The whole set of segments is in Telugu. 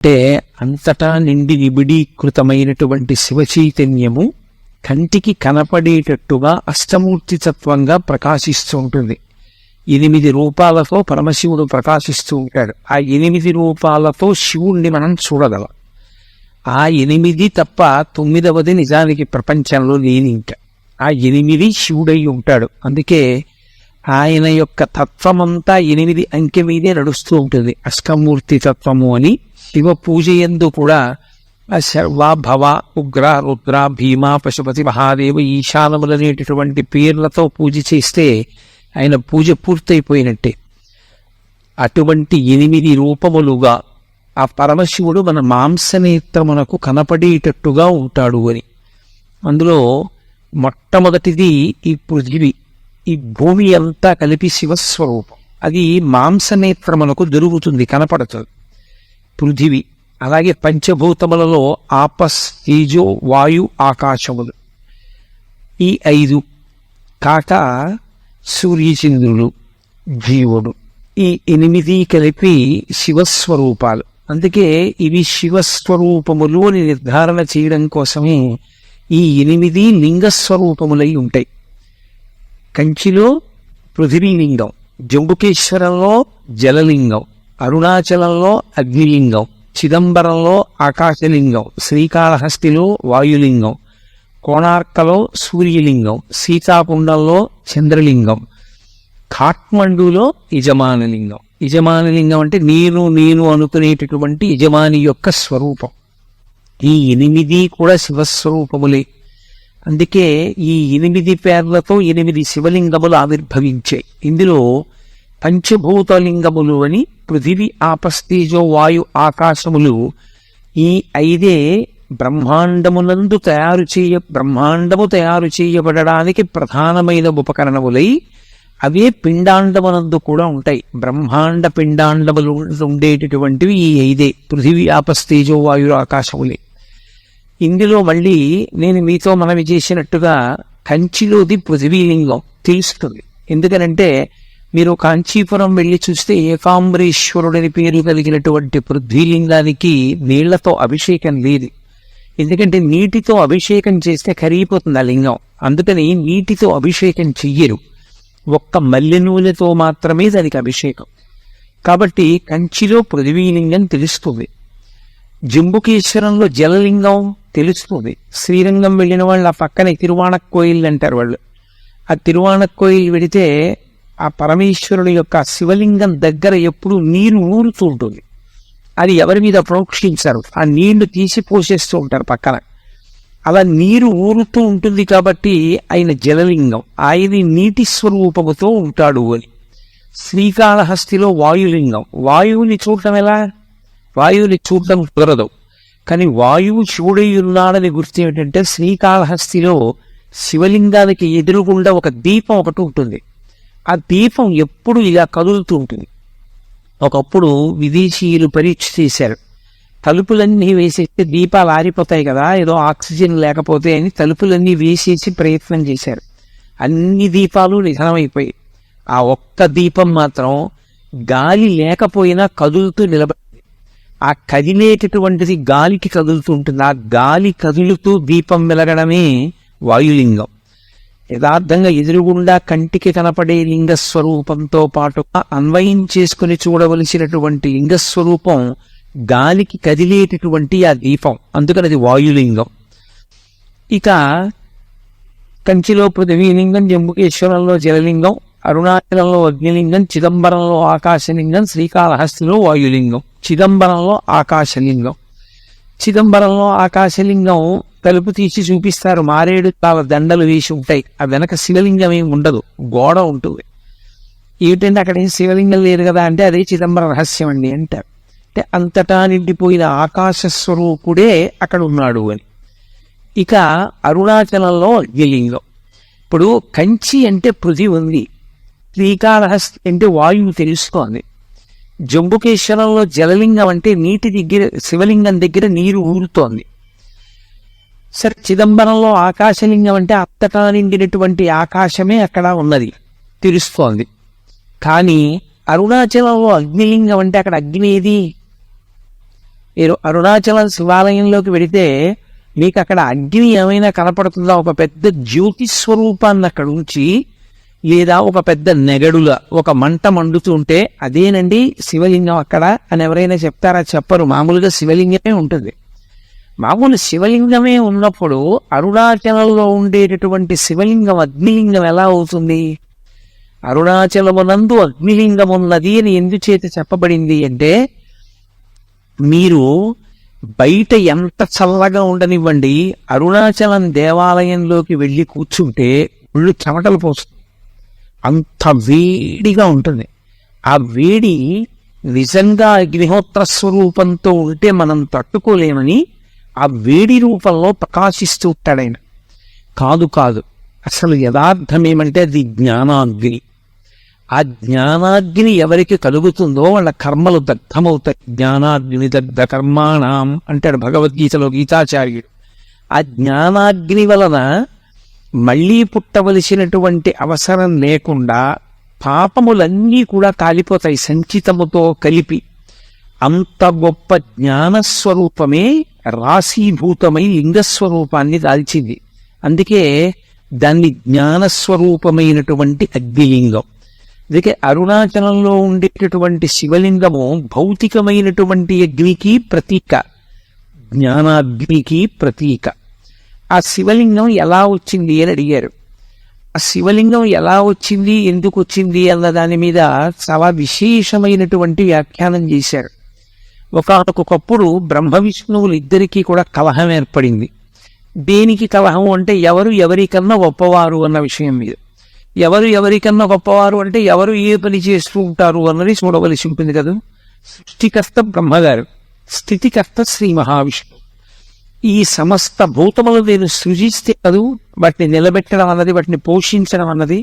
అంటే అంతటా నిండి నిబిడీకృతమైనటువంటి శివచైతన్యము కంటికి కనపడేటట్టుగా అష్టమూర్తి తత్వంగా ప్రకాశిస్తూ ఉంటుంది. 8 రూపాలతో పరమశివుడు ప్రకాశిస్తూ ఉంటాడు. ఆ 8 రూపాలతో శివుణ్ణి మనం చూడగలం. ఆ 8 తప్ప 9వది నిజానికి ప్రపంచంలో లేని ఇంకా. ఆ 8 శివుడై ఉంటాడు. అందుకే ఆయన యొక్క తత్వమంతా 8 అంకె మీదే నడుస్తూ ఉంటుంది. అష్టమూర్తి తత్వము అని శివ పూజ యందు కూడా శర్వ భవ ఉగ్ర రుద్ర భీమ పశుపతి మహాదేవ ఈశానములనేటటువంటి పేర్లతో పూజ చేస్తే ఆయన పూజ పూర్తయిపోయినట్టే. అటువంటి 8 రూపములుగా ఆ పరమశివుడు మన మాంసనేత్రమునకు కనపడేటట్టుగా ఉంటాడు అని. అందులో మొట్టమొదటిది ఈ పృథివీ. ఈ భూమి అంతా కలిపి శివస్వరూపం. అది మాంసనేత్రమునకు దొరుకుతుంది, కనపడుతుంది పృథివీ. అలాగే పంచభూతములలో ఆపస్, తేజో, వాయు, ఆకాశములు ఈ 5 కాక సూర్యచంద్రులు, జీవుడు, ఈ 8 కలిపి శివస్వరూపాలు. అందుకే ఇవి శివస్వరూపములు అని నిర్ధారణ చేయడం కోసమే ఈ 8 లింగస్వరూపములై ఉంటాయి. కంచిలో పృథివీలింగం, జంబుకేశ్వరంలో జలలింగం, అరుణాచలంలో అగ్నిలింగం, చిదంబరంలో ఆకాశలింగం, శ్రీకాళహస్తిలో వాయులింగం, కోణార్కలో సూర్యలింగం, సీతాకుండంలో చంద్రలింగం, ఖాట్మండులో యజమానలింగం. యజమానలింగం అంటే నేను అనుకునేటటువంటి యజమాని యొక్క స్వరూపం. ఈ 8 కూడా శివస్వరూపములే. అందుకే ఈ 8 పేర్లతో 8 శివలింగములు ఆవిర్భవించాయి. ఇందులో పంచభూతలింగములు అని పృథివీ, ఆపస్తేజో, వాయు, ఆకాశములు ఈ 5 బ్రహ్మాండము తయారు చేయబడడానికి ప్రధానమైన ఉపకరణములై అవే పిండాండమునందు కూడా ఉంటాయి. బ్రహ్మాండ పిండాండములు ఉండేటటువంటివి ఈ 5 పృథివీ, ఆపస్తేజో, వాయు, ఆకాశములే. ఇందులో మళ్ళీ నేను మీతో మనవి చేసినట్టుగా కంచిలోది పృథివీలింగం తెలుస్తుంది. ఎందుకనంటే మీరు కాంచీపురం వెళ్ళి చూస్తే ఏకాంబరేశ్వరుడని పేరు కలిగినటువంటి పృథ్వీలింగానికి నీళ్లతో అభిషేకం లేదు. ఎందుకంటే నీటితో అభిషేకం చేస్తే కరిగిపోతుంది ఆ లింగం. అందుకని నీటితో అభిషేకం చెయ్యరు. ఒక్క మల్లె నూనెతో మాత్రమే దానికి అభిషేకం. కాబట్టి కంచిలో పృథివీలింగం తెలుస్తుంది. జంబుకేశ్వరంలో జలలింగం తెలుస్తుంది. శ్రీరంగం వెళ్ళిన వాళ్ళు ఆ పక్కనే తిరువాణక్కోయిల్ అంటారు వాళ్ళు. ఆ తిరువాణక్కోయిల్ వెడితే ఆ పరమేశ్వరుడు యొక్క శివలింగం దగ్గర ఎప్పుడు నీరు ఊరుతూ ఉంటుంది. అది ఎవరి మీద ప్రోక్షించారు, ఆ నీళ్లు తీసి పోసేస్తూ ఉంటారు పక్కన. అలా నీరు ఊరుతూ ఉంటుంది కాబట్టి ఆయన జలలింగం. ఆయన నీటి స్వరూపముతో ఉంటాడు అని. శ్రీకాళహస్తిలో వాయులింగం. వాయువుని చూడటం ఎలా? వాయువుని చూడటం కుదరదు. కానీ వాయువు శివుడై ఉన్నాడని గుర్తు ఏమిటంటే శ్రీకాళహస్తిలో శివలింగానికి ఎదురుగుండా ఒక దీపం ఒకటి ఉంటుంది. ఆ దీపం ఎప్పుడు ఇలా కదులుతూ ఉంటుంది. ఒకప్పుడు విదేశీయులు పరీక్ష చేశారు. తలుపులన్నీ వేసేస్తే దీపాలు ఆరిపోతాయి కదా, ఏదో ఆక్సిజన్ లేకపోతే అని తలుపులన్నీ వేసేసి ప్రయత్నం చేశారు. అన్ని దీపాలు నిధనమైపోయాయి. ఆ ఒక్క దీపం మాత్రం గాలి లేకపోయినా కదులుతూ నిలబడింది. ఆ కదిలేటటువంటిది గాలికి కదులుతూ ఉంటుంది. ఆ గాలి కదులుతూ దీపం వెలగడమే వాయులింగం. యథార్థంగా ఎదురుగుండా కంటికి కనపడే లింగస్వరూపంతో పాటుగా అన్వయం చేసుకుని చూడవలసినటువంటి లింగస్వరూపం గాలికి కదిలేటటువంటి ఆ దీపం. అందుకని అది వాయులింగం. ఇక కంచిలో పృథివీలింగం, జంబుకేశ్వరంలో జలలింగం, అరుణాచలంలో అగ్నిలింగం, చిదంబరంలో ఆకాశలింగం, శ్రీకాళహస్తిలో వాయులింగం, చిదంబరంలో ఆకాశలింగం. చిదంబరంలో ఆకాశలింగం తలుపు తీసి చూపిస్తారు. మారేడు చాలా దండలు వేసి ఉంటాయి. ఆ వెనక శివలింగం ఏమి ఉండదు, గోడ ఉంటుంది. ఏమిటంటే అక్కడ ఏం శివలింగం లేదు కదా అంటే అదే చిదంబర రహస్యం అండి అంటారు. అంటే అంతటా నిండిపోయిన ఆకాశ స్వరూపుడే అక్కడ ఉన్నాడు అని. ఇక అరుణాచలంలో అగ్నిలింగం. ఇప్పుడు కంచి అంటే పృథివీ ఉంది, శ్రీకాళహస్తి అంటే వాయువు తెలుస్తోంది. జంబుకేశ్వరంలో జలలింగం అంటే నీటి దగ్గర శివలింగం దగ్గర నీరు ఊరుతోంది. సరే, చిదంబరంలో ఆకాశలింగం అంటే అంతటా నిండినటువంటి ఆకాశమే అక్కడ ఉన్నది తెలుస్తోంది. కానీ అరుణాచలంలో అగ్నిలింగం అంటే అక్కడ అగ్ని ఏది? మీరు అరుణాచలం శివాలయంలోకి వెడితే మీకు అక్కడ అగ్ని ఏమైనా కనపడుతుందా? ఒక పెద్ద జ్యోతి స్వరూపాన్ని అక్కడ ఉంచి, లేదా ఒక పెద్ద నెగడుల ఒక మంట మండుతుంటే అదేనండి శివలింగం అక్కడ అని ఎవరైనా చెప్తారా? చెప్పరు. మామూలుగా శివలింగమే ఉంటుంది. మామూలు శివలింగమే ఉన్నప్పుడు అరుణాచలంలో ఉండేటటువంటి శివలింగం అగ్నిలింగం ఎలా అవుతుంది? అరుణాచలమునందు అగ్నిలింగం ఉన్నది అని ఎందుచేత చెప్పబడింది అంటే, మీరు బయట ఎంత చల్లగా ఉండనివ్వండి, అరుణాచలం దేవాలయంలోకి వెళ్ళి కూర్చుంటే ఒళ్ళు చెమటలు పోస్తుంది. అంత వేడిగా ఉంటుంది. ఆ వేడి నిజంగా అగ్నిహోత్ర స్వరూపంతో ఉంటే మనం తట్టుకోలేమని ఆ వేడి రూపంలో ప్రకాశిస్తూ ఉంటాడు ఆయన. కాదు కాదు, అసలు యథార్థం ఏమంటే అది జ్ఞానాగ్ని. ఆ జ్ఞానాగ్ని ఎవరికి కలుగుతుందో వాళ్ళ కర్మలు దగ్ధమవుతాయి. జ్ఞానాగ్ని దగ్ధ కర్మాణం అంటాడు భగవద్గీతలో గీతాచార్యుడు. ఆ జ్ఞానాగ్ని వలన మళ్లీ పుట్టవలసినటువంటి అవసరం లేకుండా పాపములన్నీ కూడా కాలిపోతాయి సంచితముతో కలిపి. అంత గొప్ప జ్ఞానస్వరూపమే రాశీభూతమై లింగస్వరూపాన్ని దాల్చింది. అందుకే దాన్ని జ్ఞానస్వరూపమైనటువంటి అగ్నిలింగం. అందుకే అరుణాచలంలో ఉండేటటువంటి శివలింగము భౌతికమైనటువంటి అగ్నికి ప్రతీక, జ్ఞానాగ్నికి ప్రతీక. ఆ శివలింగం ఎలా వచ్చింది అని అడిగారు. ఆ శివలింగం ఎలా వచ్చింది, ఎందుకు వచ్చింది అన్న దాని మీద చాలా విశేషమైనటువంటి వ్యాఖ్యానం చేశారు. ఒకనొకప్పుడు బ్రహ్మ విష్ణువులు ఇద్దరికీ కూడా కలహం ఏర్పడింది. దేనికి కలహం అంటే ఎవరు ఎవరికన్నా గొప్పవారు అన్న విషయం మీద. ఎవరు ఎవరికన్నా గొప్పవారు అంటే ఎవరు ఏ పని చేస్తూ ఉంటారు అన్నది చూడవలసి ఉంటుంది కదా. సృష్టికర్త బ్రహ్మగారు, స్థితికర్త శ్రీ మహావిష్ణువు. ఈ సమస్త భూతములు నేను సృజిస్తే కదూ వాటిని నిలబెట్టడం అన్నది, వాటిని పోషించడం అన్నది.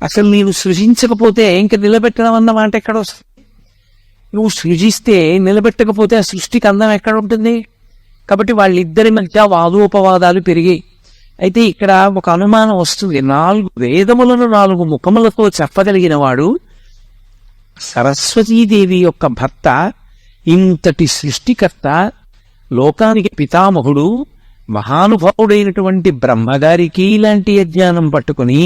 అసలు నేను సృజించకపోతే ఇంక నిలబెట్టడం అన్న మాట ఎక్కడ వస్తుంది? నువ్వు సృజిస్తే నిలబెట్టకపోతే ఆ సృష్టికి అందం ఎక్కడ ఉంటుంది? కాబట్టి వాళ్ళిద్దరి మధ్య వాదోపవాదాలు పెరిగాయి. అయితే ఇక్కడ ఒక అనుమానం వస్తుంది. 4 వేదములను 4 ముఖములతో చెప్పగలిగిన వాడు సరస్వతీదేవి యొక్క భర్త, ఇంతటి సృష్టికర్త, లోకానికి పితామహుడు, మహానుభావుడైనటువంటి బ్రహ్మగారికి ఇలాంటి అజ్ఞానం పట్టుకుని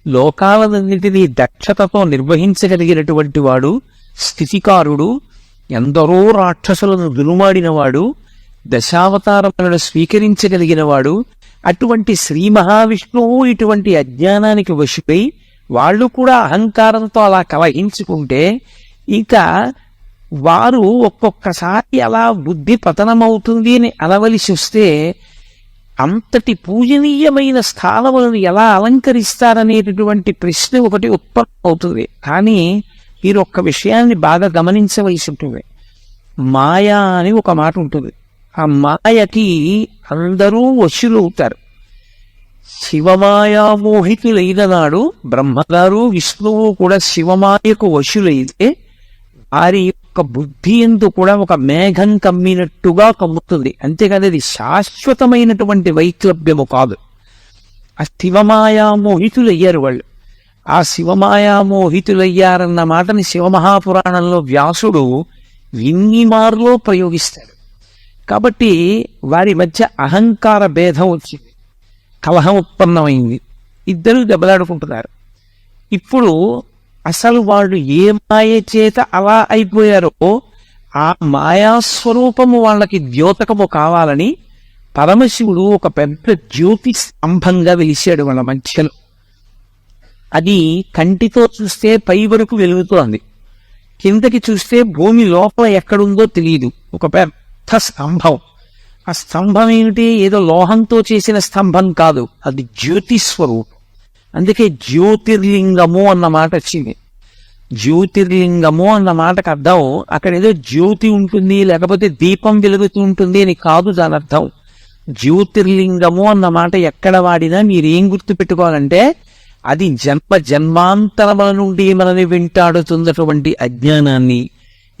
లోకాలన్నిటినీ దక్షతతో నిర్వహించగలిగినటువంటి వాడు, స్థితికారుడు, ఎందరో రాక్షసులను దునుమాడినవాడు, దశావతారములను స్వీకరించగలిగినవాడు, అటువంటి శ్రీ మహావిష్ణువు ఇటువంటి అజ్ఞానానికి వశుపై వాళ్ళు కూడా అహంకారంతో అలా కలహించుకుంటే ఇంకా వారు ఒక్కొక్కసారి అలా బుద్ధి పతనమవుతుంది అని అనవలసి వస్తే అంతటి పూజనీయమైన స్థానములను ఎలా అలంకరిస్తారనేటటువంటి ప్రశ్న ఒకటి ఉత్పన్నం అవుతుంది. కానీ మీరు ఒక్క విషయాన్ని బాగా గమనించవలసి ఉంటుంది. మాయా అని ఒక మాట ఉంటుంది. ఆ మాయకి అందరూ వశులవుతారు. శివమాయా మోహితులైన నాడు బ్రహ్మగారు విష్ణువు కూడా శివమాయకు వశులైతే వారి యొక్క బుద్ధి ఎందు కూడా ఒక మేఘం కమ్మినట్టుగా కమ్ముతుంది. అంతేకాదు అది శాశ్వతమైనటువంటి వైక్లభ్యము కాదు. ఆ శివమాయా మోహితులయ్యారు వాళ్ళు. ఆ శివమాయా మోహితులయ్యారన్న మాటని శివమహాపురాణంలో వ్యాసుడు ఇన్ని మార్లో ప్రయోగిస్తాడు. కాబట్టి వారి మధ్య అహంకార భేదం వచ్చింది, కలహం ఉత్పన్నమైంది, ఇద్దరు దెబ్బలాడుకుంటున్నారు. ఇప్పుడు అసలు వాళ్ళు ఏ మాయ చేత అలా అయిపోయారో ఆ మాయాస్వరూపము వాళ్ళకి ద్యోతకము కావాలని పరమశివుడు ఒక పెద్ద జ్యోతి స్తంభంగా వెలిశాడు వాళ్ళ మధ్యలో. అది కంటితో చూస్తే పై వరకు వెలుగుతోంది, కిందకి చూస్తే భూమి లోపల ఎక్కడుందో తెలియదు. ఒక పెద్ద స్తంభం. ఆ స్తంభం ఏమిటి? ఏదో లోహంతో చేసిన స్తంభం కాదు, అది జ్యోతి స్వరూపం. అందుకే జ్యోతిర్లింగము అన్న మాట వచ్చింది. జ్యోతిర్లింగము అన్న మాటకు అర్థం అక్కడ ఏదో జ్యోతి ఉంటుంది లేకపోతే దీపం వెలుగుతూ ఉంటుంది అని కాదు దాని అర్థం. జ్యోతిర్లింగము అన్న మాట ఎక్కడ వాడినా మీరేం గుర్తు పెట్టుకోవాలంటే అది జన్మాంతరముల నుండి మనని వెంటాడుతున్నటువంటి అజ్ఞానాన్ని,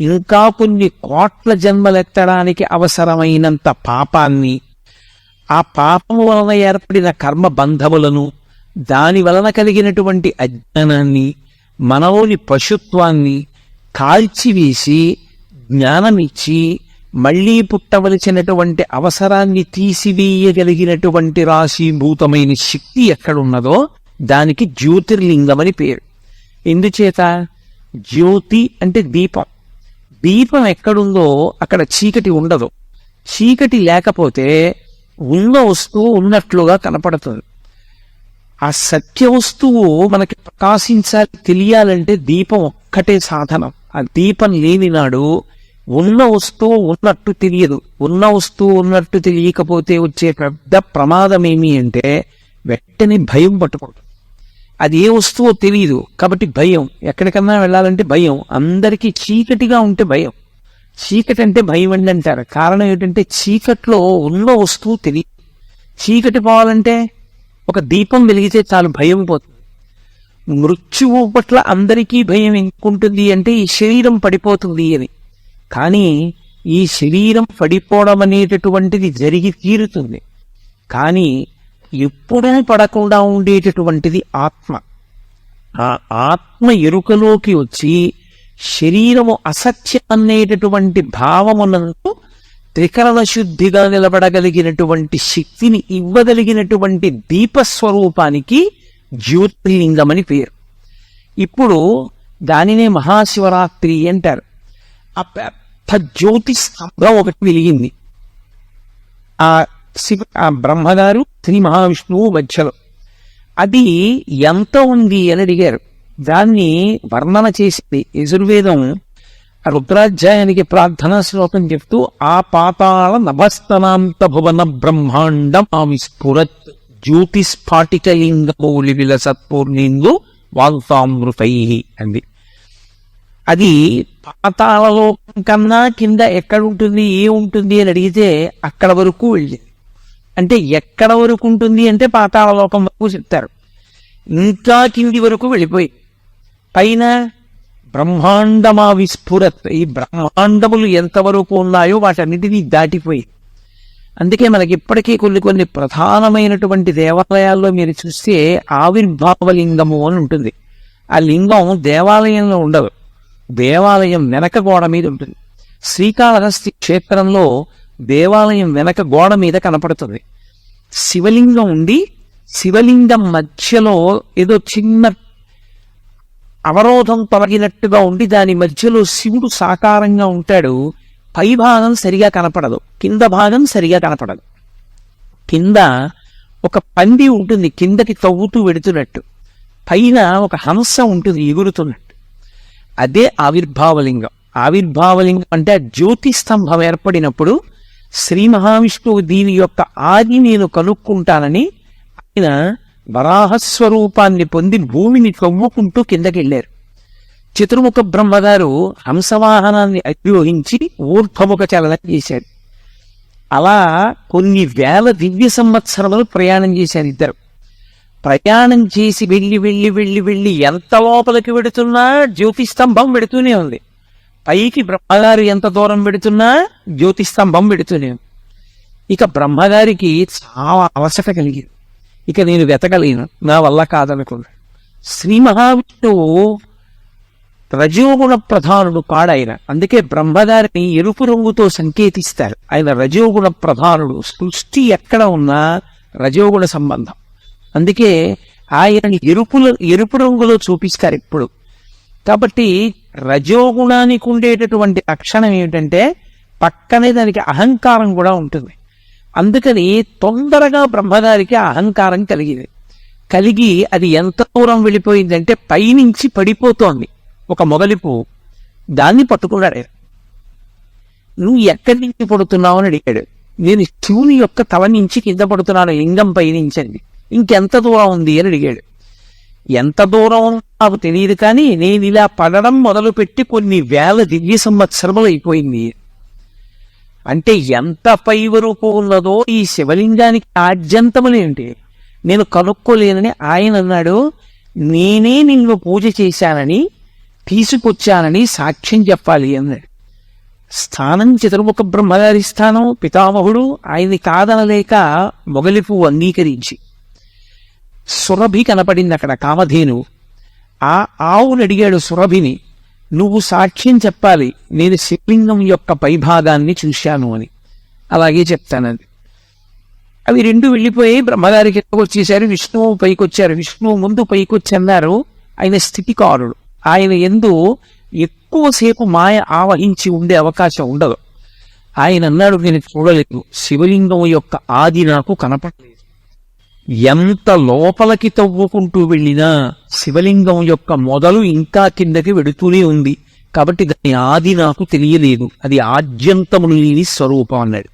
ఇంకా కొన్ని కోట్ల జన్మలెత్తడానికి అవసరమైనంత పాపాన్ని, ఆ పాపము వలన ఏర్పడిన కర్మ బంధములను, దాని వలన కలిగినటువంటి అజ్ఞానాన్ని, మనలోని పశుత్వాన్ని కాల్చివేసి జ్ఞానమిచ్చి మళ్లీ పుట్టవలసినటువంటి అవసరాన్ని తీసివేయగలిగినటువంటి రాశీభూతమైన శక్తి ఎక్కడున్నదో దానికి జ్యోతిర్లింగమని పేరు. ఎందుచేత? జ్యోతి అంటే దీపం. దీపం ఎక్కడుందో అక్కడ చీకటి ఉండదు. చీకటి లేకపోతే ఉన్న వస్తువు ఉన్నట్లుగా కనపడుతుంది. ఆ సత్య వస్తువు మనకి ప్రకాశించాలి, తెలియాలంటే దీపం ఒక్కటే సాధనం. ఆ దీపం లేని నాడు ఉన్న వస్తువు ఉన్నట్టు తెలియదు. ఉన్న వస్తువు ఉన్నట్టు తెలియకపోతే వచ్చే పెద్ద ప్రమాదం ఏమి అంటే వెంటనే భయం పట్టుకుంటుంది. అది ఏ వస్తువో తెలియదు కాబట్టి భయం. ఎక్కడికన్నా వెళ్ళాలంటే భయం. అందరికీ చీకటిగా ఉంటే భయం. చీకటి అంటే భయం అండి అంటారు. కారణం ఏంటంటే చీకట్లో ఉన్న వస్తువు తెలియదు. చీకటి పోవాలంటే ఒక దీపం వెలిగితే చాలు, భయం పోతుంది. మృత్యువు పట్ల అందరికీ భయం ఎందుకుంటుంది అంటే ఈ శరీరం పడిపోతుంది అని. కానీ ఈ శరీరం పడిపోవడం అనేటటువంటిది జరిగి తీరుతుంది. కానీ ఎప్పుడూ పడకుండా ఉండేటటువంటిది ఆత్మ. ఆ ఆత్మ ఎరుకలోకి వచ్చి శరీరము అసత్యం అనేటటువంటి భావమునందు త్రికరణ శుద్ధిగా నిలబడగలిగినటువంటి శక్తిని ఇవ్వగలిగినటువంటి దీపస్వరూపానికి జ్యోతిర్లింగమని పేరు. ఇప్పుడు దానినే మహాశివరాత్రి అంటారు. ఆ పెద్ద జ్యోతి స్తంభం ఒకటి వెలిగింది ఆ బ్రహ్మగారు శ్రీ మహావిష్ణువు మధ్యలో. అది ఎంత ఉంది అని అడిగారు. దాన్ని వర్ణన చేసింది యజుర్వేదం. రుద్రాధ్యాయానికి ప్రార్థనా శ్లోకం చెప్తూ ఆ పాతాళ నభస్తనాంత భువన బ్రహ్మాండం ఆవిస్ఫురత్ జ్యోతిస్ఫాటికలింగమౌళి విలసత్పూర్ణిందు వాల్తామృతై అంది. అది పాతాళలోకం కన్నా కింద ఎక్కడుంటుంది, ఏముంటుంది అని అడిగితే అక్కడ వరకు వెళ్ళింది. అంటే ఎక్కడ వరకు ఉంటుంది అంటే పాతాళలోకం వరకు చెప్తారు. ఇంకా కింది వరకు వెళ్ళిపోయి పైన బ్రహ్మాండమా విస్ఫురత్, ఈ బ్రహ్మాండములు ఎంతవరకు ఉన్నాయో వాటన్నిటినీ దాటిపోయి. అందుకే మనకి ఇప్పటికీ కొన్ని ప్రధానమైనటువంటి దేవాలయాల్లో మీరు చూస్తే ఆవిర్భావలింగము అని ఉంటుంది. ఆ లింగం దేవాలయంలో ఉండదు, దేవాలయం వెనక గోడ మీద ఉంటుంది. శ్రీకాళహస్తి క్షేత్రంలో దేవాలయం వెనక గోడ మీద కనపడుతుంది. శివలింగం ఉండి శివలింగం మధ్యలో ఏదో చిన్న అవరోధం తొలగినట్టుగా ఉండి దాని మధ్యలో శివుడు సాకారంగా ఉంటాడు. పై భాగం సరిగా కనపడదు, కింద భాగం సరిగా కనపడదు. కింద ఒక పంది ఉంటుంది కిందకి తవ్వుతూ వెడుతున్నట్టు, పైన ఒక హంస ఉంటుంది ఎగురుతున్నట్టు. అదే ఆవిర్భావలింగం. ఆవిర్భావలింగం అంటే జ్యోతి స్తంభం ఏర్పడినప్పుడు శ్రీ మహావిష్ణువు దీని యొక్క ఆది నేను కనుక్కుంటానని ఆయన వరాహస్వరూపాన్ని పొంది భూమిని తవ్వుకుంటూ కిందకెళ్ళారు. చతుర్ముఖ బ్రహ్మగారు హంసవాహనాన్ని అధిరోహించి ఊర్ధ్వముఖ చలనం చేశారు. అలా కొన్ని వేల దివ్య సంవత్సరములు ప్రయాణం చేశారు ఇద్దరు. ప్రయాణం చేసి వెళ్ళి వెళ్ళి వెళ్ళి వెళ్ళి ఎంత లోపలికి వెడుతున్నా జ్యోతిస్తంభం వెడుతూనే ఉంది. పైకి బ్రహ్మగారు ఎంత దూరం వెడుతున్నా జ్యోతిస్తంభం వెడుతూనే ఉంది. ఇక బ్రహ్మగారికి చాలా అవసరత కలిగింది. ఇక నేను వెతకలేను, నా వల్ల కాదనుకున్నాడు. శ్రీ మహావిష్ణువు రజోగుణ ప్రధానుడు కాడాయన. అందుకే బ్రహ్మగారిని ఎరుపు రంగుతో సంకేతిస్తారు. ఆయన రజోగుణ ప్రధానుడు. సృష్టి ఎక్కడ ఉన్నా రజోగుణ సంబంధం. అందుకే ఆయనని ఎరుపు రంగులో చూపిస్తారు ఎప్పుడు. కాబట్టి రజోగుణానికి ఉండేటటువంటి లక్షణం ఏమిటంటే పక్కనే దానికి అహంకారం కూడా ఉంటుంది. అందుకని తొందరగా బ్రహ్మగారికి అహంకారం కలిగి అది ఎంత దూరం వెళ్ళిపోయిందంటే పైనుంచి పడిపోతోంది ఒక మొగలి పువ్వు. దాన్ని పట్టుకున్నాడు. నువ్వు ఎక్కడి నుంచి పడుతున్నావు అని అడిగాడు. నేను శివుని యొక్క తల నుంచి కింద పడుతున్నాను లింగం పైనుంచి అంది. ఇంకెంత దూరం ఉంది అని అడిగాడు. ఎంత దూరం నాకు తెలియదు, కానీ నేను ఇలా పడడం మొదలుపెట్టి కొన్ని వేల దివ్య సంవత్సరములు అయిపోయింది. అంటే ఎంత పై వరకు ఉన్నదో ఈ శివలింగానికి ఆద్యంతములేంటి నేను కనుక్కోలేనని ఆయన అన్నాడు. నేనే నిన్ను పూజ చేశానని తీసుకొచ్చానని సాక్ష్యం చెప్పాలి అన్నాడు. స్థానం చతుర్ముఖ బ్రహ్మగారి స్థానం, పితామహుడు. ఆయన్ని కాదనలేక మొగలి పువ్వు అంగీకరించి సురభి కనపడింది అక్కడ, కామధేను. ఆ ఆవుని అడిగాడు సురభిని, నువ్వు సాక్ష్యం చెప్పాలి, నేను శివలింగం యొక్క పైభాగాన్ని చూశాను అని. అలాగే చెప్తానండి. అవి రెండు వెళ్ళిపోయి బ్రహ్మగారికి వచ్చేసారు. విష్ణువు పైకొచ్చారు. విష్ణువు ముందు పైకొచ్చి అన్నారు, ఆయన స్థితికారుడు, ఆయన యందు ఎక్కువసేపు మాయ ఆవహించి ఉండే అవకాశం ఉండదు. ఆయన అన్నాడు, నేను చూడలేదు, శివలింగం యొక్క ఆది నాకు కనపడలేదు. ఎంత లోపలికి తవ్వుకుంటూ వెళ్ళినా శివలింగం యొక్క మొదలు ఇంకా కిందకి వెడుతూనే ఉంది. కాబట్టి దాని ఆది నాకు తెలియలేదు, అది ఆద్యంతములు లేని స్వరూపం అన్నాడు.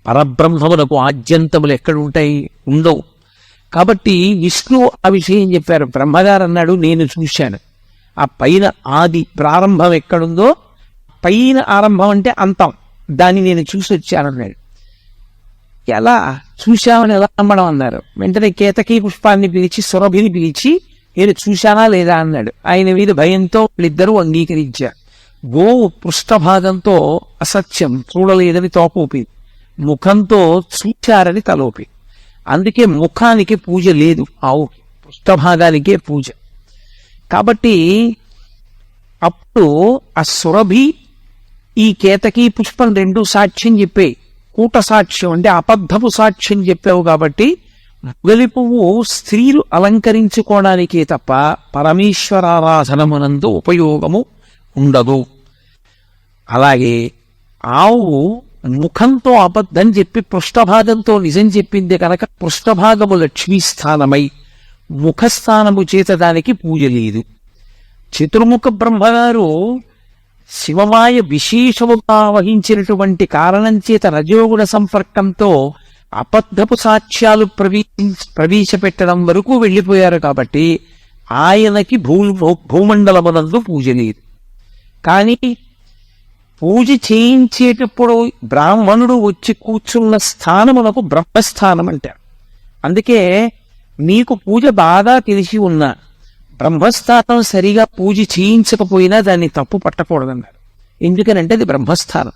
పరబ్రహ్మములకు ఆద్యంతములు ఎక్కడుంటాయి? ఉండవు. కాబట్టి విష్ణువు ఆ విషయం చెప్పారు. బ్రహ్మగారు అన్నాడు, నేను చూశాను. ఆ పైన ఆది ప్రారంభం ఎక్కడుందో, పైన ఆరంభం అంటే అంతం, దాన్ని నేను చూసి వచ్చానన్నాడు. ఎలా చూశామని ఎలా నమ్మడం అన్నారు. వెంటనే కేతకీ పుష్పాన్ని పిలిచి సురభిని పిలిచి నేను చూశానా లేదా అన్నాడు. ఆయన మీద భయంతో వాళ్ళిద్దరూ అంగీకరించారు. గోవు పృష్ఠభాగంతో అసత్యం, చూడలేదని తోకూపింది, ముఖంతో చూచారని తలోపి. అందుకే ముఖానికి పూజ లేదు, ఆవు పృష్ఠభాగానికే పూజ. కాబట్టి అప్పుడు ఆ సురభి ఈ కేతకీ పుష్పం రెండు సాక్ష్యం చెప్పే, కూట సాక్ష్యం అంటే అబద్ధపు సాక్ష్యం చెప్పావు. కాబట్టి మొగలి పువ్వు స్త్రీలు అలంకరించుకోవడానికే తప్ప పరమేశ్వరారాధనమునందు ఉపయోగము ఉండదు. అలాగే ఆవు ముఖంతో అబద్ధం చెప్పి పృష్ఠభాగంతో నిజం చెప్పింది కనుక పృష్ఠభాగము లక్ష్మీస్థానమై ముఖస్థానము చేత దానికి పూజ లేదు. చతుర్ముఖ బ్రహ్మగారు శివమాయ విశేషముగా వహించినటువంటి కారణం చేత రజోగుణ సంపర్కంతో అబద్ధపు సాక్ష్యాలు ప్రవేశపెట్టడం వరకు వెళ్ళిపోయారు. కాబట్టి ఆయనకి భూమండలమునందు పూజ లేదు. కానీ పూజ చేయించేటప్పుడు బ్రాహ్మణుడు వచ్చి కూర్చున్న స్థానమునకు బ్రహ్మస్థానం అంటారు. అందుకే నీకు పూజ బాగా తెలిసి ఉన్నా బ్రహ్మస్థానం సరిగా పూజ చేయించకపోయినా దాన్ని తప్పు పట్టకూడదన్నారు. ఎందుకనంటే అది బ్రహ్మస్థానం.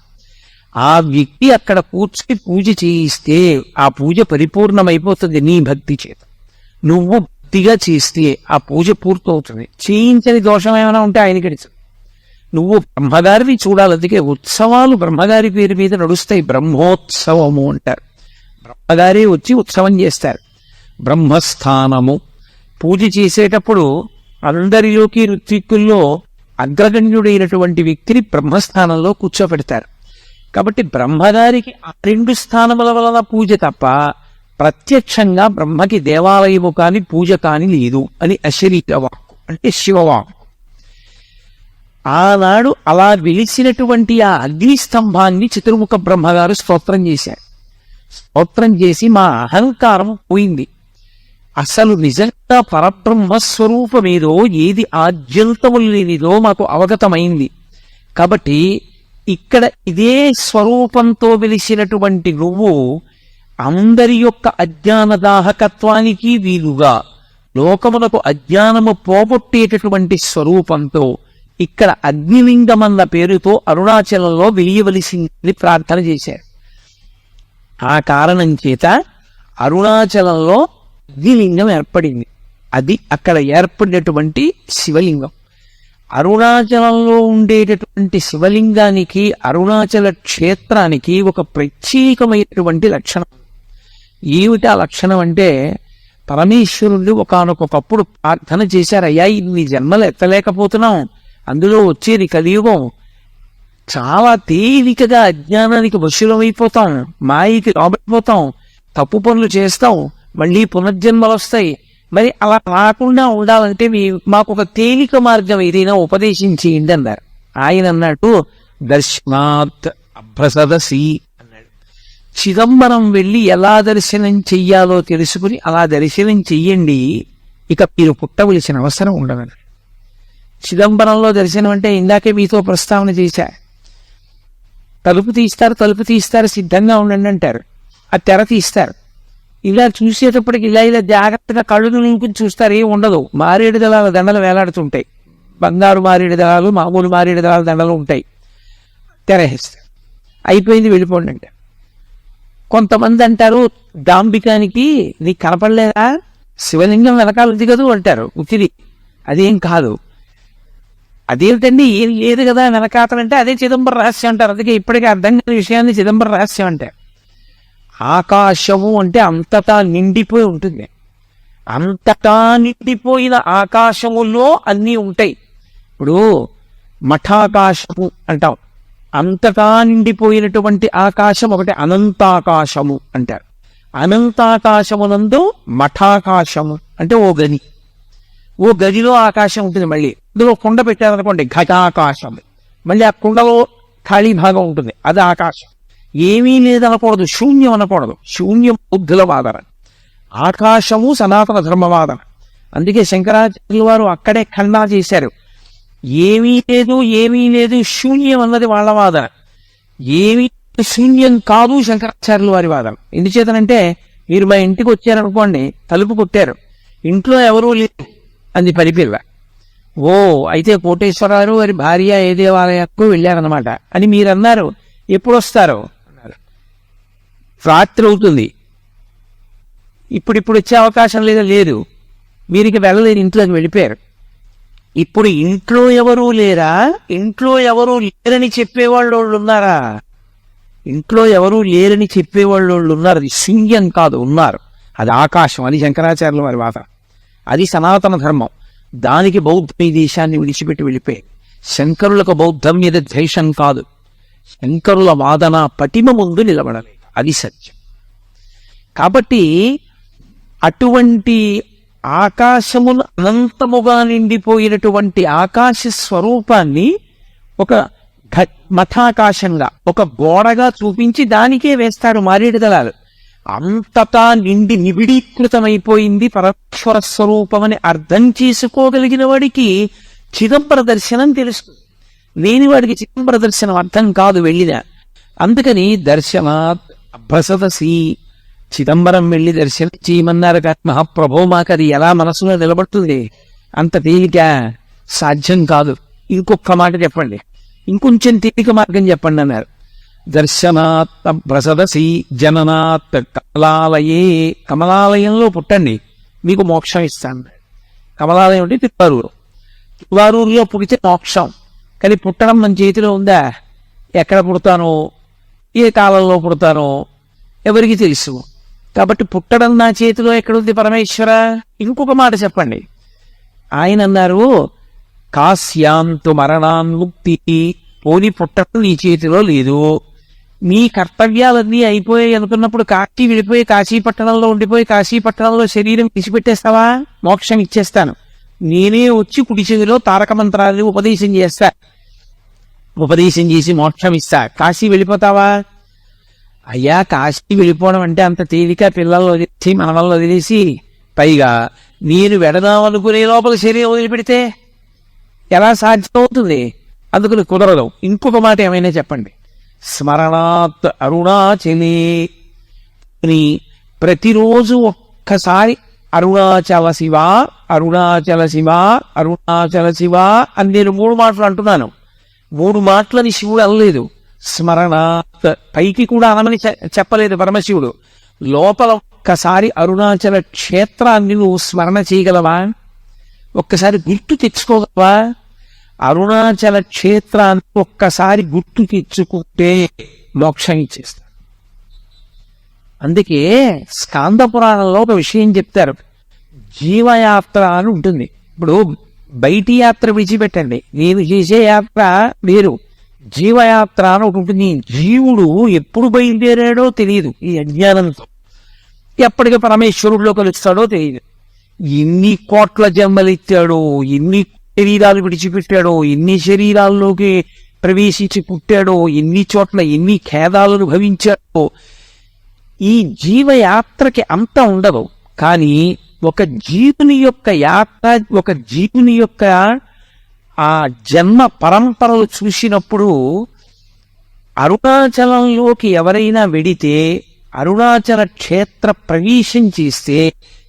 ఆ వ్యక్తి అక్కడ కూర్చుని పూజ చేయిస్తే ఆ పూజ పరిపూర్ణమైపోతుంది నీ భక్తి చేత. నువ్వు భక్తిగా చేస్తే ఆ పూజ పూర్తవుతుంది. చేయించని దోషం ఏమైనా ఉంటే ఆయనకి తెలుసు. నువ్వు బ్రహ్మగారిని చూడాలి. అందుకే ఉత్సవాలు బ్రహ్మగారి పేరు మీద నడుస్తాయి. బ్రహ్మోత్సవము అంటారు. బ్రహ్మగారే వచ్చి ఉత్సవం చేస్తారు. బ్రహ్మస్థానము పూజ చేసేటప్పుడు అందరిలోకి ఋత్విక్కుల్లో అగ్రగణ్యుడైనటువంటి వ్యక్తిని బ్రహ్మస్థానంలో కూర్చోపెడతారు. కాబట్టి బ్రహ్మగారికి ఆ రెండు స్థానముల వలన పూజ తప్ప ప్రత్యక్షంగా బ్రహ్మకి దేవాలయము కాని పూజ కాని లేదు అని అశరీర వాక్కు, అంటే శివవాక్కు. ఆనాడు అలా వెలిసినటువంటి ఆ అగ్నిస్తంభాన్ని చతుర్ముఖ బ్రహ్మగారు స్తోత్రం చేశారు. స్తోత్రం చేసి మా అహంకారం పోయింది, అసలు నిజంగా పరబ్రహ్మస్వరూపమేదో ఏది ఆద్యంతములు లేనిదో మాకు అవగతమైంది. కాబట్టి ఇక్కడ ఇదే స్వరూపంతో వెలిసినటువంటి నువ్వు అందరి యొక్క అజ్ఞానదాహకత్వానికి వీలుగా లోకములకు అజ్ఞానము పోగొట్టేటటువంటి స్వరూపంతో ఇక్కడ అగ్నిలింగమన్న పేరుతో అరుణాచలంలో వెలియవలసింది ప్రార్థన చేశారు. ఆ కారణం చేత అరుణాచలంలో అగ్నిలింగం ఏర్పడింది. అది అక్కడ ఏర్పడినటువంటి శివలింగం. అరుణాచలంలో ఉండేటటువంటి శివలింగానికి అరుణాచల క్షేత్రానికి ఒక ప్రత్యేకమైనటువంటి లక్షణం. ఏమిటి ఆ లక్షణం అంటే, పరమేశ్వరుడు ఒకానొకప్పుడు ప్రార్థన చేశారు, అయ్యా ఇన్ని జన్మలు ఎత్తలేకపోతున్నాం, అందులో వచ్చేది కలియుగం, చాలా తేలికగా అజ్ఞానానికి వశులమైపోతాం, మాయకి లోబడిపోతాం, తప్పు పనులు చేస్తాం, మళ్ళీ పునర్జన్మలు వస్తాయి. మరి అలా రాకుండా ఉండాలంటే మాకు ఒక తేలిక మార్గం ఏదైనా ఉపదేశించేయండి అన్నారు. ఆయన అన్నట్టు దర్శనాత్ అభ్రసదసి అన్నాడు. చిదంబరం వెళ్ళి ఎలా దర్శనం చెయ్యాలో తెలుసుకుని అలా దర్శనం చెయ్యండి, ఇక మీరు పుట్టవలసిన అవసరం ఉండదన్నారు. చిదంబరంలో దర్శనం అంటే ఇందాకే మీతో ప్రస్తావన చేశా, తలుపు తీస్తారు సిద్ధంగా ఉండండి అంటారు. ఆ తెర తీస్తారు, ఇలా చూసేటప్పటికి ఇలా జాగ్రత్తగా కళ్ళు నింపుని చూస్తారు, ఏం ఉండదు. మారేడు దళాల దండలు వేలాడుతుంటాయి, బంగారు మారేడు దళాలు, మామూలు మారేడు దళాల దండలు ఉంటాయి. తెరహేస్తారు, అయిపోయింది వెళ్ళిపోండి అంటారు. కొంతమంది అంటారు, దాంబికానికి నీకు కనపడలేదా, శివలింగం వెనకాల ఉంది కదూ అంటారు. ఉతిది అదేం కాదు. అదేమిటండి ఏం లేదు కదా వెనకాతలంటే అదే చిదంబర రహస్యం అంటారు. అందుకే ఇప్పటికీ అర్థం కాని విషయాన్ని చిదంబర రహస్యం అంటే. ఆకాశము అంటే అంతటా నిండిపోయి ఉంటుంది. అంతటా నిండిపోయిన ఆకాశములో అన్నీ ఉంటాయి. ఇప్పుడు మఠాకాశము అంటాం. అంతటా నిండిపోయినటువంటి ఆకాశం ఒకటి అనంతాకాశము అంటారు. అనంతాకాశమునందు మఠాకాశము అంటే ఓ గది. ఓ గదిలో ఆకాశం ఉంటుంది. మళ్ళీ అందులో కుండ పెట్టారనుకోండి ఘటాకాశం. మళ్ళీ ఆ కుండలో ఖాళీ భాగం ఉంటుంది, అది ఆకాశం. ఏమీ లేదనకూడదు, శూన్యం అనకూడదు. శూన్యం బుద్ధుల వాదన, ఆకాశము సనాతన ధర్మవాదన. అందుకే శంకరాచార్యుల వారు అక్కడే ఖండా చేశారు. ఏమీ లేదు, ఏమీ లేదు, శూన్యం అన్నది వాళ్ళ వాదన. ఏమీ శూన్యం కాదు శంకరాచార్యుల వారి వాదన. ఎందుచేతనంటే మీరు మా ఇంటికి వచ్చారనుకోండి, తలుపు కొట్టారు, ఇంట్లో ఎవరూ లేరు అంది పరిపిల్ల. ఓ అయితే కోటేశ్వరరావు వారి భార్య ఏ దేవాలయానికి వెళ్ళారనమాట అని మీరు అన్నారు. ఎప్పుడు వస్తారు అన్నారు. రాత్రి అవుతుంది, ఇప్పుడు వచ్చే అవకాశం లేదా? లేదు. వీరికి వెళ్ళలేదు, ఇంట్లోకి వెళ్ళిపోయారు. ఇప్పుడు ఇంట్లో ఎవరూ లేరా? ఇంట్లో ఎవరూ లేరని చెప్పేవాళ్ళు ఉన్నారా? ఇంట్లో ఎవరూ లేరని చెప్పేవాళ్ళు ఉన్నారు. అది శూన్యం కాదు, ఉన్నారు. అది ఆకాశం. అది శంకరాచార్యుల వారి వాదన. అది సనాతన ధర్మం. దానికి బౌద్ధం ఈ దేశాన్ని విడిచిపెట్టి వెళ్ళిపోయాయి. శంకరులకు బౌద్ధం మీద ద్వేషం కాదు, శంకరుల వాదన పటిమ ముందు నిలబడలేదు. అది సత్యం. కాబట్టి అటువంటి ఆకాశమును అనంతముగా నిండిపోయినటువంటి ఆకాశ స్వరూపాన్ని ఒక మఠాకాశంగా, ఒక గోడగా చూపించి దానికే వేస్తాడు మారేడు దళాలు. అంతటా నిండి నిబిడీకృతమైపోయింది పరమేశ్వర స్వరూపమని అర్థం చేసుకోగలిగిన వాడికి చిదంబర దర్శనం తెలుస్తుంది. లేని వాడికి చిదంబర దర్శనం అర్థం కాదు వెళ్ళిన. అందుకని దర్శనాత్ అభ్రసదసి, చిదంబరం వెళ్ళి దర్శనం చేయమన్నారు కానీ మహాప్రభో మాకు అది ఎలా మనసులో నిలబడుతుంది? అంత తేలిక సాధ్యం కాదు. ఇంకొక మాట చెప్పండి, ఇంకొంచెం తేలిక మార్గం చెప్పండి అన్నారు. దర్శనాత్ అభ్రసదసి జననాత్ కమలాలయే, కమలాలయంలో పుట్టండి మీకు మోక్షం ఇస్తాను. కమలాలయం అంటే తిరువారూరు. తిరువారూరులో పుడితే మోక్షం. కానీ పుట్టడం మన చేతిలో ఉందా? ఎక్కడ పుడతానో, ఏ కాలంలో పుడతానో ఎవరికి తెలుసు. కాబట్టి పుట్టడం నా చేతిలో ఎక్కడుంది పరమేశ్వర? ఇంకొక మాట చెప్పండి. ఆయన అన్నారు, కాశ్యాంతు మరణాన్ముక్తి, పోని పుట్టడం నీ చేతిలో లేదు. నీ కర్తవ్యాలన్నీ అయిపోయాయి అనుకున్నప్పుడు కాశీ వెళ్ళిపోయి కాశీపట్టణంలో ఉండిపోయి కాశీపట్టణంలో శరీరం విడిచిపెట్టేస్తావా? మోక్షం ఇచ్చేస్తాను, నేనే వచ్చి కుడి చెవిలో తారక మంత్రాన్ని ఉపదేశం చేస్తా, ఉపదేశం చేసి మోక్షం ఇస్తా. కాశీ వెళ్ళిపోతావా? అయ్యా కాశీ వెళ్ళిపోవడం అంటే అంత తేలిక? పిల్లలు వదిలేసి మనవల్లో వదిలేసి, పైగా నేను వెడదామనుకునే లోపల శరీరం వదిలిపెడితే ఎలా సాధ్యమవుతుంది? అందుకని కుదరదు. ఇంకొక మాట ఏమైనా చెప్పండి. స్మరణాత్ అరుణాచలే, ప్రతిరోజు ఒక్కసారి అరుణాచల శివ, అరుణాచల శివ, అరుణాచల శివ అని నేను 3 మాటలు అంటున్నాను. 3 మాటలని శివుడు అనలేదు. స్మరణాత్ పైకి కూడా అనమని చెప్పలేదు పరమశివుడు. లోపల ఒక్కసారి అరుణాచల క్షేత్రాన్ని నువ్వు స్మరణ చేయగలవా? ఒక్కసారి గుర్తు తెచ్చుకోగలవా? అరుణాచల క్షేత్రాన్ని ఒక్కసారి గుర్తు తెచ్చుకుంటే మోక్షం ఇచ్చేస్తారు. అందుకే స్కాంద పురాణంలో ఒక విషయం చెప్తారు. జీవయాత్ర అని ఉంటుంది. ఇప్పుడు బయటి యాత్ర విడిచిపెట్టండి, నేను చేసే యాత్ర వేరు, జీవయాత్ర అని ఒకటి ఉంటుంది. జీవుడు ఎప్పుడు బయలుదేరాడో తెలియదు ఈ అజ్ఞానంతో. ఎప్పటికీ పరమేశ్వరుడిలో కలుస్తాడో తెలియదు. ఎన్ని కోట్ల జన్మలెత్తాడో, ఎన్ని శరీరాలు విడిచిపెట్టాడో, ఎన్ని శరీరాల్లోకి ప్రవేశించి పుట్టాడో, ఎన్ని చోట్ల ఎన్ని ఖేదాలను భవించాడో. ఈ జీవయాత్రకి అంత ఉండదు. కానీ ఒక జీవుని యొక్క యాత్ర, ఒక జీవుని యొక్క ఆ జన్మ పరంపరలు చూసినప్పుడు అరుణాచలంలోకి ఎవరైనా వెడితే, అరుణాచల క్షేత్ర ప్రవేశం చేస్తే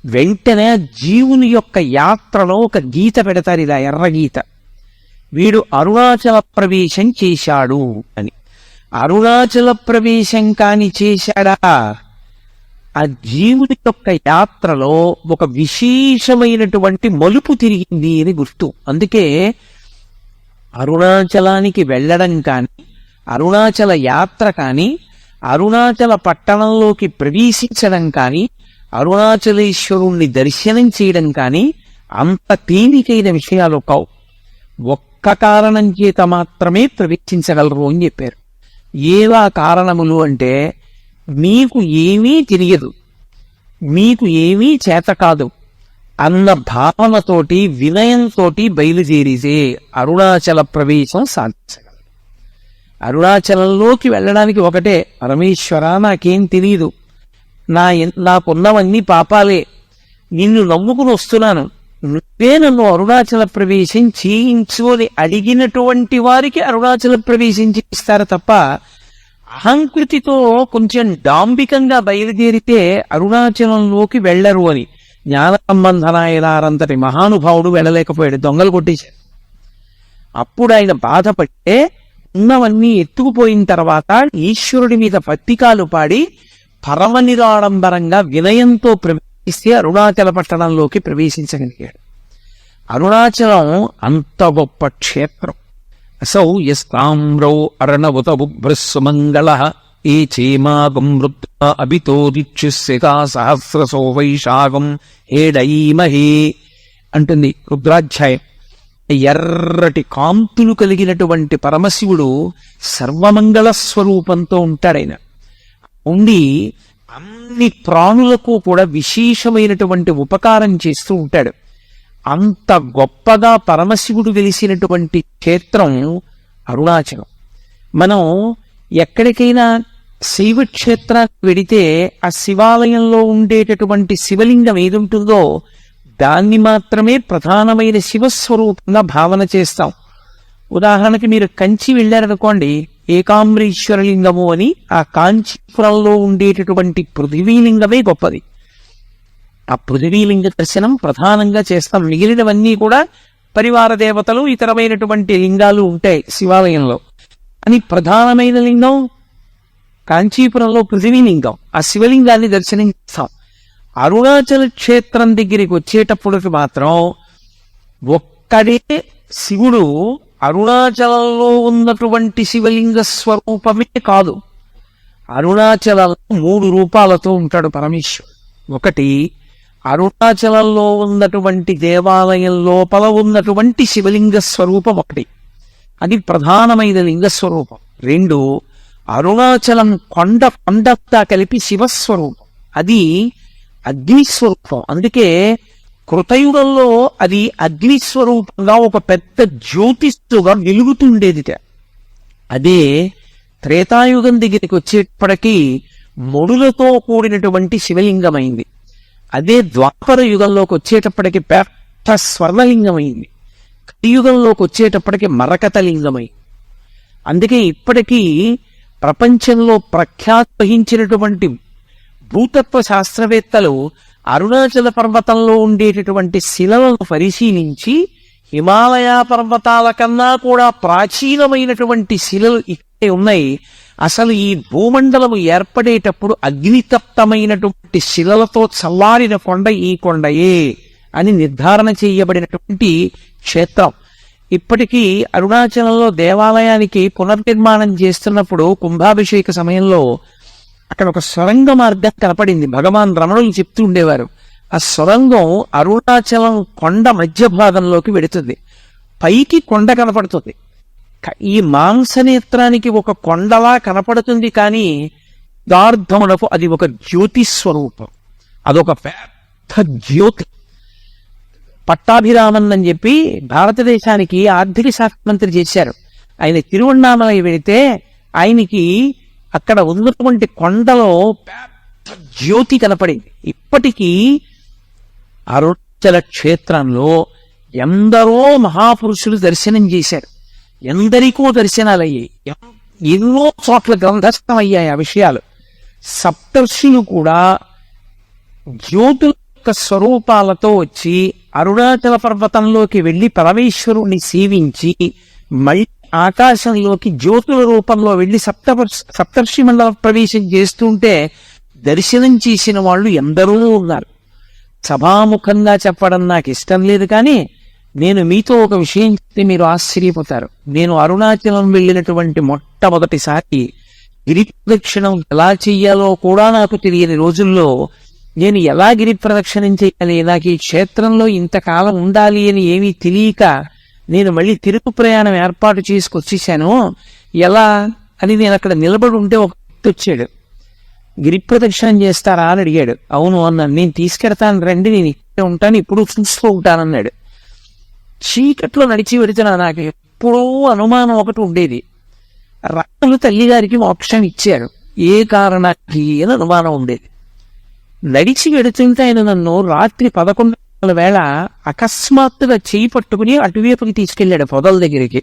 వెంటనే జీవుని యొక్క యాత్రలో ఒక గీత పెడతారు, ఇలా ఎర్ర గీత, వీడు అరుణాచల ప్రవేశం చేశాడు అని. అరుణాచల ప్రవేశం కాని చేశాడా, ఆ జీవుని యొక్క యాత్రలో ఒక విశేషమైనటువంటి మలుపు తిరిగింది అని గుర్తు. అందుకే అరుణాచలానికి వెళ్ళడం కానీ, అరుణాచల యాత్ర కానీ, అరుణాచల పట్టణంలోకి ప్రవేశించడం కానీ, అరుణాచలేశ్వరుణ్ణి దర్శనం చేయడం కానీ అంత తేలికైన విషయాలు కావు. ఒక్క కారణం చేత మాత్రమే ప్రవేశించగలరు అని చెప్పారు. ఏవా కారణములు అంటే, మీకు ఏమీ తెలియదు, మీకు ఏమీ చేత కాదు అన్న భావనతోటి, వినయంతోటి బయలుదేరితే అరుణాచల ప్రవేశం సాధించగలరు. అరుణాచలంలోకి వెళ్ళడానికి ఒకటే, పరమేశ్వర నాకేం తెలియదు, నాకున్నవన్నీ పాపాలే, నిన్ను నమ్ముకుని వస్తున్నాను, నువ్వే నన్ను అరుణాచల ప్రవేశం చేయించు అని అడిగినటువంటి వారికి అరుణాచల ప్రవేశం చేయిస్తారు తప్ప, అహంకృతితో కొంచెం డాంబికంగా బయలుదేరితే అరుణాచలంలోకి వెళ్లరు అని జ్ఞాన సంబంధనాయనారంతటి మహానుభావుడు వెళ్ళలేకపోయాడు, దొంగలు కొట్టేశారు. అప్పుడు ఆయన బాధపడితే ఉన్నవన్నీ ఎత్తుకుపోయిన తర్వాత ఈశ్వరుడి మీద పత్తికాలు పాడి పరమనిరాడంబరంగా వినయంతో ప్రవేశిస్తే అరుణాచల పట్టణంలోకి ప్రవేశించగలిగాడు. అరుణాచలం అంత గొప్ప క్షేత్రం. అసౌ యస్తామ్రౌ అర్ణవత బుభ్రస్సుమంగళ ఏ చేమాగం వృత్తా అభితోదిచ్యుస్యతా సహస్రసో వైశాఖం హేడైమహే అంటుంది రుద్రాధ్యాయం. ఎర్రటి కాంతులు కలిగినటువంటి పరమశివుడు సర్వమంగళ స్వరూపంతో ఉంటాడాయన. ఉండి అన్ని ప్రాణులకు కూడా విశేషమైనటువంటి ఉపకారం చేస్తూ ఉంటాడు. అంత గొప్పగా పరమశివుడు వెలిసినటువంటి క్షేత్రం అరుణాచలం. మనం ఎక్కడికైనా శైవ క్షేత్రానికి వెడితే ఆ శివాలయంలో ఉండేటటువంటి శివలింగం ఏదుంటుందో దాన్ని మాత్రమే ప్రధానమైన శివస్వరూపంగా భావన చేస్తాం. ఉదాహరణకి మీరు కంచి వెళ్ళారనుకోండి, ఏకాంబరీశ్వరలింగము అని ఆ కాంచీపురంలో ఉండేటటువంటి పృథివీలింగమే గొప్పది. ఆ పృథివీలింగ దర్శనం ప్రధానంగా చేస్తాం. మిగిలినవన్నీ కూడా పరివార దేవతలు, ఇతరమైనటువంటి లింగాలు ఉంటాయి శివాలయంలో. అని ప్రధానమైన లింగం కాంచీపురంలో పృథివీలింగం, ఆ శివలింగాన్ని దర్శనం చేస్తాం. అరుణాచల క్షేత్రం దగ్గరికి వచ్చేటప్పటికి మాత్రం ఒక్కడే శివుడు అరుణాచలంలో ఉన్నటువంటి శివలింగ స్వరూపమే కాదు, అరుణాచలంలో 3 రూపాలతో ఉంటాడు పరమేశ్వరుడు. ఒకటి అరుణాచలంలో ఉన్నటువంటి దేవాలయం లోపల ఉన్నటువంటి శివలింగ స్వరూపం ఒకటి, అది ప్రధానమైన లింగ స్వరూపం. 2 అరుణాచలం కొండంతా కలిపి శివస్వరూపం, అది అగ్నిస్వరూపం. అందుకే కృతయుగంలో అది అగ్నిస్వరూపంగా ఒక పెద్ద జ్యోతిష్గా వెలుగుతుండేదిట. అదే త్రేతాయుగం దగ్గరికి వచ్చేటప్పటికీ మొడులతో కూడినటువంటి శివలింగమైంది. అదే ద్వాపర యుగంలోకి వచ్చేటప్పటికి పెద్ద స్వర్ణలింగమైంది. కలియుగంలోకి వచ్చేటప్పటికి మరకత లింగమైంది. అందుకే ఇప్పటికీ ప్రపంచంలో ప్రఖ్యాతి వహించినటువంటి భూతత్వ శాస్త్రవేత్తలు అరుణాచల పర్వతంలో ఉండేటటువంటి శిలలను పరిశీలించి హిమాలయ పర్వతాల కన్నా కూడా ప్రాచీనమైనటువంటి శిలలు ఇక్కడే ఉన్నాయి, అసలు ఈ భూమండలము ఏర్పడేటప్పుడు అగ్నితప్తమైనటువంటి శిలలతో చల్లారిన కొండ ఈ కొండయే అని నిర్ధారణ చేయబడినటువంటి క్షేత్రం. ఇప్పటికీ అరుణాచలంలో దేవాలయానికి పునర్నిర్మాణం చేస్తున్నప్పుడు కుంభాభిషేక సమయంలో అక్కడ ఒక సొరంగ మార్గం కనపడింది. భగవాన్ రమణులు చెప్తూ ఉండేవారు, ఆ సొరంగం అరుణాచలం కొండ మధ్య భాగంలోకి వెడుతుంది, పైకి కొండ కనపడుతుంది. ఈ మాంసనేత్రానికి ఒక కొండలా కనపడుతుంది, కానీ యథార్థమునకు అది ఒక జ్యోతి స్వరూపం, అదొక పెద్ద జ్యోతి. పట్టాభిరామన్ అని చెప్పి భారతదేశానికి ఆర్థిక శాఖ మంత్రి చేశారు. ఆయన తిరువణ్ణామలై వెళితే ఆయనకి అక్కడ ఉన్నటువంటి కొండలో పెద్ద జ్యోతి కనపడింది. ఇప్పటికీ అరుణాచల క్షేత్రంలో ఎందరో మహాపురుషులు దర్శనం చేశారు, ఎందరికో దర్శనాలయ్యాయి, ఎన్నో చోట్ల గ్రంథస్థం అయ్యాయి ఆ విషయాలు. సప్తర్షులు కూడా జ్యోతుల యొక్క స్వరూపాలతో వచ్చి అరుణాచల పర్వతంలోకి వెళ్లి పరమేశ్వరుణ్ణి సేవించి మళ్ళీ ఆకాశంలోకి జ్యోతుల రూపంలో వెళ్లి సప్తర్షి మండల ప్రవేశం చేస్తుంటే దర్శనం చేసిన వాళ్ళు ఎందరో ఉన్నారు. సభాముఖంగా చెప్పడం నాకు ఇష్టం లేదు, కానీ నేను మీతో ఒక విషయం చెప్తే మీరు ఆశ్చర్యపోతారు. నేను అరుణాచలం వెళ్ళినటువంటి మొట్టమొదటిసారి గిరి ప్రదక్షిణం ఎలా చెయ్యాలో కూడా నాకు తెలియని రోజుల్లో నేను ఎలా గిరి ప్రదక్షిణం చేయాలి, నాకు ఈ క్షేత్రంలో ఇంతకాలం ఉండాలి అని ఏమీ తెలియక నేను మళ్ళీ తిరుగు ప్రయాణం ఏర్పాటు చేసుకొచ్చేసాను. ఎలా అని నేను అక్కడ నిలబడి ఉంటే ఒక వ్యక్తి వచ్చాడు. గిరి ప్రదక్షిణం చేస్తారా అని అడిగాడు. అవును అన్నాను. నేను తీసుకెడతాను రండి, నేను ఇక్కడ ఉంటాను, ఇప్పుడు చూస్తూ ఉంటానన్నాడు. చీకట్లో నడిచి వెళుతున్నా. నాకు ఎప్పుడూ అనుమానం ఒకటి ఉండేది. రాములు తల్లిగారికి మోక్షం ఇచ్చారు, ఏ కారణానికి అని అనుమానం ఉండేది. నడిచి వెడుతుంటే ఆయన నన్ను రాత్రి 11 వేళ అకస్మాత్తుగా చేయి పట్టుకుని అటువైపుకి తీసుకెళ్లాడు పొదల దగ్గరికి.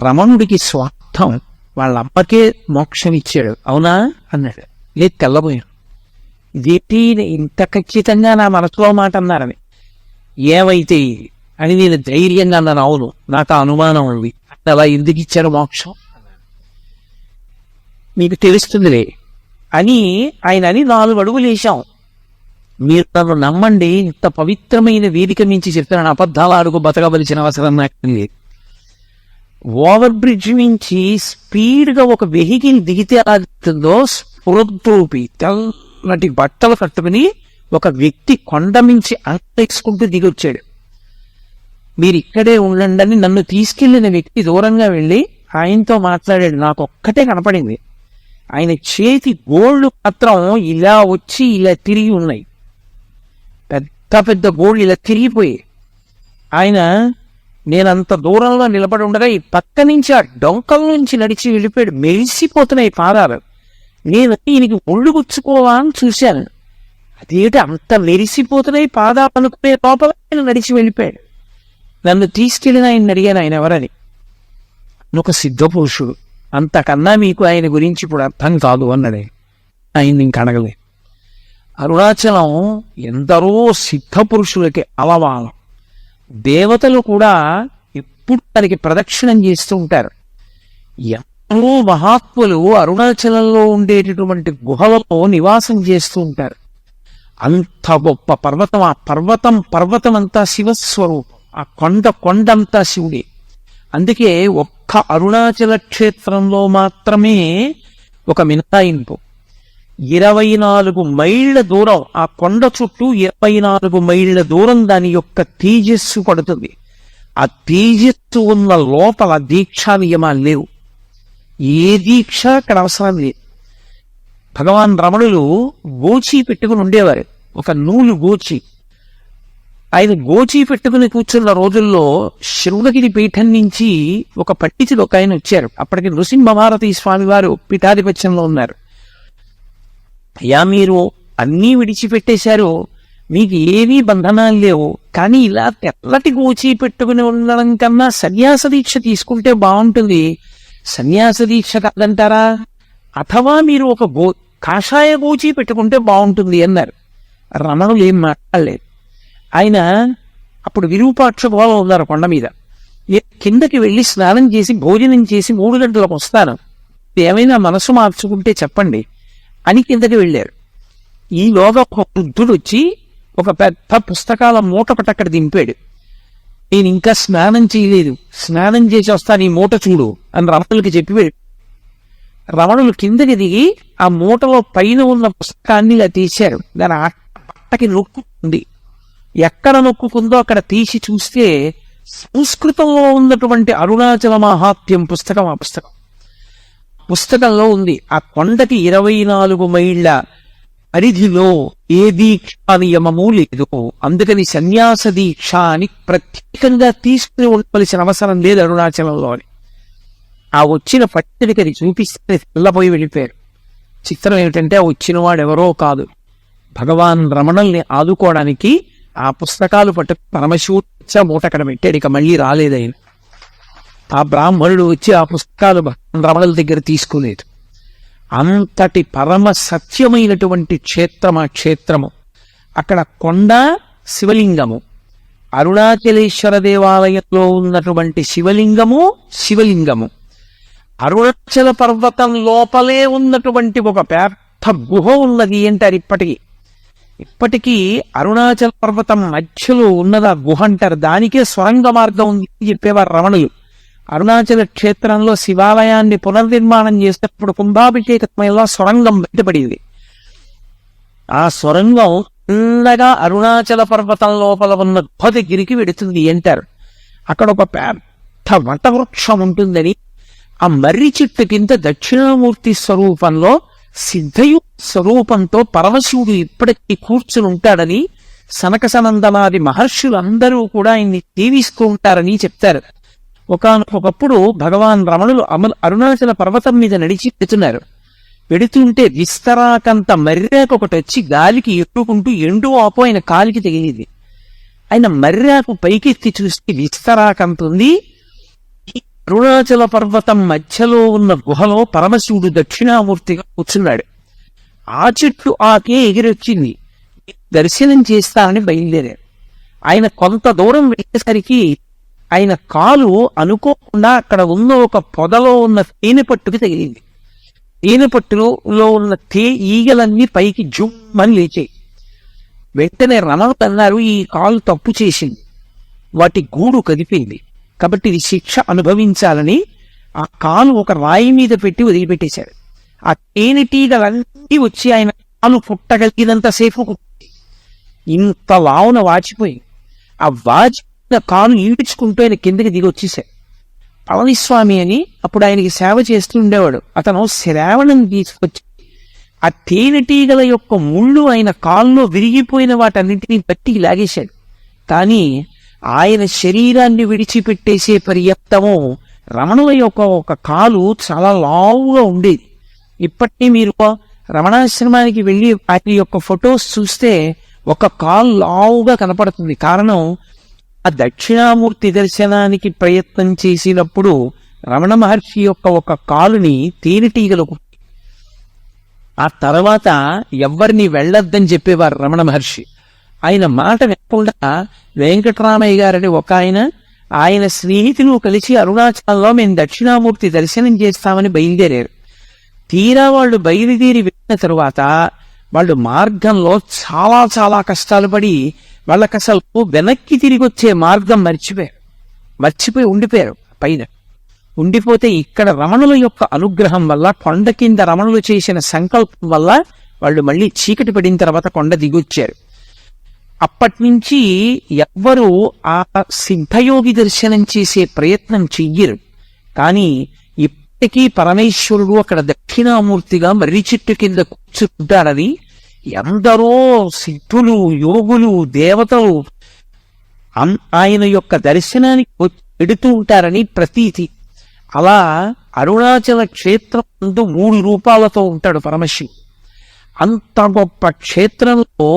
రమణుడికి స్వార్థం, వాళ్ళ అమ్మకే మోక్షం ఇచ్చాడు అవునా అన్నాడు. లేదు తెల్లబోయాను. ఇదేంటి ఇంత ఖచ్చితంగా నా మనసులో మాట అన్నారని. ఏమైతే అని నేను ధైర్యంగా అన్నాను. అవును నాకు అనుమానం ఉంది, అలా ఎందుకు ఇచ్చారు మోక్షం మీకు తెలుస్తుందిలే అని ఆయన అని 4 అడుగులు వేశాం. మీరు నన్ను నమ్మండి, ఇంత పవిత్రమైన వేదిక నుంచి చెప్తాను, అబద్ధాల అడుగు బతకవలసిన అవసరం నాకు లేదు. ఓవర్ బ్రిడ్జ్ నుంచి స్పీడ్గా ఒక వెహికల్ దిగితే ఎలా దిగుతుందో స్ఫురద్రూపి తెల్లటి బట్టలు కట్టుకుని ఒక వ్యక్తి కొండ మించి అంతేసుకుంటూ దిగొచ్చాడు. మీరు ఇక్కడే ఉండండి అని నన్ను తీసుకెళ్లిన వ్యక్తి దూరంగా వెళ్ళి ఆయనతో మాట్లాడాడు. నాకు ఒక్కటే కనపడింది, ఆయన చేతి గోళ్లు మాత్రం ఇలా వచ్చి ఇలా తిరిగి ఉన్నాయి. పెద్ద పెద్ద గోళ్లు ఇలా తిరిగిపోయి ఆయన నేనంత దూరంలో నిలబడి ఉండగా ఈ పక్క నుంచి ఆ డొంకల నుంచి నడిచి వెళ్ళిపోయాడు. మెరిసిపోతున్నాయి పాదాలు. నేను ఈయనకి ఒళ్ళు గుచ్చుకోవా అని చూశాను. అదేంటి అంత మెరిసిపోతున్నాయి పాదాలు అనుకునే లోపల ఆయన నడిచి వెళ్ళిపోయాడు. నన్ను తీసుకెళ్ళిన ఆయన అడిగాను, ఆయన ఎవరని. ఒక సిద్ధ పురుషుడు, అంతకన్నా మీకు ఆయన గురించి ఇప్పుడు అర్థం కాదు అన్నాడే. ఆయన ఇంక అడగలే. అరుణాచలం ఎందరో సిద్ధ పురుషులకి అలవాలం. దేవతలు కూడా ఎప్పుడు దానికి ప్రదక్షిణం చేస్తూ ఉంటారు. ఎందరో మహాత్ములు అరుణాచలంలో ఉండేటటువంటి గుహలలో నివాసం చేస్తూ ఉంటారు. అంత గొప్ప పర్వతం, ఆ పర్వతం అంతా శివస్వరూపం, ఆ కొండంతా శివుడే. అందుకే ఒక్క అరుణాచల క్షేత్రంలో మాత్రమే ఒక మినహాయింపు. 24 మైళ్ళ దూరం ఆ కొండ చుట్టూ 24 మైళ్ళ దూరం దాని యొక్క తేజస్సు పడుతుంది. ఆ తేజస్సు ఉన్న లోపల దీక్షా నియమాలు లేవు. ఏ దీక్ష అక్కడ అవసరం లేదు. భగవాన్ రమణులు గోచి పెట్టుకుని ఉండేవారు, ఒక నూలు గోచి. ఆయన గోచి పెట్టుకుని కూర్చున్న రోజుల్లో శృంగగిరి పీఠం నుంచి ఒక పండితుడు ఒక ఆయన వచ్చారు. అప్పటికి నృసింహభారతి స్వామి వారు పీఠాధిపత్యంలో ఉన్నారు. అయ్యా మీరు అన్నీ విడిచిపెట్టేశారు, మీకు ఏవీ బంధనాలు లేవు, కానీ ఇలా తెల్లటి గోచి పెట్టుకుని ఉండడం కన్నా సన్యాస దీక్ష తీసుకుంటే బాగుంటుంది. సన్యాస దీక్ష కాదంటారా? అథవా మీరు ఒక కాషాయ గోచి పెట్టుకుంటే బాగుంటుంది అన్నారు. రమణులు ఏం మాట్లాడలేదు. ఆయన అప్పుడు విరూపాక్ష గుహలో ఉన్నారు కొండ మీద. కిందకి వెళ్ళి స్నానం చేసి భోజనం చేసి 3 గంటలకు వస్తాను, ఏమైనా మనసు మార్చుకుంటే చెప్పండి అని కిందకి వెళ్ళారు. ఈలోగా ఒక వృద్ధుడు వచ్చి ఒక పెద్ద పుస్తకాల మూట పట్టి అక్కడ దింపాడు. నేను ఇంకా స్నానం చేయలేదు, స్నానం చేసి వస్తాను, ఈ మూట చూడు అని రమణులకి చెప్పి వెళ్ళి రమణులు కిందకి దిగి ఆ మూటలో పైన ఉన్న పుస్తకాన్ని ఇలా తీశారు. దాని బట్టకి నొక్కుంది. ఎక్కడ నొక్కుందో అక్కడ తీసి చూస్తే సంస్కృతంలో ఉన్నటువంటి అరుణాచల మహాత్మ్యం పుస్తకం, ఆ పుస్తకంలో ఉంది. ఆ కొండకి 24 మైళ్ళ పరిధిలో ఏ దీక్షా నియమము లేదు, అందుకని సన్యాస దీక్ష అని ప్రత్యేకంగా తీసుకుని ఉండవలసిన అవసరం లేదు అరుణాచలంలో అని. ఆ వచ్చిన పట్టికకి అది చూపిస్తే తెల్లపోయి వెళ్ళిపోయారు. చిత్రం ఏమిటంటే ఆ వచ్చిన వాడు ఎవరో కాదు, భగవాన్ రమణల్ని ఆదుకోవడానికి ఆ పుస్తకాలు పట్టు పరమశివుడు మూట అక్కడ పెట్టాడు. ఇక మళ్ళీ రాలేదైన. ఆ బ్రాహ్మణుడు వచ్చి ఆ పుస్తకాలు రమణుల దగ్గర తీసుకోలేదు. అంతటి పరమ సత్యమైనటువంటి క్షేత్రం ఆ క్షేత్రము. అక్కడ కొండ, శివలింగము. అరుణాచలేశ్వర దేవాలయంలో ఉన్నటువంటి శివలింగము అరుణాచల పర్వతం లోపలే ఉన్నటువంటి ఒక పెద్ద గుహ ఉన్నది అంటారు ఇప్పటికీ. ఇప్పటికీ అరుణాచల పర్వతం మధ్యలో ఉన్నదా గుహ అంటారు, దానికే స్వరంగ మార్గం ఉంది అని చెప్పేవారు రమణులు. అరుణాచల క్షేత్రంలో శివాలయాన్ని పునర్నిర్మాణం చేసేటప్పుడు కుంభాభిషేక సమయంలో సొరంగం బయటపడింది. ఆ సొరంగం చిన్నగా అరుణాచల పర్వతం లోపల ఉన్న గుహ దగ్గరికి వెడుతుంది అంటారు. అక్కడ ఒక పెద్ద వటవృక్షం ఉంటుందని, ఆ మర్రి చెట్టు కింద దక్షిణామూర్తి స్వరూపంలో సిద్ధయు స్వరూపంతో పరమశివుడు ఇప్పటికీ కూర్చుని ఉంటాడని, సనక సనందనాది మహర్షులందరూ కూడా ఆయన్ని జీవిస్తూ ఉంటారని చెప్తారు. ఒకప్పుడు భగవాన్ రమణులు అరుణాచల పర్వతం మీద నడిచి పెడుతున్నారు. పెడుతుంటే విస్తరాకంత మర్రాకు ఒకటి వచ్చి గాలికి ఎట్టుకుంటూ ఎండు ఆపు ఆయన కాలికి తగిలింది. ఆయన మర్రాకు పైకెత్తి చూస్తే విస్తరాకంత ఉంది. అరుణాచల పర్వతం మధ్యలో ఉన్న గుహలో పరమశివుడు దక్షిణామూర్తిగా కూర్చున్నాడు. ఆ చెట్టు ఆకే ఎగిరొచ్చింది. దర్శనం చేస్తానని బయలుదేరాడు. ఆయన కొంత దూరం వెళ్ళేసరికి ఆయన కాలు అనుకోకుండా అక్కడ ఉన్న ఒక పొదలో ఉన్న తేనె పట్టుకు తగిలింది. తేనె పట్టులో ఉన్న ఈగలన్నీ పైకి జుమ్మని లేచాయి. వెంటనే రమణులు అన్నారు, ఈ కాలు తప్పు చేసింది, వాటి గూడు కదిపింది, కాబట్టి ఇది శిక్ష అనుభవించాలని ఆ కాలు ఒక రాయి మీద పెట్టి వదిలిపెట్టేశాడు. ఆ తేనెటీగలన్నీ వచ్చి ఆయన కాలు పుట్టగలిగినంతసేపు ఇంత లావున వాచిపోయి, ఆ వాచిన కాలు ఈడ్చుకుంటూ ఆయన కిందకి దిగి వచ్చేశాడు. పళనిస్వామి అని అప్పుడు ఆయనకి సేవ చేస్తూ ఉండేవాడు. అతను శ్రావణం తీసుకొచ్చి ఆ తేనెటీగల యొక్క ముళ్ళు ఆయన కాల్లో విరిగిపోయిన వాటన్నింటినీ బట్టి లాగేశాడు. కానీ ఆయన శరీరాన్ని విడిచిపెట్టేసే పర్యంతము రమణుల యొక్క ఒక కాలు చాలా లావుగా ఉండేది. ఇప్పటికీ మీరు రమణాశ్రమానికి వెళ్ళి ఆయన యొక్క ఫొటోస్ చూస్తే ఒక కాలు లావుగా కనపడుతుంది. కారణం, ఆ దక్షిణామూర్తి దర్శనానికి ప్రయత్నం చేసినప్పుడు రమణ మహర్షి యొక్క ఒక కాలుని తేనెటీగలు, ఆ తర్వాత ఎవ్వరిని వెళ్ళొద్దని చెప్పేవారు రమణ మహర్షి. ఆయన మాట వినకుండా వెంకటరామయ్య గారని ఒక ఆయన స్నేహితులు కలిసి అరుణాచలంలో మేము దక్షిణామూర్తి దర్శనం చేస్తామని బయలుదేరారు. తీరా వాళ్ళు బయలుదేరి వెళ్ళిన తరువాత వాళ్ళు మార్గంలో చాలా చాలా కష్టాలు పడి వాళ్ళకి అసలు వెనక్కి తిరిగి వచ్చే మార్గం మర్చిపోయి ఉండిపోయారు. పైన ఉండిపోతే ఇక్కడ రమణుల యొక్క అనుగ్రహం వల్ల, కొండ కింద రమణులు చేసిన సంకల్పం వల్ల వాళ్ళు మళ్ళీ చీకటి పడిన తర్వాత కొండ దిగొచ్చారు. అప్పటి నుంచి ఎవ్వరూ ఆ సిద్ధయోగి దర్శనం చేసే ప్రయత్నం చెయ్యరు. కానీ ఇప్పటికీ పరమేశ్వరుడు అక్కడ దక్షిణామూర్తిగా మర్రి చెట్టు కింద కూర్చుంటాడని ఎందరో సిద్ధులు, యోగులు, దేవతలు ఆయన యొక్క దర్శనానికి పెడుతూ ఉంటారని ప్రతీతి. అలా అరుణాచల క్షేత్రం 3 రూపాలతో ఉంటాడు పరమశివుడు. అంత గొప్ప క్షేత్రంలో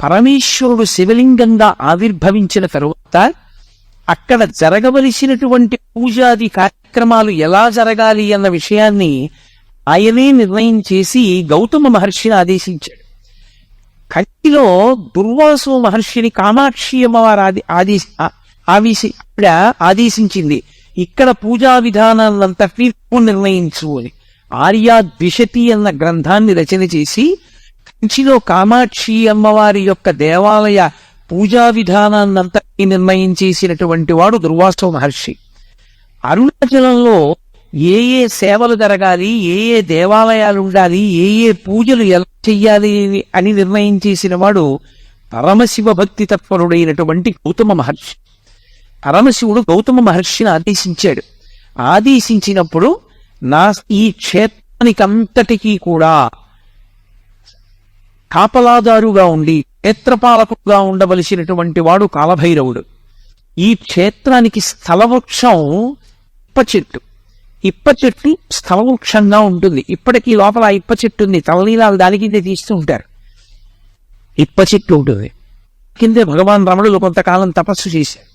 పరమేశ్వరుడు శివలింగంగా ఆవిర్భవించిన తరువాత అక్కడ జరగవలసినటువంటి పూజాది కార్యక్రమాలు ఎలా జరగాలి అన్న విషయాన్ని ఆయనే నిర్ణయం చేసి గౌతమ మహర్షిని ఆదేశించాడు. కంచిలో దుర్వాసు మహర్షిని కామాక్షి అమ్మవారు ఆదేశించింది, ఇక్కడ పూజా విధానాలంతటినీ నిర్ణయించు అని. ఆర్యా ద్విషతి అన్న గ్రంథాన్ని రచన చేసి కంచిలో కామాక్షి అమ్మవారి యొక్క దేవాలయ పూజా విధానాన్నంతటినీ నిర్ణయం చేసినటువంటి వాడు దుర్వాసో మహర్షి. అరుణాచలంలో ఏ ఏ సేవలు జరగాలి, ఏ ఏ దేవాలయాలు ఉండాలి, ఏ ఏ పూజలు ఎలా చెయ్యాలి అని నిర్ణయం చేసిన వాడు పరమశివ భక్తి తత్పరుడైనటువంటి గౌతమ మహర్షి. పరమశివుడు గౌతమ మహర్షిని ఆదేశించాడు. ఆదేశించినప్పుడు ఈ క్షేత్రానికంతటికీ కూడా కాపలాదారుగా ఉండి క్షేత్రపాలకుడుగా ఉండవలసినటువంటి వాడు కాలభైరవుడు. ఈ క్షేత్రానికి స్థలవృక్షం ఇప్ప చెట్టు స్థలవృక్షంగా ఉంటుంది. ఇప్పటికీ లోపల ఇప్ప చెట్టు ఉంది, తలనీలాలు దాని కిందే తీస్తూ ఉంటారు. ఇప్ప చెట్టు ఉంటుంది. కిందే భగవాన్ రమణులు కొంతకాలం తపస్సు చేశారు.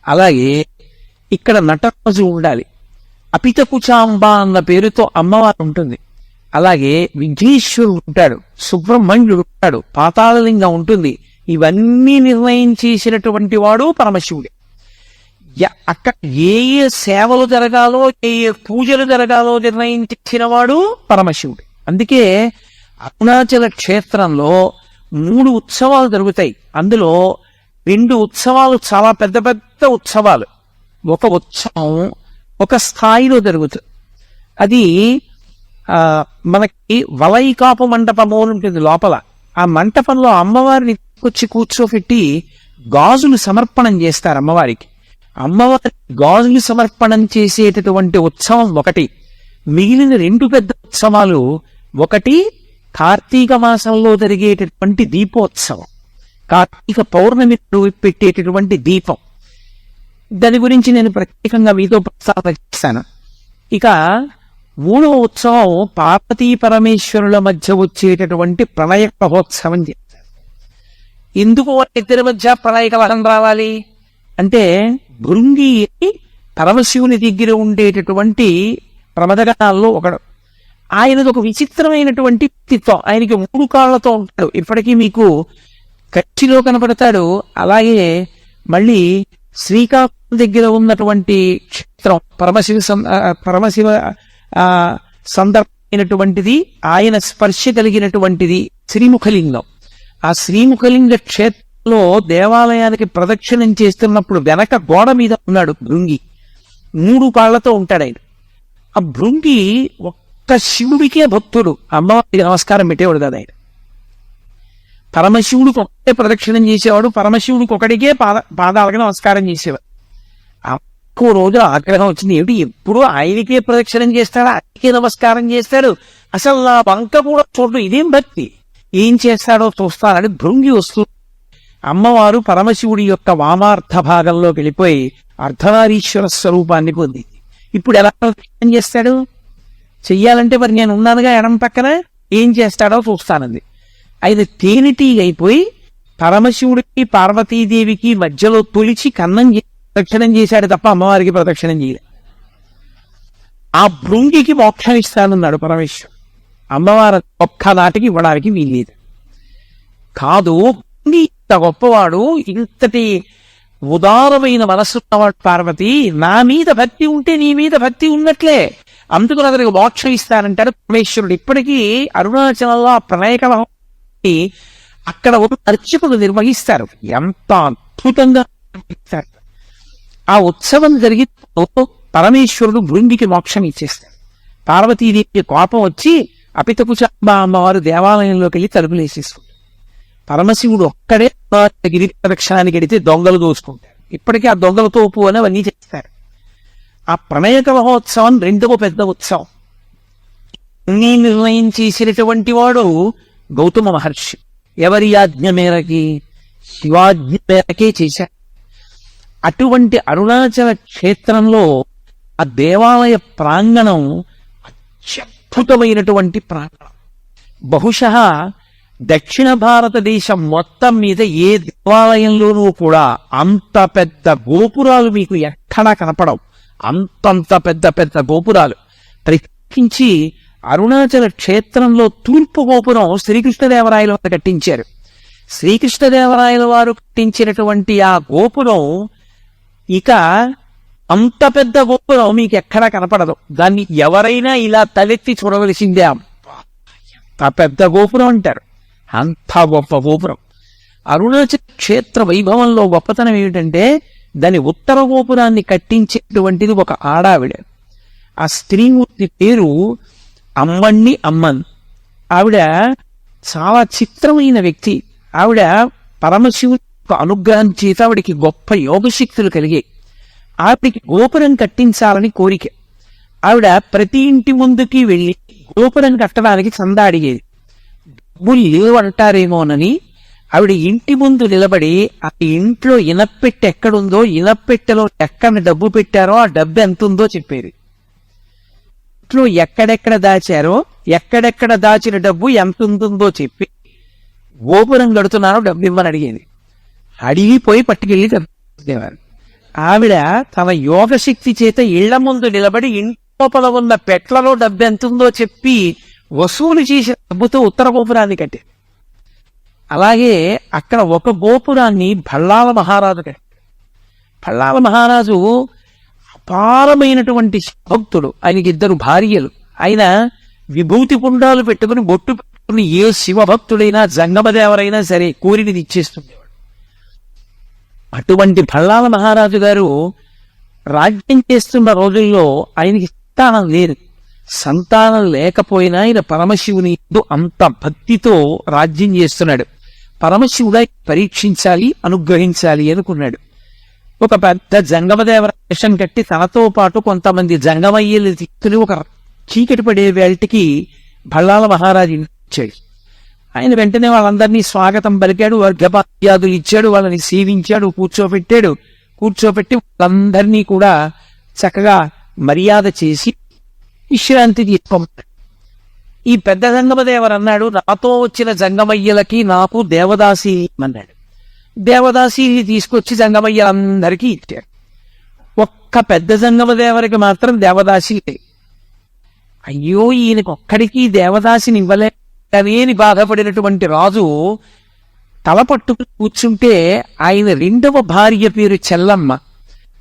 అలాగే ఇక్కడ నటరాజు ఉండాలి, అపితకుచాంబ అన్న పేరుతో అమ్మవారు ఉంటుంది. అలాగే విఘ్నేశ్వరుడు ఉంటాడు, సుబ్రహ్మణ్యుడు ఉంటాడు, పాతాళలింగం ఉంటుంది. ఇవన్నీ నిర్ణయం చేసినటువంటి వాడు పరమశివుడే. అక్కడ ఏ ఏ సేవలు జరగాలో, ఏ ఏ పూజలు జరగాలో నిర్ణయించిన వాడు పరమశివుడు. అందుకే అరుణాచల క్షేత్రంలో 3 ఉత్సవాలు జరుగుతాయి. అందులో 2 ఉత్సవాలు చాలా పెద్ద పెద్ద ఉత్సవాలు. ఒక ఉత్సవం ఒక స్థాయిలో జరుగుతుంది. అది మనకి వలైకాపు మంటపము అని ఉంటుంది లోపల. ఆ మంటపంలో అమ్మవారిని వచ్చి కూర్చోబెట్టి గాజులు సమర్పణం చేస్తారు అమ్మవారికి. అమ్మవారి గాజులు సమర్పణం చేసేటటువంటి ఉత్సవం ఒకటి. మిగిలిన 2 పెద్ద ఉత్సవాలు, ఒకటి కార్తీక మాసంలో జరిగేటటువంటి దీపోత్సవం, కార్తీక పౌర్ణమి పెట్టేటటువంటి దీపం. దాని గురించి నేను ప్రత్యేకంగా మీతో ప్రస్తావన చేస్తాను. ఇక 3వ ఉత్సవం పార్వతీ పరమేశ్వరుల మధ్య వచ్చేటటువంటి ప్రణయ మహోత్సవం చేస్తారు. ఎందుకు ఇద్దరి మధ్య ప్రణయ కలహం రావాలి అంటే, భృంగి పరమశివుని దగ్గర ఉండేటటువంటి ప్రమదగణాల్లో ఒకడు. ఆయనది ఒక విచిత్రమైనటువంటి వ్యక్తిత్వం. ఆయనకి 3 కాళ్లతో ఉంటాడు. ఇప్పటికీ మీకు కచ్చిలో కనపడతాడు. అలాగే మళ్ళీ శ్రీకాకుళం దగ్గర ఉన్నటువంటి క్షేత్రం పరమశివ సందర్భమైనటువంటిది, ఆయన స్పర్శ కలిగినటువంటిది శ్రీముఖలింగం. ఆ శ్రీముఖలింగ క్షేత్రంలో దేవాలయానికి ప్రదక్షిణం చేస్తున్నప్పుడు వెనక గోడ మీద ఉన్నాడు భృంగి. 3 కాళ్లతో ఉంటాడు ఆయన. ఆ భృంగి ఒక్క శివుడికే భక్తుడు, అమ్మవారికి నమస్కారం పెట్టేవాడు కదా ఆయన. పరమశివుడికి ఒకటే ప్రదక్షిణం చేసేవాడు, పరమశివుడికి ఒకటికే పాదాలకు నమస్కారం చేసేవాడు. ఒక్కో రోజు ఆగ్రహం వచ్చింది, ఏమిటి ఎప్పుడు ఆయనకే ప్రదక్షిణం చేస్తాడు, ఆయనకే నమస్కారం చేస్తాడు, అసలు నా వంక కూడా చూడడం ఇదేం భక్తి, ఏం చేస్తాడో చూస్తానని భృంగి వస్తూ అమ్మవారు పరమశివుడి యొక్క వామార్థ భాగంలోకి వెళ్ళిపోయి అర్ధనారీశ్వర స్వరూపాన్ని పొందింది. ఇప్పుడు ఎలా ప్రదక్షిణం చేస్తాడు? చెయ్యాలంటే మరి నేను ఉన్నానుగా ఎడం పక్కన, ఏం చేస్తాడో చూస్తానంది. ఆయన తేనెటీగ అయిపోయి పరమశివుడికి పార్వతీదేవికి మధ్యలో తొలిచి కన్నం ప్రదక్షిణం చేశాడు తప్ప అమ్మవారికి ప్రదక్షిణం చేయలే. ఆ భృంగికి మోక్షం ఇస్తానన్నాడు పరమేశ్వరుడు. అమ్మవారు ఒక్క నాటికి ఇవ్వడానికి వీల్లేదు. కాదు, ఇంత గొప్పవాడు, ఇంతటి ఉదారమైన మనస్సు ఉన్నవాడు పార్వతి, నా మీద భక్తి ఉంటే నీ మీద భక్తి ఉన్నట్లే, అందుకు అతనికి మోక్షం ఇస్తానంటాడు పరమేశ్వరుడు. ఇప్పటికీ అరుణాచలంలో ఆ ప్రణయకలం అక్కడ ఒక అర్చకులు నిర్వహిస్తారు. ఎంత అద్భుతంగా నిర్వహిస్తారు. ఆ ఉత్సవం జరిగి పరమేశ్వరుడు భృంగికి మోక్షం ఇచ్చేస్తాడు. పార్వతీదేవికి కోపం వచ్చి అపితకుచాంబ అమ్మవారు దేవాలయంలోకి వెళ్ళి తలుపులు వేసేసుకుంటారు. పరమశివుడు ఒక్కడే గిరి ప్రదక్షిణానికి వెడితే దొంగలు దోచుకుంటారు. ఇప్పటికీ ఆ దొంగలతో ఉప్పు అని అవన్నీ చేస్తారు. ఆ ప్రణయక మహోత్సవం 2వ పెద్ద ఉత్సవం. అన్నీ నిర్ణయం చేసినటువంటి వాడు గౌతమ మహర్షి. ఎవరి ఆజ్ఞ మేరకి? శివాజ్ఞ మేరకే చేశారు. అటువంటి అరుణాచల క్షేత్రంలో ఆ దేవాలయ ప్రాంగణం అత్యద్భుతమైనటువంటి ప్రాంగణం. బహుశः దక్షిణ భారతదేశం మొత్తం మీద ఏ దేవాలయంలోనూ కూడా అంత పెద్ద గోపురాలు మీకు ఎక్కడా కనపడవు. అంతంత పెద్ద పెద్ద గోపురాలు. ప్రత్యేకించి అరుణాచల క్షేత్రంలో తూర్పు గోపురం శ్రీకృష్ణదేవరాయల వారు కట్టించారు. శ్రీకృష్ణదేవరాయల వారు కట్టించినటువంటి ఆ గోపురం ఇక అంత పెద్ద గోపురం మీకు ఎక్కడా కనపడదు. దాన్ని ఎవరైనా ఇలా తలెత్తి చూడవలసిందే. అంత పెద్ద గోపురం అంటారు, అంత గొప్ప గోపురం. అరుణాచల క్షేత్ర వైభవంలో గొప్పతనం ఏమిటంటే, దాని ఉత్తర గోపురాన్ని కట్టించేటువంటిది ఒక ఆడావిడ. ఆ స్త్రీమూర్తి పేరు అమ్మణ్ణి అమ్మన్. ఆవిడ చాలా చిత్రమైన వ్యక్తి. ఆవిడ పరమశివుని అనుగ్రహం చేత ఆవిడికి గొప్ప యోగశక్తులు కలిగాయి. ఆవిడికి గోపురం కట్టించాలని కోరిక. ఆవిడ ప్రతి ఇంటి ముందుకి వెళ్ళి గోపురం కట్టడానికి చందా అడిగేది. డబ్బులు లేవంటారేమోనని ఆవిడ ఇంటి ముందు నిలబడి ఆ ఇంట్లో ఇనప్పెట్టె ఎక్కడుందో, ఇనప్పెట్టెలో ఎక్కడ డబ్బు పెట్టారో ఆ డబ్బు ఎంత ఉందో చెప్పేది. ఇంట్లో ఎక్కడెక్కడ దాచారో, ఎక్కడెక్కడ దాచిన డబ్బు ఎంత ఉంటుందో చెప్పి గోపురం కడుతున్నారో డబ్బు ఇవ్వని అడిగేది. అడిగిపోయి పట్టుకెళ్ళి డబ్బువారు. ఆవిడ తన యోగశక్తి చేత ఇళ్ల ముందు నిలబడి ఇంట్లోపల ఉన్న పెట్లలో డబ్బు ఎంత ఉందో చెప్పి వసూలు చేసిన డబ్బుతో ఉత్తర గోపురాన్ని కట్టారు. అలాగే అక్కడ ఒక గోపురాన్ని భళ్ళాల మహారాజు కట్టారు. భళ్ళాల మహారాజు అపారమైనటువంటి భక్తుడు. ఆయనకి 2 భార్యలు. ఆయన విభూతి పుండాలు పెట్టుకుని బొట్టు కోరుకుని ఏ శివభక్తుడైనా జంగమదేవరైనా సరే కోరినది ఇచ్చేస్తుండేవాడు. అటువంటి భళ్ళాల మహారాజు గారు రాజ్యం చేస్తున్న రోజుల్లో ఆయనకి సంతానం లేదు. సంతానం లేకపోయినా ఆయన పరమశివుని అంత భక్తితో రాజ్యం చేస్తున్నాడు. పరమశివుడు పరీక్షించాలి, అనుగ్రహించాలి అనుకున్నాడు. ఒక పెద్ద జంగమదేవర వేషం కట్టి తనతో పాటు కొంతమంది జంగమయ్యలు తీసుకుని ఒక చీకటి పడే వేళటికి భళ్ళాల మహారాజు ఇచ్చాడు. ఆయన వెంటనే వాళ్ళందరినీ స్వాగతం పలికాడు, వర్గపాద్యాదులు ఇచ్చాడు, వాళ్ళని సేవించాడు, కూర్చోపెట్టి వాళ్ళందరినీ కూడా చక్కగా మర్యాద చేసి విశ్రాంతి తీసుకోమన్నాడు. ఈ పెద్ద జంగమదేవరు అన్నాడు, నాతో వచ్చిన జంగమయ్యలకి నాకు దేవదాసి అన్నాడు. దేవదాసిని తీసుకొచ్చి జంగమయ్యలందరికీ ఇచ్చాడు. ఒక్క పెద్ద జంగమదేవరికి మాత్రం దేవదాసి లేదు. అయ్యో, ఈయనకు ఒక్కడికి దేవదాసిని ఇవ్వలేని బాధపడినటువంటి రాజు తల పట్టుకుని కూర్చుంటే ఆయన రెండవ భార్య పేరు చెల్లమ్మ.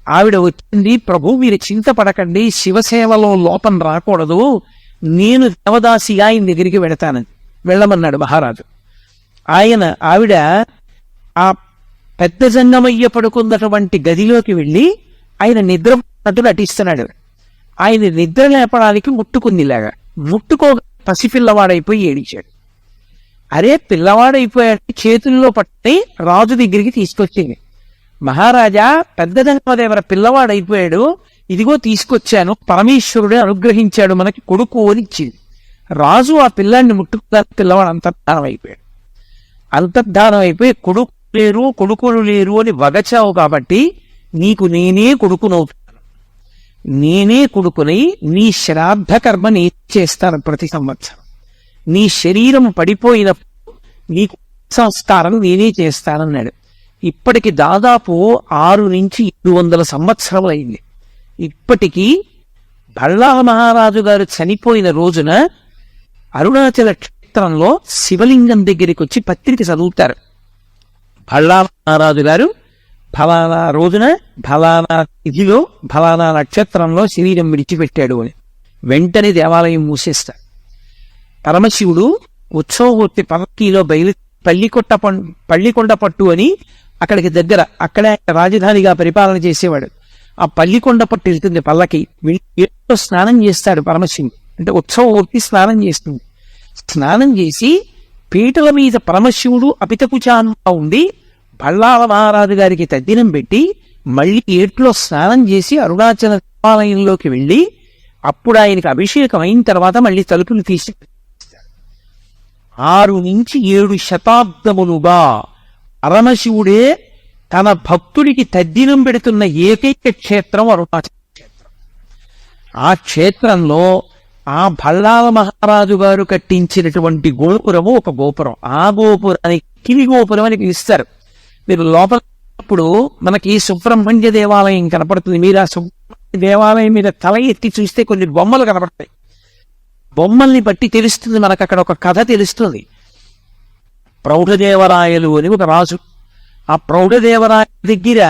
ఆవిడ వచ్చింది, ప్రభు మీరు చింతపడకండి, శివసేవలో లోపం రాకూడదు, నేను దేవదాసిగా ఆయన దగ్గరికి వెళతానని వెళ్ళమన్నాడు మహారాజు. ఆవిడ ఆ పెద్ద జంగమయ్య పడుకున్నటువంటి గదిలోకి వెళ్ళి ఆయన నిద్రపోతున్నట్టు నటిస్తున్నాడు. ఆయన నిద్ర లేపడానికి ముట్టుకుందిలాగా, పసిపిల్లవాడైపోయి ఏడిచాడు. అరే, పిల్లవాడైపోయాడు, చేతుల్లో పట్టి రాజు దగ్గరికి తీసుకొచ్చింది. మహారాజా, పెద్ద జంగమదేవర పిల్లవాడైపోయాడు, ఇదిగో తీసుకొచ్చాను, పరమేశ్వరుడే అనుగ్రహించాడు మనకి కొడుకు అని ఇచ్చింది. రాజు ఆ పిల్లాన్ని ముట్టుకున్న పిల్లవాడు అంతర్ధానం అయిపోయి కొడుకులు లేరు అని వగచావు కాబట్టి నీకు నేనే కొడుకునవుతాను, నేనే కొడుకుని నీ శ్రాద్ధ కర్మ నే చేస్తాను ప్రతి సంవత్సరం, నీ శరీరం పడిపోయినప్పుడు నీకు సంస్కారం నేనే చేస్తానన్నాడు. ఇప్పటికి దాదాపు 6 నుంచి 700 సంవత్సరాలు అయింది. ఇప్పటికీ భళ్ళాల మహారాజు గారు చనిపోయిన రోజున అరుణాచల క్షేత్రంలో శివలింగం దగ్గరికి వచ్చి పత్రిక చదువుతారు. భళ్ళాల మహారాజు గారు ఫలానా రోజున ఫలానా తిథిలో ఫలానా నక్షత్రంలో శరీరం విడిచిపెట్టాడు అని. వెంటనే దేవాలయం మూసేస్తారు. పరమశివుడు ఉత్సవమూర్తి పల్లకీలో పల్లికొండ పట్టు అని అక్కడికి దగ్గర, అక్కడే రాజధానిగా పరిపాలన చేసేవాడు. ఆ పల్లికొండ పట్టు వెళ్తుంది పల్లకి. స్నానం చేస్తాడు పరమశివుడు, అంటే ఉత్సవమూర్తి స్నానం చేస్తుంది. స్నానం చేసి పీటల మీద పరమశివుడు అపితకుచానుగా ఉండి భళ్ళాల మహారాజు గారికి తద్దినం పెట్టి మళ్ళీ ఏట్లో స్నానం చేసి అరుణాచల దేవాలయంలోకి వెళ్ళి అప్పుడు ఆయనకి అభిషేకం అయిన తర్వాత మళ్ళీ తలుపులు తీసి 6 నుంచి 7 శతాబ్దములుగా పరమశివుడే తన భక్తుడికి తద్దినం పెడుతున్న ఏకైక క్షేత్రం అరుణాచల క్షేత్రం. ఆ క్షేత్రంలో ఆ భళ్ళాల మహారాజు గారు కట్టించినటువంటి గోపురము ఒక గోపురం. ఆ గోపురానికి కిలి గోపురం అని పిలుస్తారు. మీరు లోపలప్పుడు మనకి సుబ్రహ్మణ్య దేవాలయం కనపడుతుంది. మీరు ఆ సుబ్రహ్మణ్య దేవాలయం మీద తల ఎత్తి చూస్తే కొన్ని బొమ్మలు కనపడతాయి. బొమ్మల్ని బట్టి తెలుస్తుంది మనకు, అక్కడ ఒక కథ తెలుస్తుంది. ప్రౌఢదేవరాయలు అని ఒక రాజు. ఆ ప్రౌఢదేవరాయ దగ్గర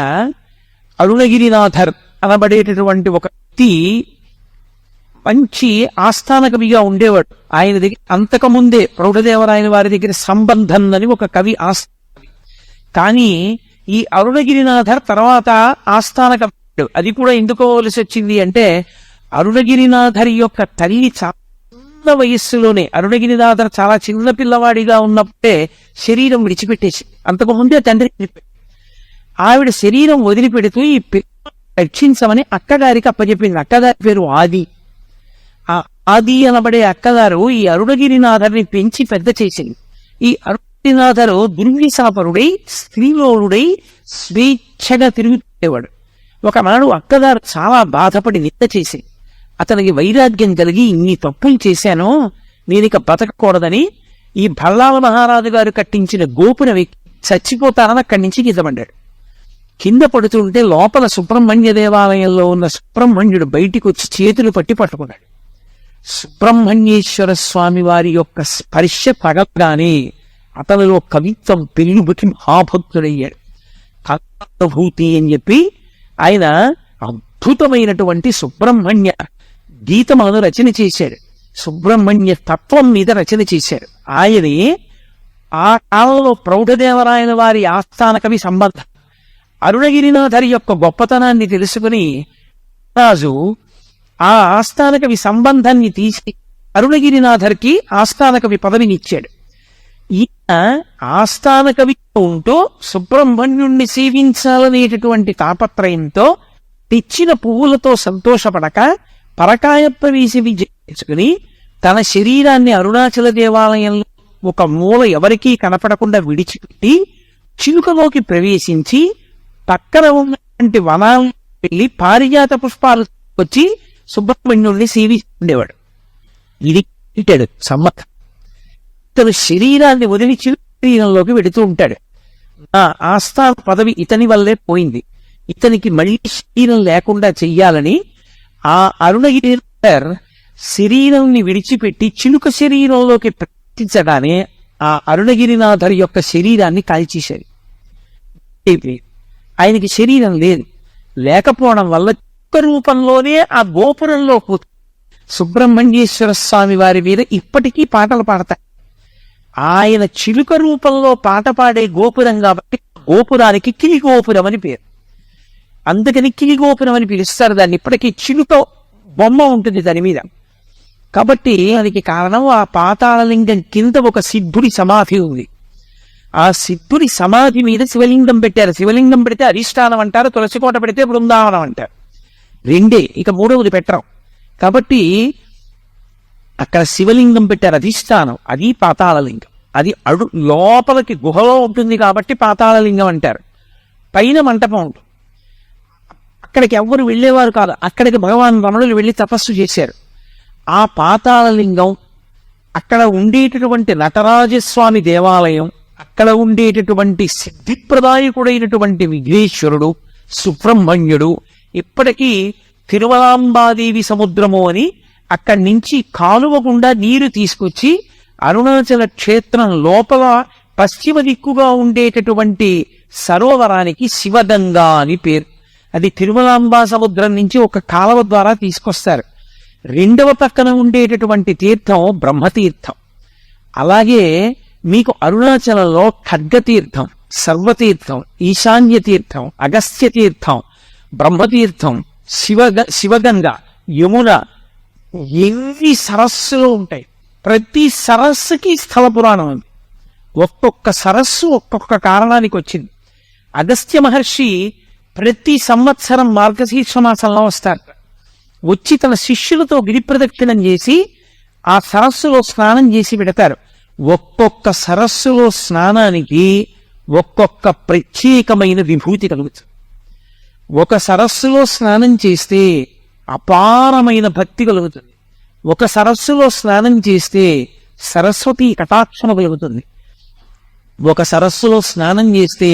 అరుణగిరినాథర్ అనబడేటటువంటి ఒక వ్యక్తి మంచి ఆస్థాన కవిగా ఉండేవాడు. ఆయన దగ్గర అంతకుముందే ప్రౌఢదేవరాయల వారి దగ్గర సంబంధం అని ఒక కవి ఆస్థాన కవి. కానీ ఈ అరుణగిరినాథర్ తర్వాత ఆస్థాన కవి. అది కూడా ఎందుకోవలసి వచ్చింది అంటే అరుణగిరినాథర్ యొక్క తల్లి చిన్న వయస్సులోనే, అరుణగిరినాథర్ చాలా చిన్న పిల్లవాడిగా ఉన్నప్పుడే శరీరం విడిచిపెట్టేసి, అంతకుముందే తండ్రి ఆవిడ శరీరం వదిలిపెడుతూ ఈ పిల్లవాడిని రక్షించమని అక్కగారికి అప్పచెప్పింది. అక్కగారి పేరు ఆది. ఆ ఆది అనబడే అక్కగారు ఈ అరుణగిరినాథర్ని పెంచి పెద్ద చేసింది. ఈ అరుణగిరినాథరు దుర్వ్యసనపరుడై స్త్రీలోనుడై స్వేచ్ఛగా తిరుగుతుండేవాడు. ఒకనాడు అక్కగారు చాలా బాధపడి నింద చేసి అతనికి వైరాగ్యం కలిగి ఇన్ని తప్పులు చేశానో నేనిక బతకకూడదని ఈ భళ్ళాల మహారాజు గారు కట్టించిన గోపురం చచ్చిపోతానని అక్కడి నుంచి కిందపడ్డాడు. కింద పడుతుంటే లోపల సుబ్రహ్మణ్య దేవాలయంలో ఉన్న సుబ్రహ్మణ్యుడు బయటికి వచ్చి చేతులు పట్టుకున్నాడు. సుబ్రహ్మణ్యేశ్వర స్వామి వారి యొక్క స్పర్శ పడగానే అతనిలో కవిత్వం పెళ్ళుబుకి మహాభక్తుడయ్యాడు. కవితానుభూతి అని చెప్పి ఆయన అద్భుతమైనటువంటి సుబ్రహ్మణ్య గీతములను రచన చేశాడు. సుబ్రహ్మణ్య తత్వం మీద రచన చేశారు. ఆయనే ఆ కాలంలో ప్రౌఢదేవరాయల వారి ఆస్థాన కవి సంబంధం. అరుణగిరినాథరి యొక్క గొప్పతనాన్ని తెలుసుకుని రాజు ఆ ఆస్థాన కవి సంబంధాన్ని తీసి అరుణగిరినాథర్కి ఆస్థాన కవి పదవినిచ్చాడు. ఈయన ఆస్థాన కవి ఉంటూ సుబ్రహ్మణ్యుణ్ణి సేవించాలనేటటువంటి తాపత్రయంతో తెచ్చిన పువ్వులతో సంతోషపడక పరకాయ ప్రవేశ విజయించుకుని తన శరీరాన్ని అరుణాచల దేవాలయంలో ఒక మూల ఎవరికీ కనపడకుండా విడిచిపెట్టి చిలుకలోకి ప్రవేశించి పక్కన ఉన్నటువంటి వనాలను వెళ్ళి పారిజాత పుష్పాలు వచ్చి సుబ్రహ్మణ్యుణ్ణి సేవిస్తుండేవాడు. ఇది ఇటాడు సమ్మక్క. తన శరీరాన్ని వదిలి చిలుక శరీరంలోకి వెడుతూ ఉంటాడు. నా ఆస్థాన పదవి ఇతని వల్లే పోయింది, ఇతనికి మళ్ళీ శరీరం లేకుండా చెయ్యాలని ఆ అరుణగిరి శరీరాన్ని విడిచిపెట్టి చిలుక శరీరంలోకి ప్రవేశించగానే ఆ అరుణగిరినాథర్ యొక్క శరీరాన్ని కాల్చేశారు. ఆయనకి శరీరం లేదు. లేకపోవడం వల్ల చిలుక రూపంలోనే ఆ గోపురంలో సుబ్రహ్మణ్యేశ్వర స్వామి వారి మీద ఇప్పటికీ పాటలు పాడతాయి. ఆయన చిలుక రూపంలో పాట పాడే గోపురం కాబట్టి గోపురానికి కిలి గోపురం అని పేరు. అందుకని కిలి గోపురం అని పిలుస్తారు దాన్ని. ఇప్పటికీ చిలుక బొమ్మ ఉంటుంది దాని మీద. కాబట్టి దానికి కారణం ఆ పాతాళలింగం కింద ఒక సిద్ధుడి సమాధి ఉంది. ఆ సిద్ధుడి సమాధి మీద శివలింగం పెట్టారు. శివలింగం పెడితే అధిష్టానం అంటారు, తులసికోట పెడితే బృందావనం అంటారు. రెండే, ఇక మూడవది పెట్టరం. కాబట్టి అక్కడ శివలింగం పెట్టారు అధిష్టానం, అది పాతాళలింగం. అది లోపలికి గుహలో ఉంటుంది కాబట్టి పాతాళలింగం అంటారు. పైన మంటపం ఉంటుంది. అక్కడికి ఎవ్వరు వెళ్ళేవారు కాదు. అక్కడికి భగవాన్ రమణులు వెళ్ళి తపస్సు చేశారు. ఆ పాతాళలింగం, అక్కడ ఉండేటటువంటి నటరాజస్వామి దేవాలయం, అక్కడ ఉండేటటువంటి సిద్ధిప్రదాయకుడైనటువంటి విఘ్నేశ్వరుడు, సుబ్రహ్మణ్యుడు, ఇప్పటికీ తిరుమలాంబాదేవి సముద్రము అని అక్కడి నుంచి కాలువ గుండా నీరు తీసుకొచ్చి అరుణాచల క్షేత్రం లోపల పశ్చిమ దిక్కుగా ఉండేటటువంటి సరోవరానికి శివగంగా అని పేరు. అది తిరుమలాంబా సముద్రం నుంచి ఒక కాలువ ద్వారా తీసుకొస్తారు. రెండవ పక్కన ఉండేటటువంటి తీర్థం బ్రహ్మతీర్థం. అలాగే మీకు అరుణాచలంలో ఖడ్గతీర్థం, సర్వతీర్థం, ఈశాన్య తీర్థం, అగస్త్య తీర్థం, బ్రహ్మతీర్థం, శివగంగ, యమున, ఎన్ని సరస్సులు ఉంటాయి. ప్రతి సరస్సుకి స్థల పురాణం ఉంది. ఒక్కొక్క సరస్సు ఒక్కొక్క కారణానికి వచ్చింది. అగస్త్య మహర్షి ప్రతి సంవత్సరం మార్గశీర్ష మాసంలో వస్తారు. వచ్చి తన శిష్యులతో గిరి ప్రదక్షిణం చేసి ఆ సరస్సులో స్నానం చేసి పెడతారు. ఒక్కొక్క సరస్సులో స్నానానికి ఒక్కొక్క ప్రత్యేకమైన విభూతి కలుగుతుంది. ఒక సరస్సులో స్నానం చేస్తే అపారమైన భక్తి కలుగుతుంది. ఒక సరస్సులో స్నానం చేస్తే సరస్వతి కటాక్షణ కలుగుతుంది. ఒక సరస్సులో స్నానం చేస్తే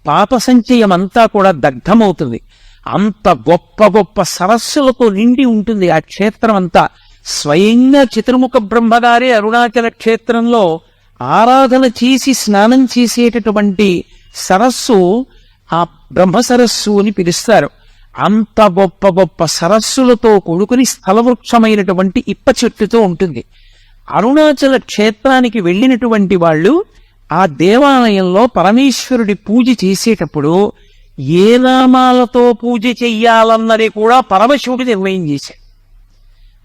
పాప సంచయం అంతా కూడా దగ్ధమవుతుంది. అంత గొప్ప గొప్ప సరస్సులతో నిండి ఉంటుంది ఆ క్షేత్రం అంతా. స్వయంగా చతుర్ముఖ బ్రహ్మగారే అరుణాచల క్షేత్రంలో ఆరాధన చేసి స్నానం చేసేటటువంటి సరస్సు ఆ బ్రహ్మ సరస్సు అని పిలుస్తారు. అంత గొప్ప గొప్ప సరస్సులతో కొడుకుని స్థలవృక్షమైనటువంటి ఇప్ప చెట్టుతో ఉంటుంది. అరుణాచల క్షేత్రానికి వెళ్ళినటువంటి వాళ్ళు ఆ దేవాలయంలో పరమేశ్వరుడి పూజ చేసేటప్పుడు ఏ నామాలతో పూజ చెయ్యాలన్నది కూడా పరమశివుడు నిర్ణయం చేశాడు.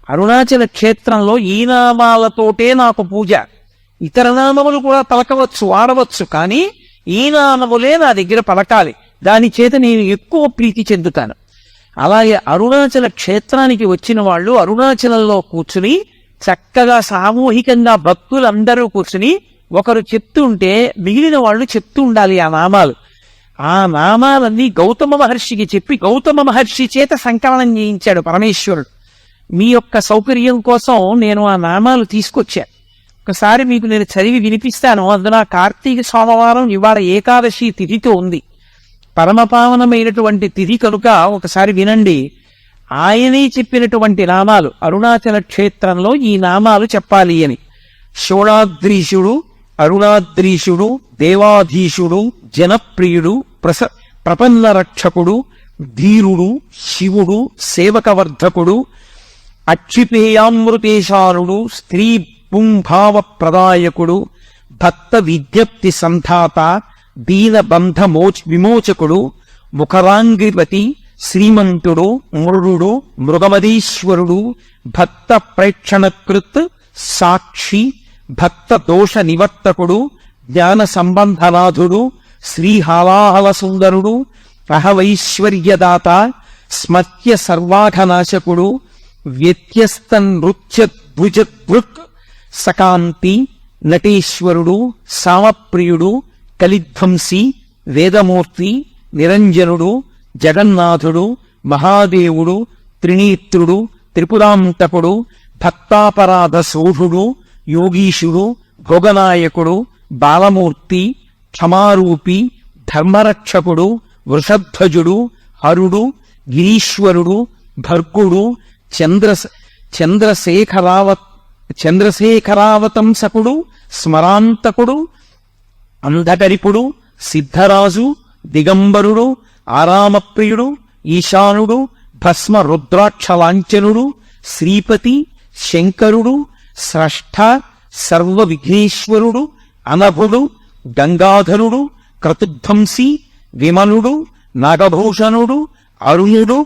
అరుణాచల క్షేత్రంలో ఈ నామాలతోటే నాకు పూజ, ఇతర నామములు కూడా పలకవచ్చు, వాడవచ్చు, కానీ ఈ నామములే నా దగ్గర పలకాలి, దాని చేత నేను ఎక్కువ ప్రీతి చెందుతాను. అలాగే అరుణాచల క్షేత్రానికి వచ్చిన వాళ్ళు అరుణాచలంలో కూర్చుని చక్కగా సామూహికంగా భక్తులందరూ కూర్చుని ఒకరు చెప్తూ ఉంటే మిగిలిన వాళ్ళు చెప్తూ ఉండాలి ఆ నామాలు. ఆ నామాలన్నీ గౌతమ మహర్షికి చెప్పి గౌతమ మహర్షి చేత సంకలనం చేయించాడు పరమేశ్వరుడు. మీ యొక్క సౌకర్యం కోసం నేను ఆ నామాలు తీసుకొచ్చాను. ఒకసారి మీకు నేను చదివి వినిపిస్తాను. అందున కార్తీక సోమవారం ఇవాళ ఏకాదశి తిథితో ఉంది. పరమపావనమైనటువంటి తిథి కనుక ఒకసారి వినండి. ఆయనే చెప్పినటువంటి నామాలు. అరుణాచల క్షేత్రంలో ఈ నామాలు చెప్పాలి అని. షోడాద్రీషుడు, అరుణాద్రీషుడు, దేవాధీశుడు, జనప్రియుడు, ప్రపన్న రక్షకుడు, ధీరుడు, శివుడు, సేవకవర్ధకుడు, అక్షిపేయామృతేశారుడు, స్త్రీ పుంభావ ప్రదాయకుడు, భక్త విజ్ఞప్తి సంధాత, దీనబంధ విమోచకుడు, ముఖరాంగిపతి, శ్రీమంతుడు, మృడు, మృగమదీశ్వరుడు, భక్త ప్రేక్షణకృత్ సాక్షి, భక్త దోష నివర్తకుడు, జ్ఞాన సంబంధనాథుడు, శ్రీహాలాహల సుందరుడు, అహవైశ్వర్యదాత, స్మత్య సర్వాఘనాశకుడు, వ్యత్యస్త నృత్యద్భుజదృక్ సకాంతి, నటేశ్వరుడు, సామప్రియుడు, కలిధ్వంసి, వేదమూర్తి, నిరంజనుడు, జగన్నాథుడు, మహాదేవుడు, త్రినేత్రుడు, త్రిపురాంతకుడు, భక్తాపరాధ సోఢుడు, యోగీశుడు, భోగనాయకుడు, బాలమూర్తి, క్షమారూపి, ధర్మరక్షకుడు, వృషధ్వజుడు, హరుడు, గిరీశ్వరుడు, భర్గుడు, చంద్రశేఖరావతంసకుడు, స్మరాంతకుడు, అంధకరిపుడు, సిద్ధరాజు, దిగంబరుడు, ఆరామప్రియుడు, ఈశానుడు, భస్మ రుద్రాక్షలాంఛనుడు, శ్రీపతి, శంకరుడు, స్రష్ట, సర్వ విఘ్నేశ్వరుడు, అనభుడు, గంగాధరుడు, క్రతుధ్వంసి, విమలుడు, నాగభూషణుడు, అరుణుడు,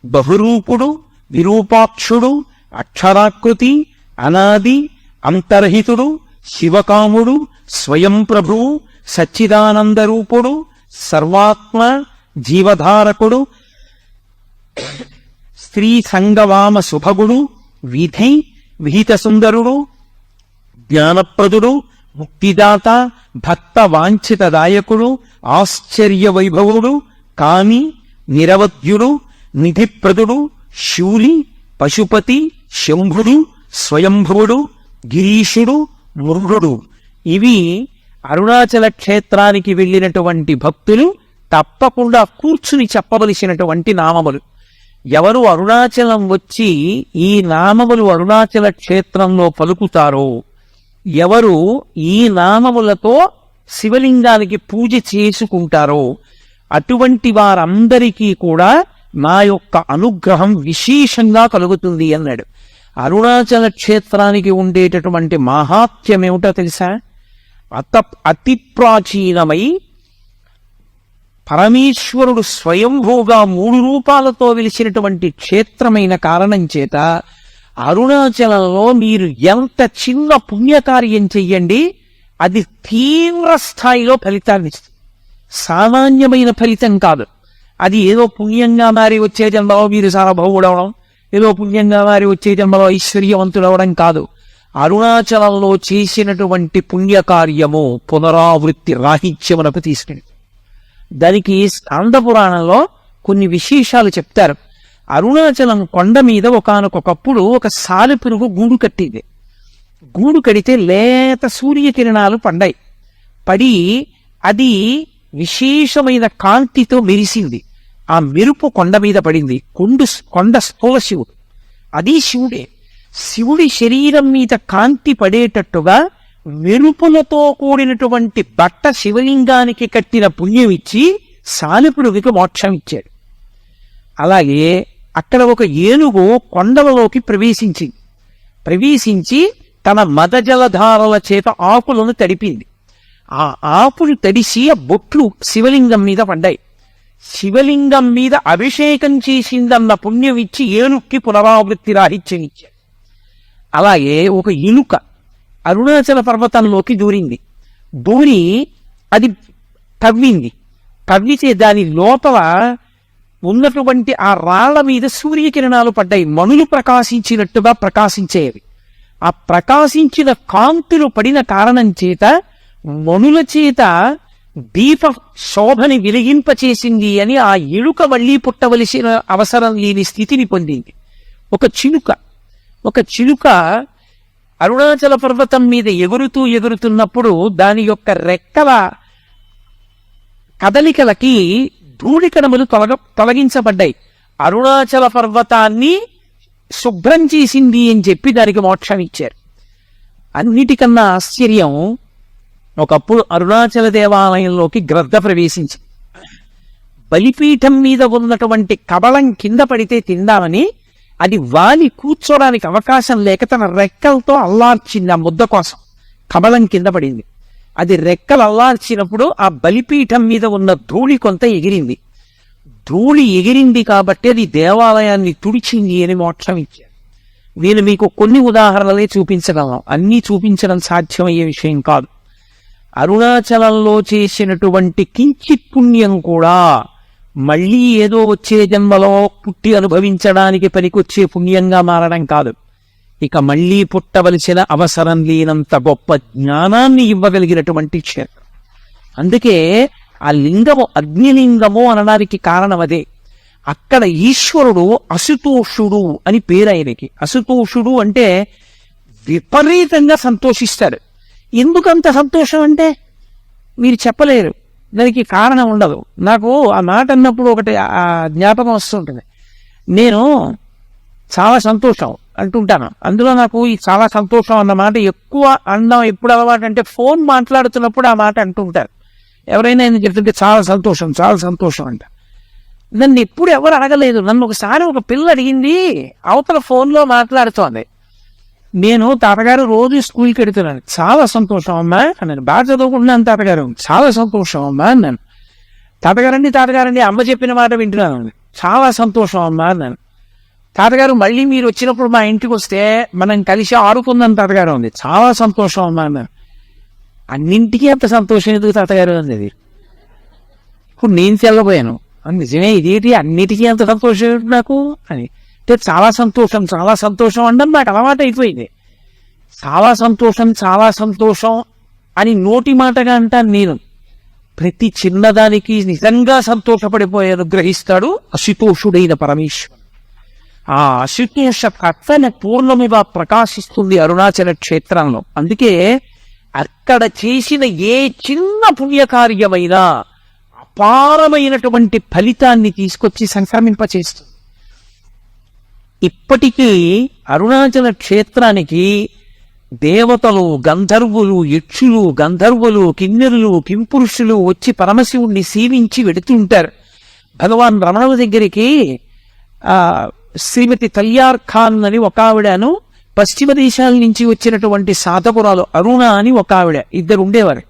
బహురూపుడు, విరూపాక్షుడు, అక్షరాకృతి, అనాది, అంతర్హితుడు, శివకాముడు, స్వయం ప్రభువు, సచ్చిదానందరూపుడు, సర్వాత్మ, జీవధారకుడు, స్త్రీ సంగవామ శుభగుడు, విహిత సుందరుడు, జ్ఞానప్రదుడు, ముక్తిదాత, భక్త వాంఛితదాయకుడు, ఆశ్చర్య వైభవుడు, కామి, నిరవధ్యుడు, నిధిప్రదుడు, శూలి, పశుపతి, శంభుడు, స్వయంభువుడు, గిరీషుడు, మృగుడు. ఇవి అరుణాచల క్షేత్రానికి వెళ్ళినటువంటి భక్తులు తప్పకుండా కూర్చుని చెప్పవలసినటువంటి నామములు. ఎవరు అరుణాచలం వచ్చి ఈ నామములు అరుణాచల క్షేత్రంలో పలుకుతారో, ఎవరు ఈ నామములతో శివలింగానికి పూజ చేసుకుంటారో అటువంటి వారందరికీ కూడా నా యొక్క అనుగ్రహం విశేషంగా కలుగుతుంది అన్నాడు. అరుణాచల క్షేత్రానికి ఉండేటటువంటి మహాత్మ్యం ఏమిటో తెలుసా? అతి ప్రాచీనమై పరమేశ్వరుడు స్వయంభూగా 3 రూపాలతో వెలిసినటువంటి క్షేత్రమైన కారణం చేత అరుణాచలంలో మీరు ఎంత చిన్న పుణ్యకార్యం చెయ్యండి, అది తీవ్ర స్థాయిలో ఫలితాన్ని ఇస్తుంది. సామాన్యమైన ఫలితం కాదు. అది ఏదో పుణ్యంగా మారి వచ్చే జన్మలో మీరు సార్వభౌముడవడం, ఏదో పుణ్యంగా మారి వచ్చే జన్మలో ఐశ్వర్యవంతుడవడం కాదు. అరుణాచలంలో చేసినటువంటి పుణ్యకార్యము పునరావృత్తి రాహిత్యమునకు తీసుకెళ్ళి. దానికి స్కాందపురాణంలో కొన్ని విశేషాలు చెప్తారు. అరుణాచలం కొండ మీద ఒకానొకప్పుడు ఒక సాలెపురుగు గూడు కట్టింది. గూడు కడితే లేత సూర్యకిరణాలు పడ్డాయి. పడి అది విశేషమైన కాంతితో మెరిసింది. ఆ మెరుపు కొండ మీద పడింది. కొండ స్థూల శివుడు, అది శివుడే. శివుడి శరీరం మీద కాంతి పడేటట్టుగా మెరుపులతో కూడినటువంటి బట్ట శివలింగానికి కట్టిన పుణ్యం ఇచ్చి సాలెపురుగుకి మోక్షం ఇచ్చాడు. అలాగే అక్కడ ఒక ఏనుగు కొండలలోకి ప్రవేశించి తన మదజలధారల చేత ఆకులను తడిపింది. ఆ ఆకులు తడిసి ఆ బొట్లు శివలింగం మీద పడ్డాయి. శివలింగం మీద అభిషేకం చేసిందన్న పుణ్యం ఇచ్చి ఏనుక్కి పునరావృత్తి రాహిత్యం ఇచ్చాడు. అలాగే ఒక ఇనుక అరుణాచల పర్వతంలోకి దూరి అది తవ్వితే దాని లోపల ఉన్నటువంటి ఆ రాళ్ల మీద సూర్యకిరణాలు పడ్డాయి. మణులు ప్రకాశించినట్టుగా ప్రకాశించేవి. ఆ ప్రకాశించిన కాంతులు పడిన కారణం చేత మణుల చేత దీప శోభని వెలిగింపచేసింది అని ఆ ఎలుక మళ్లీ పుట్టవలసిన అవసరం లేని స్థితిని పొందింది. ఒక చిలుక అరుణాచల పర్వతం మీద ఎగురుతున్నప్పుడు దాని యొక్క రెక్కల కదలికలకి ధూళికణములు తొలగించబడ్డాయి. అరుణాచల పర్వతాన్ని శుభ్రం చేసింది అని చెప్పి దానికి మోక్షం ఇచ్చారు. అన్నిటికన్నా ఆశ్చర్యం, ఒకప్పుడు అరుణాచల దేవాలయంలోకి గ్రద్ద ప్రవేశించింది. బలిపీఠం మీద ఉన్నటువంటి కబళం కింద పడితే తిందామని అది వాలి కూర్చోడానికి అవకాశం లేక తన రెక్కలతో అల్లార్చింది ఆ ముద్ద కోసం. కమలం కింద పడింది. అది రెక్కలు అల్లార్చినప్పుడు ఆ బలిపీఠం మీద ఉన్న ధూళి కొంత ఎగిరింది. ధూళి ఎగిరింది కాబట్టి అది దేవాలయాన్ని తుడిచింది అని మోక్షం ఇచ్చారు. నేను మీకు కొన్ని ఉదాహరణలే చూపించగలను, అన్నీ చూపించడం సాధ్యమయ్యే విషయం కాదు. అరుణాచలంలో చేసినటువంటి కించిత్ పుణ్యం కూడా మళ్ళీ ఏదో వచ్చే జన్మలో పుట్టి అనుభవించడానికి పనికొచ్చే పుణ్యంగా మారడం కాదు, ఇక మళ్ళీ పుట్టవలసిన అవసరం లేనంత గొప్ప జ్ఞానాన్ని ఇవ్వగలిగినటువంటి క్షేత్రం. అందుకే ఆ లింగము అగ్నిలింగము అనడానికి కారణం అదే. అక్కడ ఈశ్వరుడు అసుతోషుడు అని పేరు ఆయనకి. అసుతోషుడు అంటే విపరీతంగా సంతోషిస్తాడు. ఎందుకంత సంతోషం అంటే మీరు చెప్పలేరు, దానికి కారణం ఉండదు. నాకు ఆ మాట అన్నప్పుడు ఒకటి జ్ఞాపకం వస్తుంటుంది. నేను చాలా సంతోషం అంటుంటాను. అందులో నాకు ఈ చాలా సంతోషం అన్న మాట ఎక్కువ అనడం ఎప్పుడు అలవాటు అంటే ఫోన్ మాట్లాడుతున్నప్పుడు ఆ మాట అంటుంటారు. ఎవరైనా నేను చెప్తుంటే చాలా సంతోషం చాలా సంతోషం అంట. నన్ను ఎప్పుడు ఎవరు అడగలేదు. నన్ను ఒకసారి ఒక పిల్ల అడిగింది, అవతల ఫోన్లో మాట్లాడుతోంది. నేను తాతగారు రోజు స్కూల్కి వెడుతున్నాను, చాలా సంతోషం అమ్మా అన్నాను. బాగా చదువుకుంటున్నాను తాతగారు, చాలా సంతోషం అమ్మా అన్నాను. తాతగారండి అమ్మ చెప్పిన మాట వింటున్నాను, చాలా సంతోషం అమ్మా అన్నాను. తాతగారు మళ్ళీ మీరు వచ్చినప్పుడు మా ఇంటికి వస్తే మనం కలిసి ఆడుకుందాం తాతగారు ఉంది, చాలా సంతోషం అమ్మా అన్నాను. అన్నింటికీ అంత సంతోషం ఎందుకు తాతగారు అన్నది. ఇప్పుడు నేను తెల్లబోయాను, నిజమే ఇదేంటి అన్నిటికీ అంత సంతోషం నాకు అని. అంటే చాలా సంతోషం అనడం నాకు అలవాటు అయిపోయింది. చాలా సంతోషం అని నోటి మాటగా అంటాను నేను. ప్రతి చిన్నదానికి నిజంగా సంతోషపడిపోయి అనుగ్రహిస్తాడు అశుతోషుడైన పరమేశ్వరుడు. ఆ అశుతోష కర్తన పూర్ణమిగా ప్రకాశిస్తుంది అరుణాచల క్షేత్రంలో. అందుకే అక్కడ చేసిన ఏ చిన్న పుణ్యకార్యమైనా అపారమైనటువంటి ఫలితాన్ని తీసుకొచ్చి సంక్రమింపచేస్తుంది. ఇప్పటికీ అరుణాచల క్షేత్రానికి దేవతలు, గంధర్వులు, యక్షులు, గంధర్వులు, కిన్నెరులు, కింపురుషులు వచ్చి పరమశివుణ్ణి సేవించి వెడుతుంటారు. భగవాన్ రమణుల దగ్గరికి శ్రీమతి తల్యార్ ఖాన్ అని ఒక ఆవిడను, పశ్చిమ దేశాల నుంచి వచ్చినటువంటి సాధకురాలు అరుణ అని ఒక ఆవిడ, ఇద్దరు ఉండేవారు.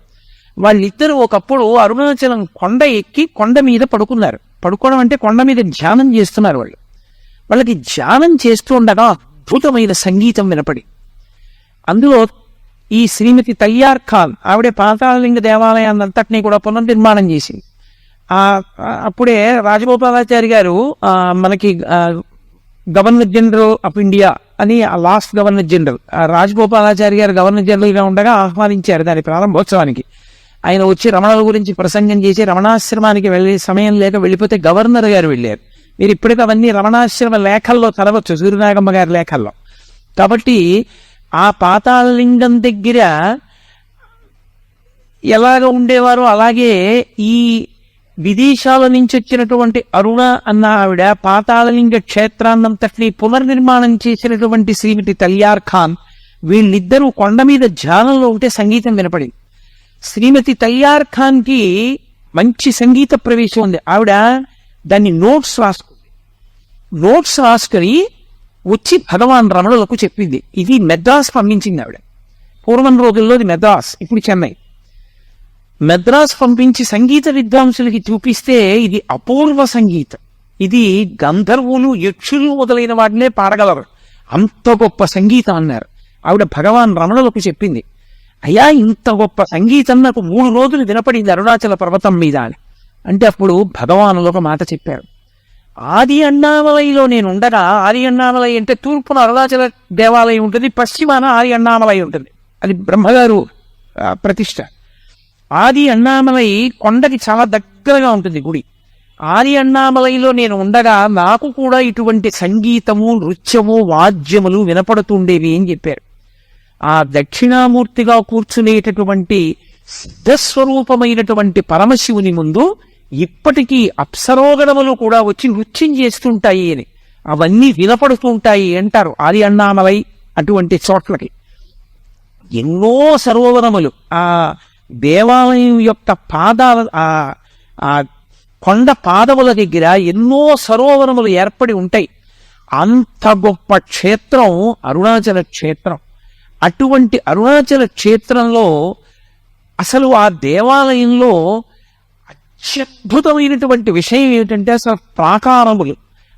వాళ్ళిద్దరూ ఒకప్పుడు అరుణాచలం కొండ ఎక్కి కొండ మీద పడుకున్నారు. పడుకోవడం అంటే కొండ మీద ధ్యానం చేస్తున్నారు. వాళ్ళకి ధ్యానం చేస్తూ ఉండగా అద్భుతమైన సంగీతం వినపడి, అందులో ఈ శ్రీమతి తల్యార్ ఖాన్ ఆవిడే పాతాళలింగ దేవాలయాన్ని అంతటినీ కూడా పునర్నిర్మాణం చేసింది. అప్పుడే రాజగోపాలాచారి గారు మనకి గవర్నర్ జనరల్ ఆఫ్ ఇండియా అని లాస్ట్ గవర్నర్ జనరల్ రాజగోపాలాచారి గారు గవర్నర్ జనరల్గా ఉండగా ఆహ్వానించారు దాని ప్రారంభోత్సవానికి. ఆయన వచ్చి రమణుల గురించి ప్రసంగం చేసి రమణాశ్రమానికి వెళ్ళే సమయం లేక వెళ్ళిపోతే గవర్నర్ గారు వెళ్ళారు. మీరు ఇప్పటికీ అవన్నీ రమణాశ్రమ లేఖల్లో చదవచ్చు, సూర్యనాగమ్మ గారి లేఖల్లో. కాబట్టి ఆ పాతాళలింగం దగ్గర ఎలాగ ఉండేవారో అలాగే ఈ విదేశాల నుంచి వచ్చినటువంటి అరుణ అన్న ఆవిడ పాతాళలింగ క్షేత్రాన్నంతటినీ పునర్నిర్మాణం చేసినటువంటి శ్రీమతి తల్యార్ ఖాన్, వీళ్ళిద్దరూ కొండ మీద ధ్యానంలో ఉంటే సంగీతం వినపడింది. శ్రీమతి తల్యార్ ఖాన్ కి మంచి సంగీత ప్రవేశం ఉంది. ఆవిడ దాన్ని నోట్స్ రాసుకొని వచ్చి భగవాన్ రమణులకు చెప్పింది. ఇది మెద్రాస్ పంపించింది ఆవిడ. పూర్వం రోజుల్లో మెద్రాస్, ఇప్పుడు చెన్నై. మెద్రాస్ పంపించి సంగీత విద్వాంసులకి చూపిస్తే ఇది అపూర్వ సంగీతం, ఇది గంధర్వులు, యక్షులు మొదలైన వాటినే పాడగలరు, అంత గొప్ప సంగీతం అన్నారు. ఆవిడ భగవాన్ రమణులకు చెప్పింది, అయ్యా ఇంత గొప్ప సంగీతం నాకు 3 రోజులు వినపడింది అరుణాచల పర్వతం మీద అని. అంటే అప్పుడు భగవానులు ఒక మాట చెప్పారు. ఆది అన్నామలైలో నేను ఉండగా, ఆది అన్నామలై అంటే తూర్పున అరుణాచల దేవాలయం ఉంటుంది, పశ్చిమాన ఆది అన్నామలై ఉంటుంది, అది బ్రహ్మగారు ప్రతిష్ట. ఆది అన్నామలై కొండకి చాలా దగ్గరగా ఉంటుంది గుడి. ఆది అన్నామలైలో నేను ఉండగా నాకు కూడా ఇటువంటి సంగీతము, నృత్యము, వాద్యములు వినపడుతుండేవి అని చెప్పారు. ఆ దక్షిణామూర్తిగా కూర్చునేటటువంటి సిద్ధస్వరూపమైనటువంటి పరమశివుని ముందు ఇప్పటికీ అప్సరోగణములు కూడా వచ్చి నృత్యం చేస్తుంటాయి అని, అవన్నీ వినపడుతుంటాయి అంటారు ఆది అన్నామలై అటువంటి చోట్లకి. ఎన్నో సరోవరములు ఆ దేవాలయం యొక్క పాదాల ఆ కొండ పాదముల దగ్గర ఎన్నో సరోవరములు ఏర్పడి ఉంటాయి. అంత గొప్ప క్షేత్రం అరుణాచల క్షేత్రం. అటువంటి అరుణాచల క్షేత్రంలో అసలు ఆ దేవాలయంలో అత్యద్భుతమైనటువంటి విషయం ఏమిటంటే అసలు ప్రాకారములు,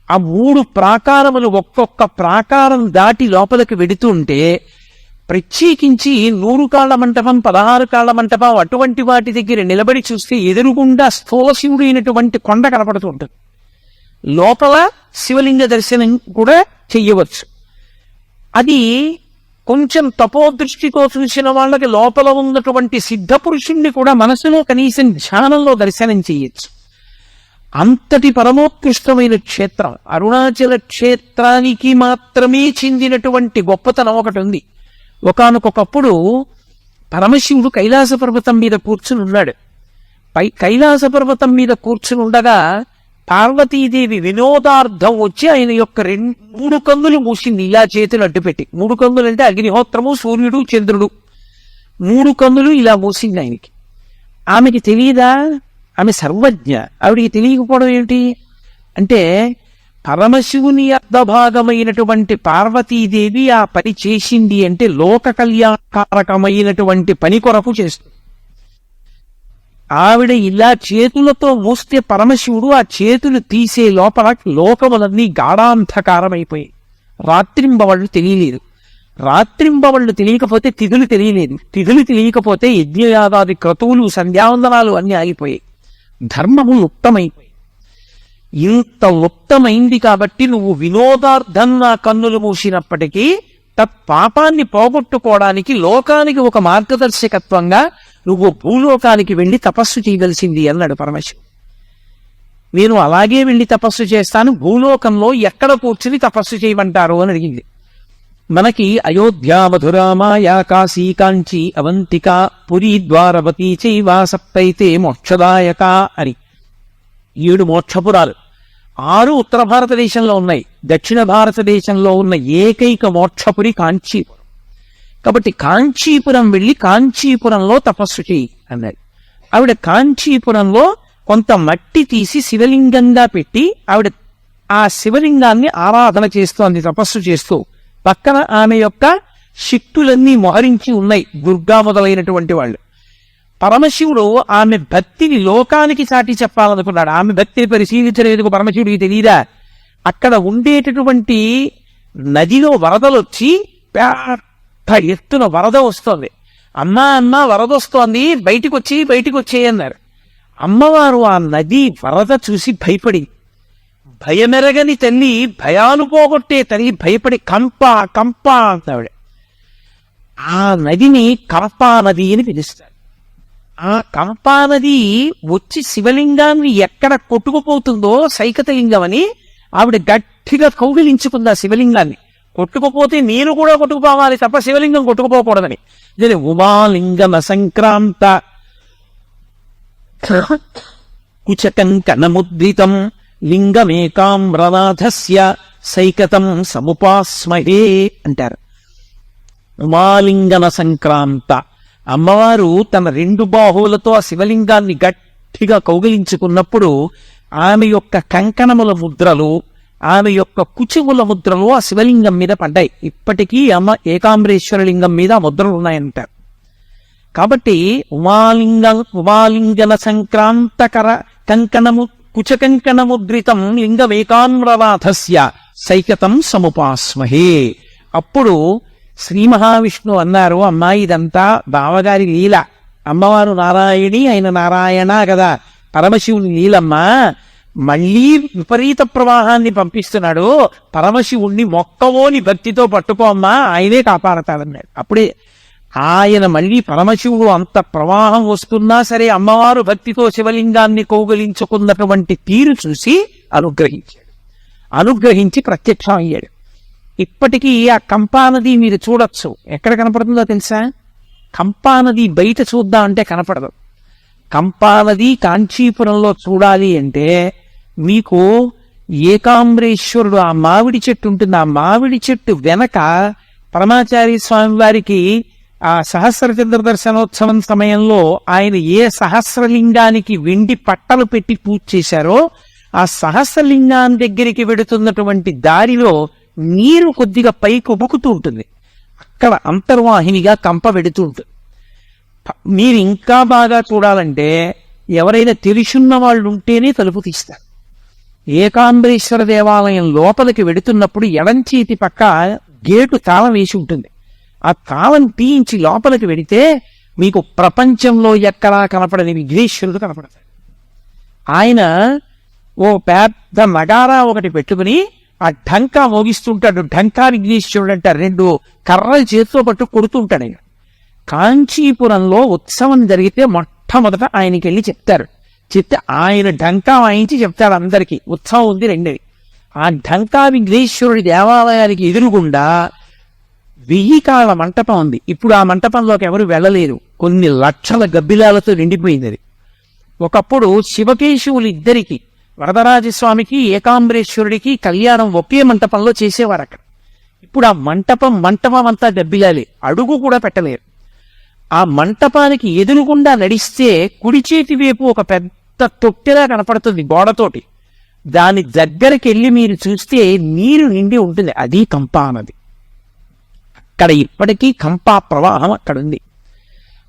ఆ 3 ప్రాకారములు ఒక్కొక్క ప్రాకారం దాటి లోపలికి వెడుతుంటే ప్రత్యేకించి 100 కాళ్ల మంటపం, 16 కాళ్ల మంటపం అటువంటి వాటి దగ్గర నిలబడి చూస్తే ఎదురుగుండా స్థూలశివుడు అయినటువంటి కొండ కనపడుతూ ఉంటుంది. లోపల శివలింగ దర్శనం కూడా చెయ్యవచ్చు. అది కొంచెం తపోదృష్టితో చూసిన వాళ్ళకి లోపల ఉన్నటువంటి సిద్ధ పురుషుణ్ణి కూడా మనసులో కనీసం ధ్యానంలో దర్శనం చేయొచ్చు. అంతటి పరమోత్కృష్టమైన క్షేత్రం అరుణాచల క్షేత్రానికి మాత్రమే చెందినటువంటి గొప్పతనం ఒకటి ఉంది. ఒకానొకప్పుడు పరమశివుడు కైలాస పర్వతం మీద కూర్చుని ఉన్నాడు. కైలాస పర్వతం మీద కూర్చుని ఉండగా పార్వతీదేవి వినోదార్థం వచ్చి ఆయన యొక్క 3 కన్నులు మూసింది, ఇలా చేతులు అడ్డుపెట్టి. 3 కన్నులు అంటే అగ్నిహోత్రము, సూర్యుడు, చంద్రుడు. 3 కన్నులు ఇలా మూసింది ఆయనకి. ఆమెకి తెలియదా? ఆమె సర్వజ్ఞ. ఆవిడికి తెలియకపోవడం ఏమిటి అంటే పరమశివుని అర్ధభాగమైనటువంటి పార్వతీదేవి ఆ పని చేసింది అంటే లోక కళ్యాణకారకమైనటువంటి పని కొరకు చేస్తుంది. ఆవిడ ఇలా చేతులతో మూస్తే పరమశివుడు ఆ చేతులు తీసే లోపల లోకములన్నీ గాఢాంధకారమైపోయాయి. రాత్రింబవళ్ళు తెలియలేదు. రాత్రింబవళ్ళు తెలియకపోతే తిథులు తెలియలేదు. తిథులు తెలియకపోతే యజ్ఞయాగాది క్రతువులు, సంధ్యావందనాలు అన్నీ ఆగిపోయాయి. ధర్మము లుప్తమైపోయి. ఇంత లుప్తమైంది కాబట్టి నువ్వు వినోదార్థం నా కన్నులు మూసినప్పటికీ తత్పాపాన్ని పోగొట్టుకోవడానికి లోకానికి ఒక మార్గదర్శకత్వంగా నువ్వు భూలోకానికి వెళ్ళి తపస్సు చేయవలసింది అన్నాడు పరమశివుడు. నేను అలాగే వెళ్ళి తపస్సు చేస్తాను, భూలోకంలో ఎక్కడ కూర్చుని తపస్సు చేయమంటారు అని అడిగింది. మనకి అయోధ్య, మధుర, మాయా, కాశీ, కాంచీ, అవంతిక, పురీ, ద్వారవతి చైవా సప్తైతే మోక్షదాయక అని 7 మోక్షపురాలు. 6 ఉత్తర భారతదేశంలో ఉన్నాయి. దక్షిణ భారతదేశంలో ఉన్న ఏకైక మోక్షపురి కాంచీపురం. కాబట్టి కాంచీపురం వెళ్ళి కాంచీపురంలో తపస్సు చేయి అన్నాడు. ఆవిడ కాంచీపురంలో కొంత మట్టి తీసి శివలింగంగా పెట్టి ఆవిడ ఆ శివలింగాన్ని ఆరాధన చేస్తోంది తపస్సు చేస్తూ. పక్కన ఆమె యొక్క శక్తులన్నీ మోహరించి ఉన్నాయి, దుర్గా మొదలైనటువంటి వాళ్ళు. పరమశివుడు ఆమె భక్తిని లోకానికి చాటి చెప్పాలనుకున్నాడు. ఆమె భక్తిని పరిశీలించలేదు పరమశివుడికి తెలియదా? అక్కడ ఉండేటటువంటి నదిలో వరదలొచ్చి ఎత్తున వరద వస్తోంది. అమ్మా వరద వస్తోంది, బయటికి వచ్చేయన్నారు. అమ్మవారు ఆ నది వరద చూసి భయపడి, భయమెరగని తల్లి, భయాలు పోగొట్టే తల్లి భయపడి కంప అంటావిడ. ఆ నదిని కంపా నది అని పిలుస్తారు. ఆ కంపా నది వచ్చి శివలింగాన్ని ఎక్కడ కొట్టుకుపోతుందో సైకతలింగం అని ఆవిడ గట్టిగా కౌగిలించుకుంది ఆ శివలింగాన్ని. కొట్టుకుపోతే నేను కూడా కొట్టుకుపోవాలి తప్ప శివలింగం కొట్టుకుపోకూడదని. ఇది ఉమాలింగమ సంక్రాంత కుచకంకణముద్రితం లింగమేకామ్రనాథస్య సైకతం సముపాస్మహే అంటారు. ఉమాలింగన సంక్రాంత, అమ్మవారు తన 2 బాహువులతో ఆ శివలింగాన్ని గట్టిగా కౌగిలించుకున్నప్పుడు ఆమె యొక్క కంకణముల ముద్రలు, ఆమె యొక్క కుచుముల ముద్రలు ఆ శివలింగం మీద పడ్డాయి. ఇప్పటికీ అమ్మ ఏకాంబరేశ్వర లింగం మీద ఆ ముద్రలు ఉన్నాయంటారు. కాబట్టి ఉమాలింగన సంక్రాంతకర కంకణము కుచకంకణముద్రితం లింగమేకామ్రనాథస్య సైకతం సముపాస్మహే. అప్పుడు శ్రీ మహావిష్ణువు అన్నారు, అమ్మా ఇదంతా బావగారి లీల. అమ్మవారు నారాయణి, ఆయన నారాయణ కదా, పరమశివుని లీలమ్మా. మళ్లీ విపరీత ప్రవాహాన్ని పంపిస్తున్నాడు. పరమశివుణ్ణి మొక్కవోని భక్తితో పట్టుకో అమ్మా, ఆయనే కాపాడతాడన్నాడు. అప్పుడే ఆయన మళ్లీ పరమశివుడు అంత ప్రవాహం వస్తున్నా సరే అమ్మవారు భక్తితో శివలింగాన్ని కౌగలించుకున్నటువంటి తీరు చూసి అనుగ్రహించి ప్రత్యక్షం అయ్యాడు. ఇప్పటికీ ఆ కంపానది మీరు చూడొచ్చు. ఎక్కడ కనపడుతుందో తెలుసా? కంపానది బయట చూద్దాం అంటే కనపడదు. కంపానది కాంచీపురంలో చూడాలి అంటే మీకు ఏకాంబరేశ్వరుడు ఆ మామిడి చెట్టు ఉంటుంది. ఆ మామిడి చెట్టు వెనక పరమాచార్య స్వామి వారికి ఆ సహస్రచంద్ర దర్శనోత్సవం సమయంలో ఆయన ఏ సహస్రలింగానికి వెండి పట్టలు పెట్టి పూజ చేశారో ఆ సహస్రలింగాన్ని దగ్గరికి వెడుతున్నటువంటి దారిలో నీరు కొద్దిగా పైకి ఉబుకుతూ ఉంటుంది. అక్కడ అంతర్వాహినిగా కంప వెడుతూ ఉంటుంది. మీరు ఇంకా బాగా చూడాలంటే ఎవరైనా తెలుసున్న వాళ్ళు ఉంటేనే తలుపు తీస్తారు. ఏకాంబరేశ్వర దేవాలయం లోపలికి వెడుతున్నప్పుడు ఎడంచేతి పక్క గేటు తాళం వేసి ఉంటుంది. ఆ తాళం తీయించి లోపలికి వెడితే మీకు ప్రపంచంలో ఎక్కడా కనపడని విఘ్నేశ్వరుడు కనపడతాడు. ఆయన ఓ పెద్ద నగారా ఒకటి పెట్టుకుని ఆ ఢంకా మోగిస్తుంటాడు. ఢంకా విఘ్నేశ్వరుడు అంటారు. 2 కర్రలు చేతితో పట్టు కొడుతుంటాడు ఆయన. కాంచీపురంలో ఉత్సవం జరిగితే మొట్టమొదట ఆయనకి వెళ్ళి చెప్తారు. చెప్తే ఆయన ఢంకా వాయించి చెప్తాడు అందరికీ ఉత్సవం ఉంది రెండేది. ఆ ఢంకా విఘ్నేశ్వరుడి దేవాలయానికి ఎదురుగుండా 1000 కాళ్ళ మంటపం ఉంది. ఇప్పుడు ఆ మంటపంలోకి ఎవరు వెళ్ళలేరు. కొన్ని లక్షల గబ్బిలాలతో నిండిపోయింది అది. ఒకప్పుడు శివకేశవులు ఇద్దరికి, వరదరాజస్వామికి ఏకాంబరేశ్వరుడికి కళ్యాణం ఒకే మంటపంలో చేసేవారు అక్కడ. ఇప్పుడు ఆ మంటపం అంతా గబ్బిలాలే, అడుగు కూడా పెట్టలేరు. ఆ మంటపానికి ఎదురుగుండా నడిస్తే కుడి చేతి వైపు ఒక పెద్ద తొట్టెలా కనపడుతుంది గోడతోటి. దాని దగ్గరికి వెళ్ళి మీరు చూస్తే నీరు నిండి ఉంటుంది. అది కంపా నది. అక్కడ ఇప్పటికీ కంపా ప్రవాహం అక్కడుంది.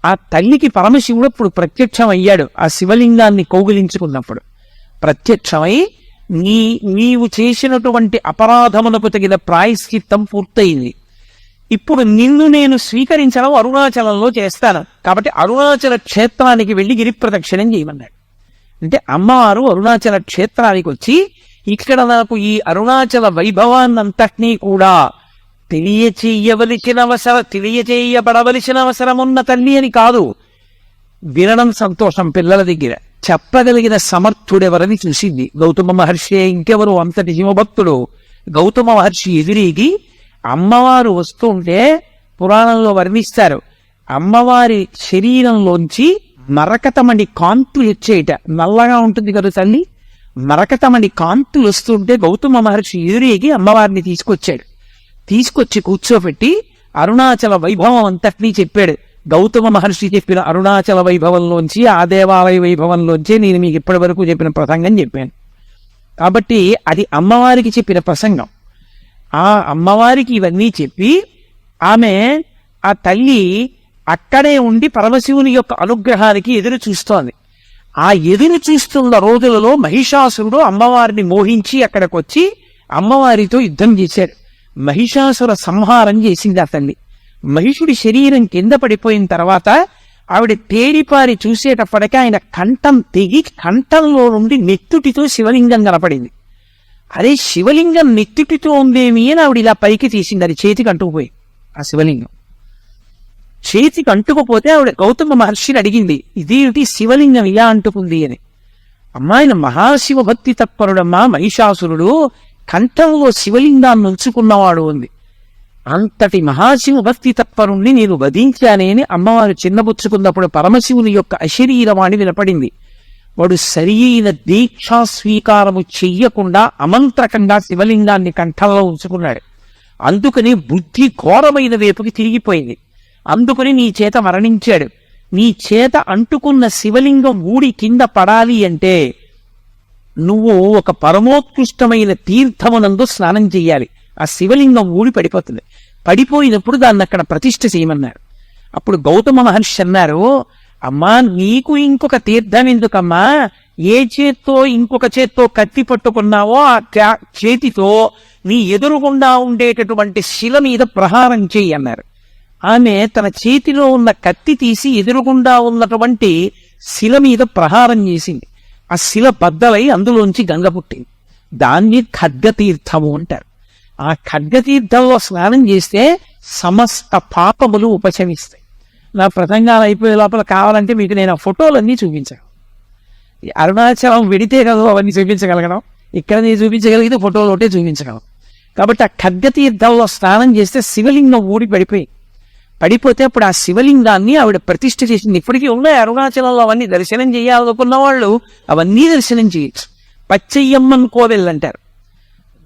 ఆ తల్లికి పరమశివుడు ఇప్పుడు ప్రత్యక్షం అయ్యాడు. ఆ శివలింగాన్ని కౌగిలించుకున్నప్పుడు ప్రత్యక్షమై నీవు చేసినటువంటి అపరాధమునకు తగిన ప్రాయశ్చిత్తం పూర్తయింది. ఇప్పుడు నిన్ను నేను స్వీకరించడం అరుణాచలంలో చేస్తాను. కాబట్టి అరుణాచల క్షేత్రానికి వెళ్ళి గిరి ప్రదక్షిణం చేయమన్నాడు. అంటే అమ్మవారు అరుణాచల క్షేత్రానికి వచ్చి ఇక్కడ నాకు ఈ అరుణాచల వైభవాన్నంతటినీ కూడా తెలియచేయబడవలసిన అవసరమున్న తల్లి అని కాదు. వినడం సంతోషం పిల్లల దగ్గర, చెప్పగలిగిన సమర్థుడెవరని చూసింది. గౌతమ మహర్షి ఇంకెవరు అంతటి శివభక్తుడు. గౌతమ మహర్షి ఎదురీగి అమ్మవారు వస్తుంటే పురాణంలో వర్ణిస్తారు. అమ్మవారి శరీరంలోంచి మరకతమణి కాంతులు వచ్చేయట. నల్లగా ఉంటుంది కదా తల్లి, మరకతమణి కాంతులు వస్తుంటే గౌతమ మహర్షి ఎదురీగి అమ్మవారిని తీసుకొచ్చి కూర్చోబెట్టి అరుణాచల వైభవం అంతటినీ చెప్పాడు. గౌతమ మహర్షి చెప్పిన అరుణాచల వైభవంలోంచి, ఆ దేవాలయ వైభవంలోంచి నేను మీకు ఇప్పటి వరకు చెప్పిన ప్రసంగం చెప్పాను. కాబట్టి అది అమ్మవారికి చెప్పిన ప్రసంగం. ఆ అమ్మవారికి ఇవన్నీ చెప్పి ఆమె ఆ తల్లి అక్కడే ఉండి పరమశివుని యొక్క అనుగ్రహానికి ఎదురు చూస్తోంది. ఆ ఎదురు చూస్తున్న రోజులలో మహిషాసురుడు అమ్మవారిని మోహించి అక్కడికి వచ్చి అమ్మవారితో యుద్ధం చేశాడు. మహిషాసుర సంహారం చేసింది ఆ తల్లి. మహిషుడి శరీరం కింద పడిపోయిన తర్వాత ఆవిడ తేరిపారి చూసేటప్పటికీ ఆయన కంఠం తెగి కంఠంలో నుండి నెత్తుటితో శివలింగం కనపడింది. అరే శివలింగం నెత్తుటితో ఉందేమి అని ఆవిడ ఇలా పైకి తీసింది. అది చేతికి అంటుకుపోయి ఆ శివలింగం చేతికి అంటుకుపోతే ఆవిడ గౌతమ మహర్షిని అడిగింది, ఇదేమిటి శివలింగం ఇలా అంటుకుంది అని. అమ్మాయిన మహాశివ భక్తి తత్పరుడమ్మా మహిషాసురుడు కంఠంలో శివలింగాన్ని ఉంచుకున్నవాడు ఉంది. అంతటి మహాశివ భక్తి తత్పరుణ్ణి నేను వధించానే అని అమ్మవారు చిన్నబుచ్చుకున్నప్పుడు పరమశివుని యొక్క అశరీరవాణి వినపడింది. వాడు సరియైన దీక్షా స్వీకారము చెయ్యకుండా అమంత్రకంగా శివలింగాన్ని కంఠంలో ఉంచుకున్నాడు. అందుకని బుద్ధి ఘోరమైన వైపుకి తిరిగిపోయింది. అందుకని నీ చేత మరణించాడు. నీ చేత అంటుకున్న శివలింగం ఊడి కింద పడాలి అంటే నువ్వు ఒక పరమోత్కృష్టమైన తీర్థమునందు స్నానం చెయ్యాలి. ఆ శివలింగం ఊడి పడిపోతుంది. పడిపోయినప్పుడు దాన్ని అక్కడ ప్రతిష్ఠ చేయమన్నారు. అప్పుడు గౌతమ మహర్షి అన్నారు, అమ్మా నీకు ఇంకొక తీర్థం ఎందుకమ్మా? ఏ చేత్తో ఇంకొక చేత్తో కత్తి పట్టుకున్నావో ఆ చేతితో నీ ఎదురుగుండా ఉండేటటువంటి శిల మీద ప్రహారం చెయ్యి అన్నారు. ఆమె తన చేతిలో ఉన్న కత్తి తీసి ఎదురుగుండా ఉన్నటువంటి శిల మీద ప్రహారం చేసింది. ఆ శిల బద్దలై అందులోంచి గంగ పుట్టింది. దాన్ని ఖడ్గతీర్థము అంటారు. ఆ ఖడ్గతీర్థంలో స్నానం చేస్తే సమస్త పాపములు ఉపశమిస్తాయి. నా ప్రసంగాలు అయిపోయే లోపల కావాలంటే మీకు నేను ఆ ఫోటోలన్నీ చూపించగలను. అరుణాచలం వెడితే కదా అవన్నీ చూపించగలగడం. ఇక్కడ నేను చూపించగలిగితే ఫోటోలు ఒకటే చూపించగలం. కాబట్టి ఆ ఖడ్గతీర్థంలో స్నానం చేస్తే శివలింగం ఊడి పడిపోతే అప్పుడు ఆ శివలింగాన్ని ఆవిడ ప్రతిష్ఠ చేసింది. ఇప్పటికీ ఉన్నాయి అరుణాచలంలో అవన్నీ. దర్శనం చేయాలనుకున్న వాళ్ళు అవన్నీ దర్శనం చేయొచ్చు. పచ్చయ్యమ్మన్ కోవెల్ అంటారు.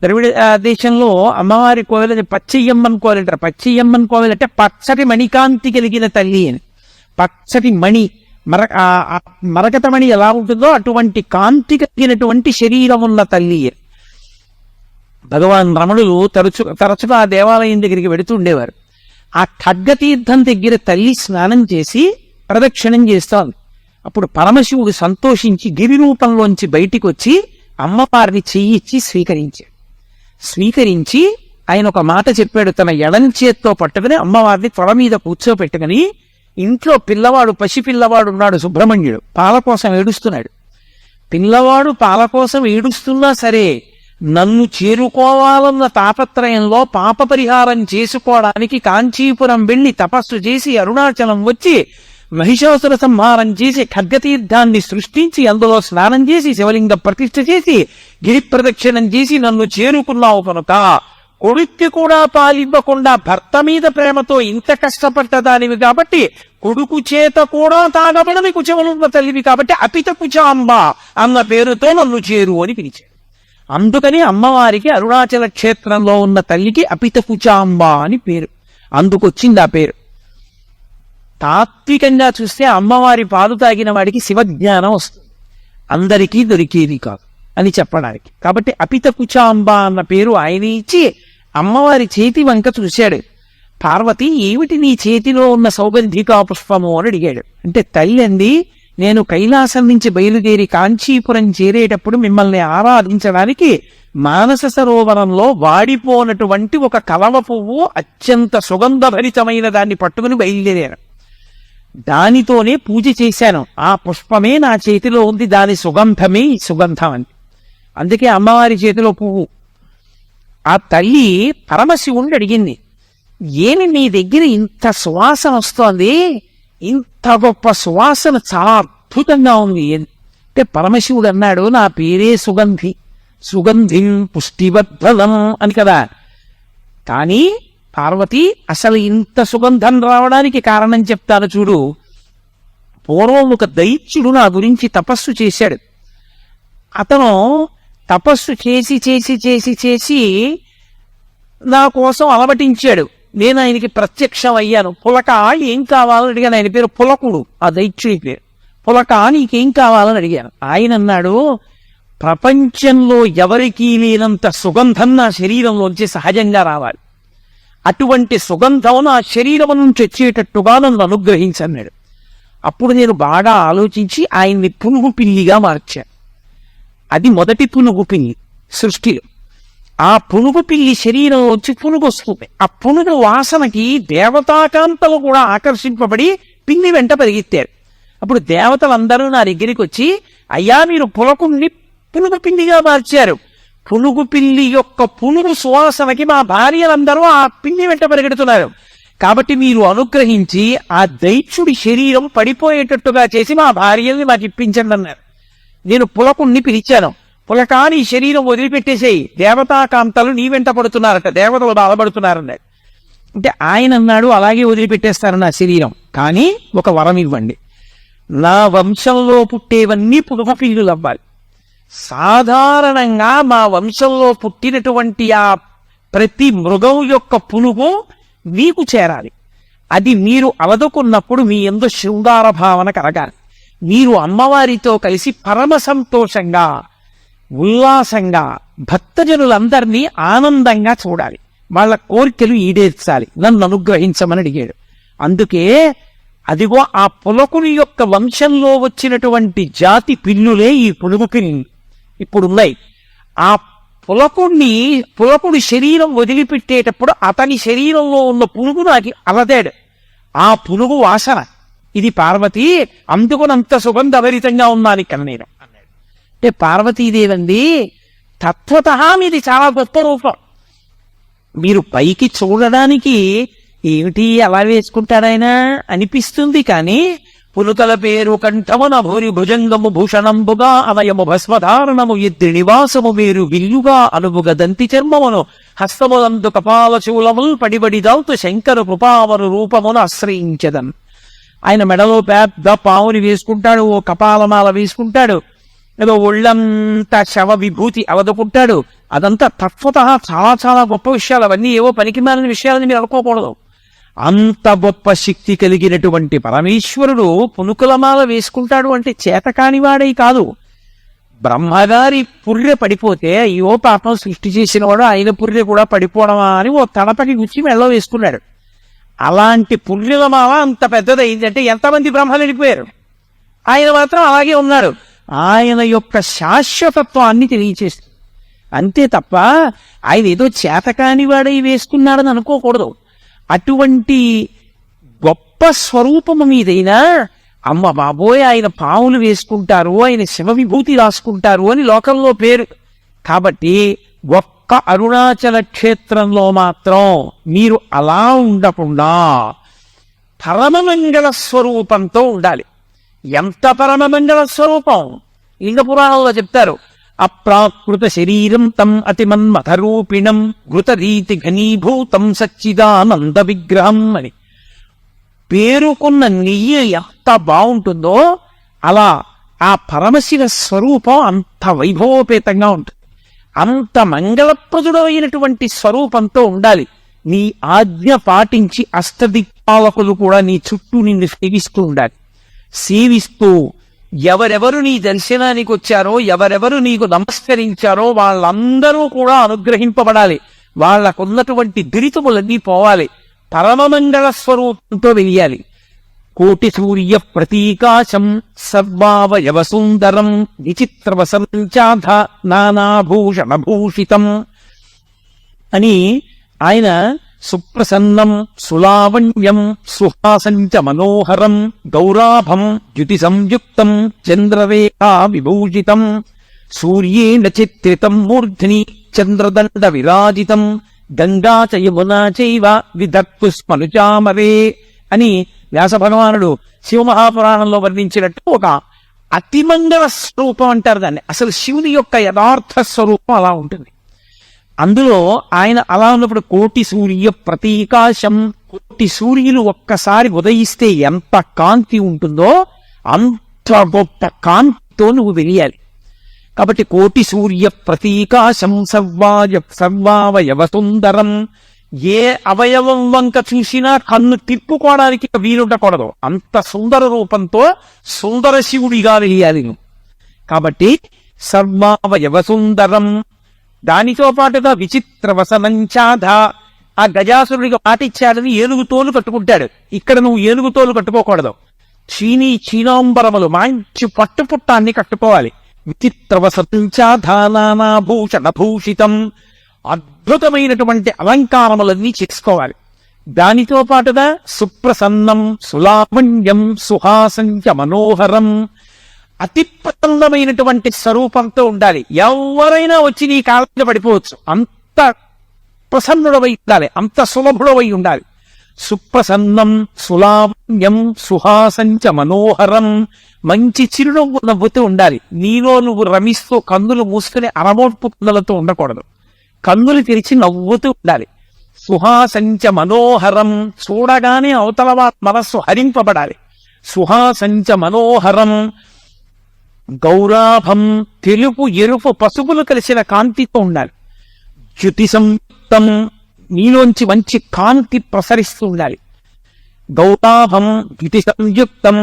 ద్రవిడ దేశంలో అమ్మవారి కోవెల పచ్చయ్యమ్మన్ కోవెల్ అంటారు. పచ్చయ్యమ్మన్ కోవెల్ అంటే పచ్చటి మణికాంతి కలిగిన తల్లి అని. పచ్చటి మణి మరకతమణి ఎలా ఉంటుందో అటువంటి కాంతి కలిగినటువంటి శరీరం ఉన్న తల్లి. భగవాన్ రమణులు తరచుగా ఆ దేవాలయం దగ్గరికి వెడుతూ ఉండేవారు. ఆ ఖడ్గతీర్థం దగ్గర తల్లి స్నానం చేసి ప్రదక్షిణం చేస్తోంది. అప్పుడు పరమశివుడు సంతోషించి గిరి రూపంలోంచి బయటికి వచ్చి అమ్మవారిని చెయ్యిచ్చి స్వీకరించి ఆయన ఒక మాట చెప్పాడు. తన ఎడం చేత్తో పట్టుకుని అమ్మవారిని త్వర మీద కూర్చోపెట్టుకుని, ఇంట్లో పిల్లవాడు పసిపిల్లవాడు ఉన్నాడు సుబ్రహ్మణ్యుడు, పాల కోసం ఏడుస్తున్నాడు. పిల్లవాడు పాల కోసం ఏడుస్తున్నా సరే నన్ను చేరుకోవాలన్న తాపత్రయంలో పాప పరిహారం చేసుకోవడానికి కాంచీపురం వెళ్లి తపస్సు చేసి అరుణాచలం వచ్చి మహిషాసుర సంహారం చేసి ఖడ్గతీర్థాన్ని సృష్టించి అందులో స్నానం చేసి శివలింగ ప్రతిష్ఠ చేసి గిరి ప్రదక్షిణం చేసి నన్ను చేరుకున్నావు కనుక కొడుక్కి కూడా పాలివ్వకుండా భర్త మీద ప్రేమతో ఇంత కష్టపడ్డదానివి కాబట్టి కొడుకు చేత కూడా తాగబడని కుచములున్న తల్లివి కాబట్టి అపిత కుచాంబ అన్న పేరుతో నన్ను చేరు అని పిలిచాడు. అందుకని అమ్మవారికి అరుణాచల క్షేత్రంలో ఉన్న తల్లికి అపిత కుచాంబ అని పేరు, అందుకొచ్చింది ఆ పేరు. తాత్వికంగా చూస్తే అమ్మవారి పాలు తాగిన వాడికి శివజ్ఞానం వస్తుంది, అందరికీ దొరికేది కాదు అని చెప్పడానికి. కాబట్టి అపిత కుచాంబ అన్న పేరు ఆయన ఇచ్చి అమ్మవారి చేతి వంక చూశాడు. పార్వతి, ఏమిటి నీ చేతిలో ఉన్న సౌగంధికా పుష్పము అని అడిగాడు. అంటే తల్లి అంది, నేను కైలాసం నుంచి బయలుదేరి కాంచీపురం చేరేటప్పుడు మిమ్మల్ని ఆరాధించడానికి మానస సరోవరంలో వాడిపోనటువంటి ఒక కలవ పువ్వు అత్యంత సుగంధభరితమైన దాన్ని పట్టుకుని బయలుదేరాను. దానితోనే పూజ చేశాను. ఆ పుష్పమే నా చేతిలో ఉంది, దాని సుగంధమే ఈ సుగంధం అని. అందుకే అమ్మవారి చేతిలో పువ్వు. ఆ తల్లి పరమశివుణ్ణి అడిగింది, ఏమి నీ దగ్గర ఇంత సువాసన వస్తోంది, ఇంత గొప్ప సువాసన చాలా అద్భుతంగా ఉంది అంటే పరమశివుడు అన్నాడు, నా పేరే సుగంధి, సుగంధిం పుష్టివర్ధనం అని కదా. కానీ పార్వతి, అసలు ఇంత సుగంధం రావడానికి కారణం చెప్తాను చూడు. పూర్వం ఒక దైత్యుడు నా గురించి తపస్సు చేశాడు. అతను తపస్సు చేసి చేసి చేసి చేసి నా కోసం అలవటించాడు. నేను ఆయనకి ప్రత్యక్షం అయ్యాను. పులక ఏం కావాలని అడిగాను. ఆయన పేరు పులకుడు, ఆ దైత్యుడి పేరు. పులక నీకేం కావాలని అడిగాను. ఆయన అన్నాడు, ప్రపంచంలో ఎవరికీ లేనంత సుగంధం నా శరీరంలోంచి సహజంగా రావాలి, అటువంటి సుగంధం నా శరీరం నుంచి వచ్చేటట్టుగా నన్ను అనుగ్రహించన్నాడు. అప్పుడు నేను బాగా ఆలోచించి ఆయన్ని పునుగు పిల్లిగా మార్చాను. అది మొదటి పునుగు పిల్లి సృష్టిలో. ఆ పునుగు పిల్లి శరీరం వచ్చి పునుగు వస్తుంది. ఆ పునుగు వాసనకి దేవతాకాంతలు కూడా ఆకర్షింపబడి పిల్లి వెంట పరిగెత్తారు. అప్పుడు దేవతలందరూ నా దగ్గరికి వచ్చి, అయ్యా మీరు పులకుణ్ణి పునుగు పిల్లిగా మార్చారు, పునుగు పిల్లి యొక్క పునుగు సువాసనకి మా భార్యలందరూ ఆ పిల్లి వెంట పరిగెడుతున్నారు, కాబట్టి మీరు అనుగ్రహించి ఆ దైత్యుడి శరీరం పడిపోయేటట్టుగా చేసి మా భార్యల్ని మాకు ఇప్పించండి అన్నారు. నేను పులకుణ్ణి పిలిచాను. పులకా, నీ శరీరం వదిలిపెట్టేసేయి, దేవతాకాంతలు నీ వెంట పడుతున్నారట, దేవతలు బాధపడుతున్నారన్నారు. అంటే ఆయన అన్నాడు, అలాగే వదిలిపెట్టేస్తాను నా శరీరం, కానీ ఒక వరం ఇవ్వండి, నా వంశంలో పుట్టేవన్నీ పునుగు పిల్లులు అవ్వాలి. సాధారణంగా మా వంశంలో పుట్టినటువంటి ఆ ప్రతి మృగం యొక్క పునుగు మీకు చేరాలి. అది మీరు అవదుకున్నప్పుడు మీ యందు శృంగార భావన కలగాలి. మీరు అమ్మవారితో కలిసి పరమ సంతోషంగా ఉల్లాసంగా భక్తజనులందరినీ ఆనందంగా చూడాలి, వాళ్ళ కోరికలు ఈడేర్చాలి, నన్ను అనుగ్రహించమని అడిగాడు. అందుకే అదిగో ఆ పులకుని యొక్క వంశంలో వచ్చినటువంటి జాతి పిల్లులే ఈ పులుగు పిల్లి ఇప్పుడున్నాయి. ఆ పులకుడి శరీరం వదిలిపెట్టేటప్పుడు అతని శరీరంలో ఉన్న పులుగు నాకు అలదాడు. ఆ పులుగు వాసన ఇది పార్వతి, అందుకునంత సుగంధభరితంగా ఉన్నాను ఇక్కడ నేను అన్నాడు. అంటే పార్వతీదేవంది, తత్వతః మీది చాలా గొప్ప రూపం. మీరు పైకి చూడడానికి ఏమిటి అలా వేసుకుంటాడాయన అనిపిస్తుంది, కానీ పులుకల పేరు కంఠమున భూరి భుజంగము భూషణంబుగా అవయము భస్మధారణము ఎద్ది నివాసము మీరు విల్లుగా అనువుగ దంతి చర్మమును హస్తములందు కపాల శూలములు పడిబడి దాల్తు శంకర కృపావరు రూపమును ఆశ్రయించదన్. ఆయన మెడలో పెద్ద పావుని వేసుకుంటాడు, ఓ కపాలమాల వేసుకుంటాడు, ఏదో ఒళ్ళంతా శవ విభూతి అవదుకుంటాడు. అదంతా తత్వతః చాలా చాలా గొప్ప విషయాలు. అవన్నీ ఏవో పనికిమాలిన విషయాలని మీరు అనుకోకూడదు. అంత గొప్ప శక్తి కలిగినటువంటి పరమేశ్వరుడు పునుకులమాల వేసుకుంటాడు అంటే చేతకానివాడై కాదు. బ్రహ్మగారి పుర్రె పడిపోతే అయ్యో పాపం సృష్టి చేసినవాడు ఆయన పుర్రె కూడా పడిపోవడమా అని ఓ తడపకి గుచ్చి మెళ్ళో వేసుకున్నాడు. అలాంటి పుర్రెలమాల అంత పెద్దదైందంటే ఎంతమంది బ్రహ్మలు వెళ్ళిపోయారు, ఆయన మాత్రం అలాగే ఉన్నాడు. ఆయన యొక్క శాశ్వతత్వాన్ని తెలియచేస్తుంది అంతే తప్ప ఆయన ఏదో చేతకాని వాడై వేసుకున్నాడని అనుకోకూడదు. అటువంటి గొప్ప స్వరూపము మీదైనా అమ్మ బాబోయ్ ఆయన పావులు వేసుకుంటారు, ఆయన శివ విభూతి రాసుకుంటారు అని లోకంలో పేరు. కాబట్టి ఒక్క అరుణాచల క్షేత్రంలో మాత్రం మీరు అలా ఉండకుండా పరమమంగళ స్వరూపంతో ఉండాలి. ఎంత పరమమంగళ స్వరూపం! లింగ పురాణంలో చెప్తారు, అప్రాకృత శరీరం తం అతిమన్మథరూపిణం ఘృతరీతి ఘనీభూతం సచ్చిదానంద విగ్రహం అని. పేరుకున్న నెయ్యి ఎంత బాగుంటుందో అలా ఆ పరమశివ స్వరూపం అంత వైభవోపేతంగా ఉంటుంది. అంత మంగళప్రదుడైనటువంటి స్వరూపంతో ఉండాలి. నీ ఆజ్ఞ పాటించి అష్టదిక్పాలకులు కూడా నీ చుట్టూ నిన్ను సేవిస్తూ ఉండాలి. సేవిస్తూ ఎవరెవరు నీ దర్శనానికి వచ్చారో, ఎవరెవరు నీకు నమస్కరించారో వాళ్ళందరూ కూడా అనుగ్రహింపబడాలి. వాళ్లకున్నటువంటి దురితములన్నీ పోవాలి. పరమమంగళ స్వరూపంతో వెయ్యాలి. కోటి సూర్య ప్రతీకాశం సర్వావయవ సుందరం విచిత్రవసంచాధ నానాభూషణభూషితం అని ఆయన సుప్రసన్నం సులావణ్యం సుహాసంచ మనోహరం గౌరాభం ద్యుతి సంయుక్తం చంద్రరేఖా విభూషితం సూర్యేణ చిత్రితం మూర్ధ్ని చంద్రదండ విరాజితం గంగా చ యమునా చైవ విదత్తు స్మనుచామరే అని వ్యాస భగవానుడు శివమహాపురాణంలో వర్ణించినట్టు ఒక అతిమంగళ స్వరూపం అంటారు దాన్ని. అసలు శివుని యొక్క యథార్థ స్వరూపం అలా ఉంటుంది. అందులో ఆయన అలా ఉన్నప్పుడు కోటి సూర్య ప్రతీకాశం, కోటి సూర్యులు ఒక్కసారి ఉదయిస్తే ఎంత కాంతి ఉంటుందో అంత గొప్ప కాంతితో నువ్వు వెలియాలి. కాబట్టి కోటి సూర్య ప్రతీకాశం సర్వావయవ సుందరం, ఏ అవయవం వంక చూసినా కన్ను తిప్పుకోవడానికి వీలుండకూడదు, అంత సుందర రూపంతో సుందర శివుడిగా వెలియాలి నువ్వు. కాబట్టి సర్వావయవ సుందరం, దానితో పాటుగా విచిత్ర వసనంచాధ, ఆ గజాసురుడిగా పాటిచ్చాడని ఏనుగుతోలు కట్టుకుంటాడు. ఇక్కడ నువ్వు ఏనుగుతోలు కట్టుకోకూడదు, చీనాంబరములు మంచి పట్టుపుట్టాన్ని కట్టుకోవాలి. విచిత్ర వసంచాధ నానాభూషణ భూషితం, అద్భుతమైనటువంటి అలంకారములన్నీ చేసుకోవాలి. దానితో పాటుగా సుప్రసన్నం సులావణ్యం సుహాసంచ మనోహరం, అతి ప్రసన్నమైనటువంటి స్వరూపంతో ఉండాలి. ఎవరైనా వచ్చి నీ కాళ్ళ మీద పడిపోవచ్చు, అంత ప్రసన్నుడవై ఉండాలి, అంత సులభుడవై ఉండాలి. సుప్రసన్నం సులావణ్యం సుహాసంచ మనోహరం, మంచి చిరునవ్వు నవ్వుతూ ఉండాలి. నీలో నువ్వు రమిస్తూ కన్నులు మూసుకుని అరమోడ్పు కన్నులతో ఉండకూడదు, కన్నులు తెరిచి నవ్వుతూ ఉండాలి. సుహాసంచ మనోహరం, చూడగానే అవతల మనస్సు హరింపబడాలి. సుహాసంచ మనోహరం గౌరాభం, తెలుపు ఎరుపు పసుపులు కలిసిన కాంతితో ఉండాలి. చ్యుతి సంయుక్తం, నీలోంచి మంచి కాంతి ప్రసరిస్తూ ఉండాలి. గౌరాభం చ్యుతి సంయుక్తం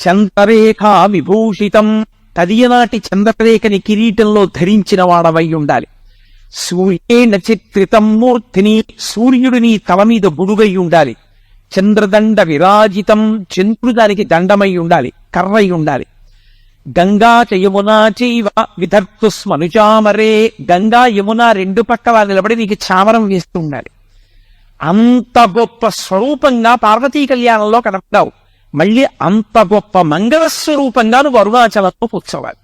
చంద్రరేఖా విభూషితం, తదియనాటి చంద్రరేఖని కిరీటంలో ధరించిన వాడవై ఉండాలి. సూర్యేణ చిత్రితం మూర్తిని, సూర్యుడిని తల మీద బుడుగై ఉండాలి. చంద్రదండ విరాజితం, చంద్రుడు దానికి దండమై ఉండాలి, కర్రై ఉండాలి. గంగా చ యమునా చైవ విదర్తు స్మనుచామరే, గంగా యమున రెండు పక్కల నిలబడి నీకు చామరం వేస్తూ ఉండాలి. అంత గొప్ప స్వరూపంగా పార్వతీ కళ్యాణంలో కనపడ్డావు. మళ్ళీ అంత గొప్ప మంగళ స్వరూపంగా నువ్వు అరుణాచలంలో కూర్చోవాలి.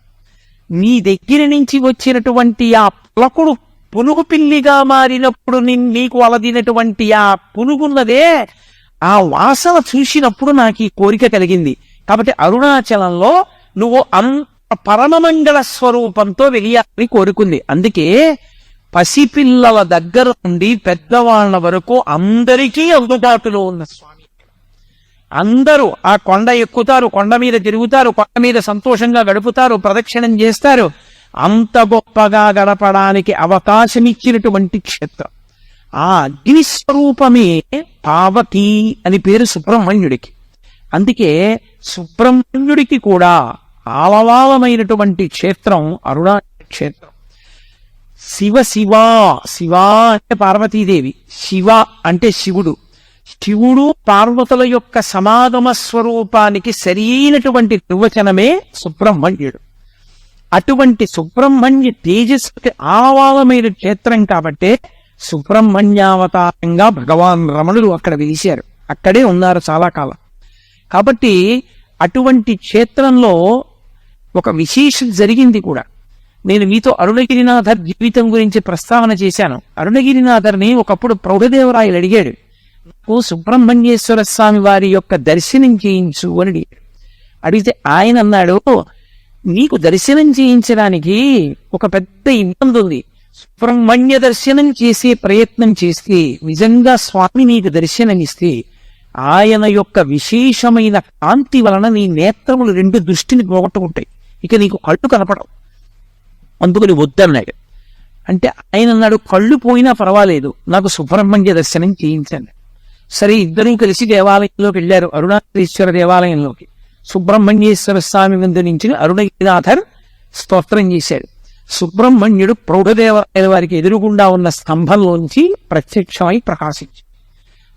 నీ దగ్గర నుంచి వచ్చినటువంటి ఆ పులకుడు పునుగు పిల్లిగా మారినప్పుడు నీకు అలదినటువంటి ఆ పునుగున్నదే, ఆ వాసన చూసినప్పుడు నాకు ఈ కోరిక కలిగింది. కాబట్టి అరుణాచలంలో నువ్వు అంత పరమమంగళ స్వరూపంతో వెలియాలని కోరుకుంది. అందుకే పసిపిల్లల దగ్గర నుండి పెద్దవాళ్ల వరకు అందరికీ అందుబాటులో ఉన్న స్వామి. అందరూ ఆ కొండ ఎక్కుతారు, కొండ మీద తిరుగుతారు, కొండ మీద సంతోషంగా గడుపుతారు, ప్రదక్షిణం చేస్తారు. అంత గొప్పగా గడపడానికి అవకాశమిచ్చినటువంటి క్షేత్రం. ఆ అగ్నిస్వరూపమే పార్వతి అని పేరు సుబ్రహ్మణ్యుడికి. అందుకే సుబ్రహ్మణ్యుడికి కూడా ఆలవాలమైనటువంటి క్షేత్రం అరుణాచల క్షేత్రం. శివ శివ శివ అంటే పార్వతీదేవి, శివ అంటే శివుడు. శివుడు పార్వతుల యొక్క సమాగమ స్వరూపానికి సరైనటువంటి నిర్వచనమే సుబ్రహ్మణ్యుడు. అటువంటి సుబ్రహ్మణ్య తేజస్సుకి ఆవాలమైన క్షేత్రం కాబట్టే సుబ్రహ్మణ్యావతారంగా భగవాన్ రమణులు అక్కడ వెలిశారు, అక్కడే ఉన్నారు చాలా కాలం. కాబట్టి అటువంటి క్షేత్రంలో ఒక విశేషం జరిగింది కూడా. నేను మీతో అరుణగిరినాథర్ జీవితం గురించి ప్రస్తావన చేశాను. అరుణగిరినాథర్ని ఒకప్పుడు ప్రౌఢదేవరాయలు అడిగాడు, నాకు సుబ్రహ్మణ్యేశ్వర స్వామి వారి యొక్క దర్శనం చేయించు అని అడిగాడు. అడిగితే ఆయన అన్నాడు, నీకు దర్శనం చేయించడానికి ఒక పెద్ద ఇబ్బంది ఉంది. సుబ్రహ్మణ్య దర్శనం చేసే ప్రయత్నం చేస్తే, నిజంగా స్వామి నీకు దర్శనమిస్తే, ఆయన యొక్క విశేషమైన కాంతి వలన నీ నేత్రములు రెండు దృష్టిని పోగొట్టుకుంటాయి, ఇక నీకు కళ్ళు కనపడవు, అందుకని వద్దన్నాడు. అంటే ఆయన అన్నాడు, కళ్ళు పోయినా పర్వాలేదు, నాకు సుబ్రహ్మణ్య దర్శనం చేయించండి. సరే, ఇద్దరూ కలిసి దేవాలయంలోకి వెళ్ళారు, అరుణాచలేశ్వర దేవాలయంలోకి. సుబ్రహ్మణ్యేశ్వర స్వామి ముందు నుంచి అరుణగిరినాథర్ స్తోత్రం చేశాడు. సుబ్రహ్మణ్యుడు ప్రౌఢదేవాలయ వారికి ఎదురుగుండా ఉన్న స్తంభంలోంచి ప్రత్యక్షమై ప్రకాశించాడు.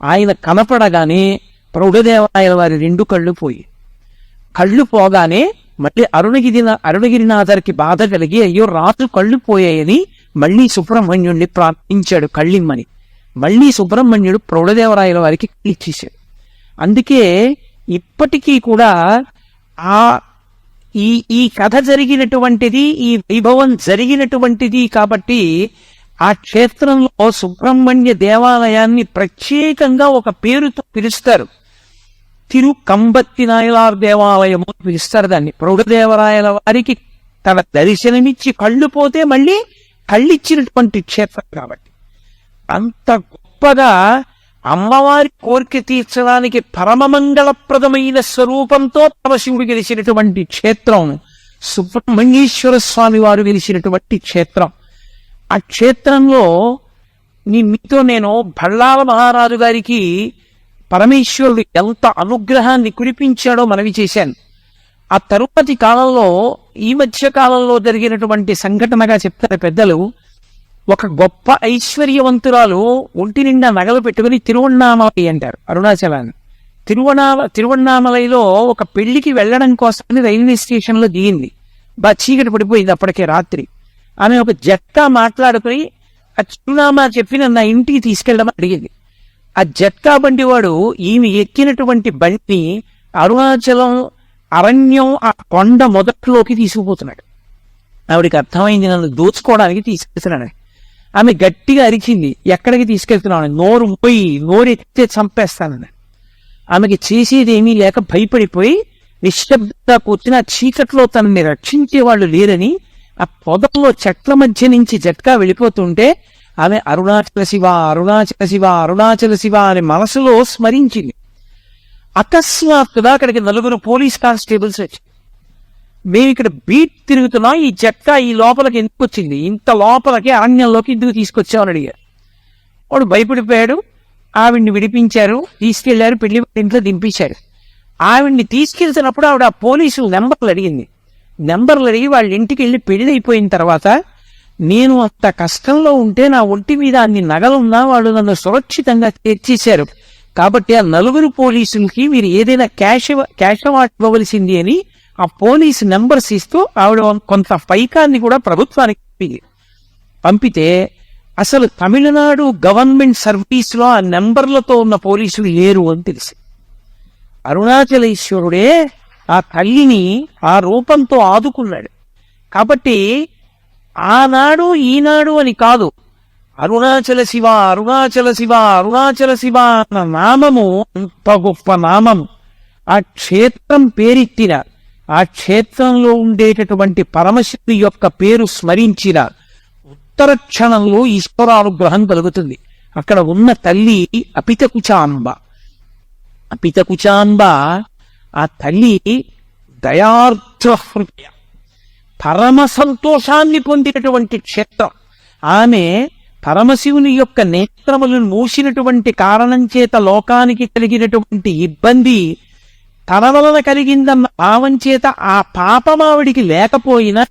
ఆయన కనపడగానే ప్రౌఢదేవాలయ వారి రెండు కళ్ళు పోయి, కళ్ళు పోగానే మళ్ళీ అరుణగిరినాథర్కి బాధ కలిగి, అయ్యో రాజు కళ్ళు పోయాయని మళ్ళీ సుబ్రహ్మణ్యుడిని ప్రార్థించాడు కళ్ళిమ్మని. మళ్ళీ సుబ్రహ్మణ్యుడు ప్రౌఢదేవరాయల వారికి ఇచ్చేశాడు. అందుకే ఇప్పటికీ కూడా ఈ కథ జరిగినటువంటిది, ఈ వైభవం జరిగినటువంటిది కాబట్టి ఆ క్షేత్రంలో సుబ్రహ్మణ్య దేవాలయాన్ని ప్రత్యేకంగా ఒక పేరుతో పిలుస్తారు. తిరుకంబత్తి నాయలార్ దేవాలయము అని పిలుస్తారు దాన్ని. ప్రౌఢదేవరాయల వారికి తన దర్శనమిచ్చి కళ్ళు పోతే మళ్ళీ కళ్ళిచ్చినటువంటి క్షేత్రం కాబట్టి అంత గొప్పగా అమ్మవారి కోరిక తీర్చడానికి పరమమంగళప్రదమైన స్వరూపంతో పరమశివుడు గెలిచినటువంటి క్షేత్రం సుబ్రహ్మణ్యేశ్వర స్వామి వారు గెలిచినటువంటి క్షేత్రం. ఆ క్షేత్రంలో మీతో నేను భళ్ళాల మహారాజు గారికి పరమేశ్వరుడు ఎంత అనుగ్రహాన్ని కురిపించాడో మనవి చేశాను. ఆ తరుపతి కాలంలో, ఈ మధ్య కాలంలో జరిగినటువంటి సంఘటనగా చెప్తారు పెద్దలు. ఒక గొప్ప ఐశ్వర్యవంతురాలు ఒంటి నిండా నగలు పెట్టుకుని తిరువణ్ణామలై అంటారు అరుణాచలాన్ని. తిరువణ్ణామలైలో ఒక పెళ్లికి వెళ్ళడం కోసమని రైల్వే స్టేషన్ లో దిగింది. చీకటి పడిపోయింది అప్పటికే రాత్రి. ఆమె ఒక జట్కా మాట్లాడుకుని ఆ చిరునామా చెప్పి నన్ను ఇంటికి తీసుకెళ్ళమని అడిగింది. ఆ జట్కా బండి వాడు ఈమె ఎక్కినటువంటి బండిని అరుణాచలం అరణ్యం ఆ కొండ మొదట్లోకి తీసుకుపోతున్నాడు. ఆవిడికి అర్థమైంది, నన్ను దోచుకోవడానికి తీసుకెళ్తున్నాడు. ఆమె గట్టిగా అరిచింది, ఎక్కడికి తీసుకెళ్తున్నాను, నోరు పోయి నోరు ఎత్తే చంపేస్తానని. ఆమెకి చేసేది ఏమీ లేక భయపడిపోయి నిశ్శబ్దంగా కూర్చుని, ఆ చీకట్లో తనని రక్షించే వాళ్ళు లేరని ఆ పొదల్లో చెట్ల మధ్య నుంచి జట్కా వెళ్ళిపోతుంటే ఆమె అరుణాచల శివ అరుణాచల శివ అరుణాచల శివ అని మనసులో స్మరించింది. అకస్మాత్తుగా అక్కడికి 4 పోలీస్ కానిస్టేబుల్స్ వచ్చి, మేము ఇక్కడ బీట్ తిరుగుతున్నాం, ఈ జట్కా ఈ లోపలికి ఎందుకు వచ్చింది, ఇంత లోపలికి అరణ్యంలోకి ఎందుకు తీసుకొచ్చామని అడిగారు. వాడు భయపడిపోయాడు. ఆవిడ్ని విడిపించారు, తీసుకెళ్లారు, పెళ్లి ఇంట్లో దింపించారు. ఆవిడ్ని తీసుకెళ్తున్నప్పుడు ఆవిడ ఆ పోలీసు నెంబర్లు అడిగింది. నెంబర్లు అడిగి వాళ్ళ ఇంటికి వెళ్ళి పెళ్లి అయిపోయిన తర్వాత, నేను అంత కష్టంలో ఉంటే నా ఒంటి మీద అన్ని నగలున్నా వాళ్ళు నన్ను సురక్షితంగా తెచ్చేశారు, కాబట్టి ఆ 4 పోలీసులకి మీరు ఏదైనా క్యాష్ ఇవ్వవలసింది అని ఆ పోలీసు నెంబర్స్ ఇస్తూ ఆవిడ కొంత పైకాన్ని కూడా ప్రభుత్వానికి పంపితే, అసలు తమిళనాడు గవర్నమెంట్ సర్వీస్ లో ఆ నెంబర్లతో ఉన్న పోలీసులు లేరు అని తెలిసి, అరుణాచలేశ్వరుడే ఆ తల్లిని ఆ రూపంతో ఆదుకున్నాడు. కాబట్టి ఆనాడు ఈనాడు అని కాదు, అరుణాచల శివ అరుణాచల శివ అరుణాచల శివ అన్న నామము అంత గొప్ప నామము. ఆ క్షేత్రం పేరెత్తిన, ఆ క్షేత్రంలో ఉండేటటువంటి పరమశివుడి యొక్క పేరు స్మరించిన ఉత్తర క్షణంలో ఈశ్వరానుగ్రహం కలుగుతుంది. అక్కడ ఉన్న తల్లి అపితకుచాంబ. అపితకుచాంబ ఆ తల్లి దయార్ద్ర హృదయ, పరమ సంతోషాన్ని పొందినటువంటి క్షేత్రం. ఆమె పరమశివుని యొక్క నేత్రములను మూసినటువంటి కారణం చేత లోకానికి కలిగినటువంటి ఇబ్బంది తన వలన కలిగిందన్న భావం చేత ఆ పాపం ఆవిడికి లేకపోయినా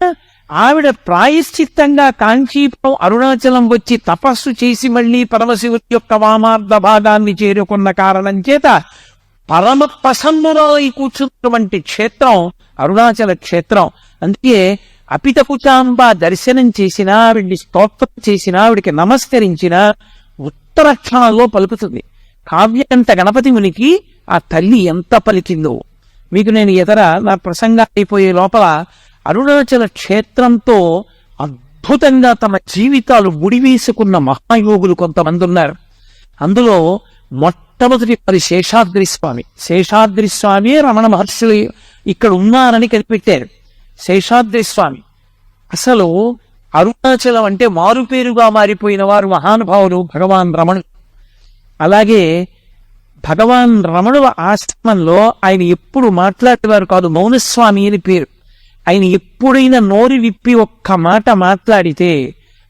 ఆవిడ ప్రాయశ్చిత్తంగా కాంచీపురం అరుణాచలం వచ్చి తపస్సు చేసి మళ్లీ పరమశివుని యొక్క వామార్ధ భాగాన్ని చేరుకున్న కారణం చేత పరమ ప్రసన్నురాలై కూర్చున్నటువంటి క్షేత్రం అరుణాచల క్షేత్రం. అందుకే అపితకుచాంబ దర్శనం చేసినా, ఆవిడ్ని స్తోత్రం చేసినా, ఆవిడికి నమస్కరించినా ఉత్తర క్షణంలో పలుకుతుంది. కావ్యకంఠ గణపతి మునికి ఆ తల్లి ఎంత పలికిందో మీకు నేను నా ప్రసంగం అయిపోయే లోపల అరుణాచల క్షేత్రంతో అద్భుతంగా తమ జీవితాలు ముడివేసుకున్న మహాయోగులు కొంతమంది ఉన్నారు. అందులో మొట్టమొదటి మరి శేషాద్రి స్వామి రమణ మహర్షులు ఇక్కడ ఉన్నారని కనిపెట్టారు. శేషాద్రి స్వామి అసలు అరుణాచలం అంటే మారుపేరుగా మారిపోయిన వారు మహానుభావులు భగవాన్ రమణుడు. అలాగే భగవాన్ రమణుల ఆశ్రమంలో ఆయన ఎప్పుడు మాట్లాడేవారు కాదు, మౌనస్వామి అని పేరు. ఆయన ఎప్పుడైనా నోరు విప్పి ఒక్క మాట మాట్లాడితే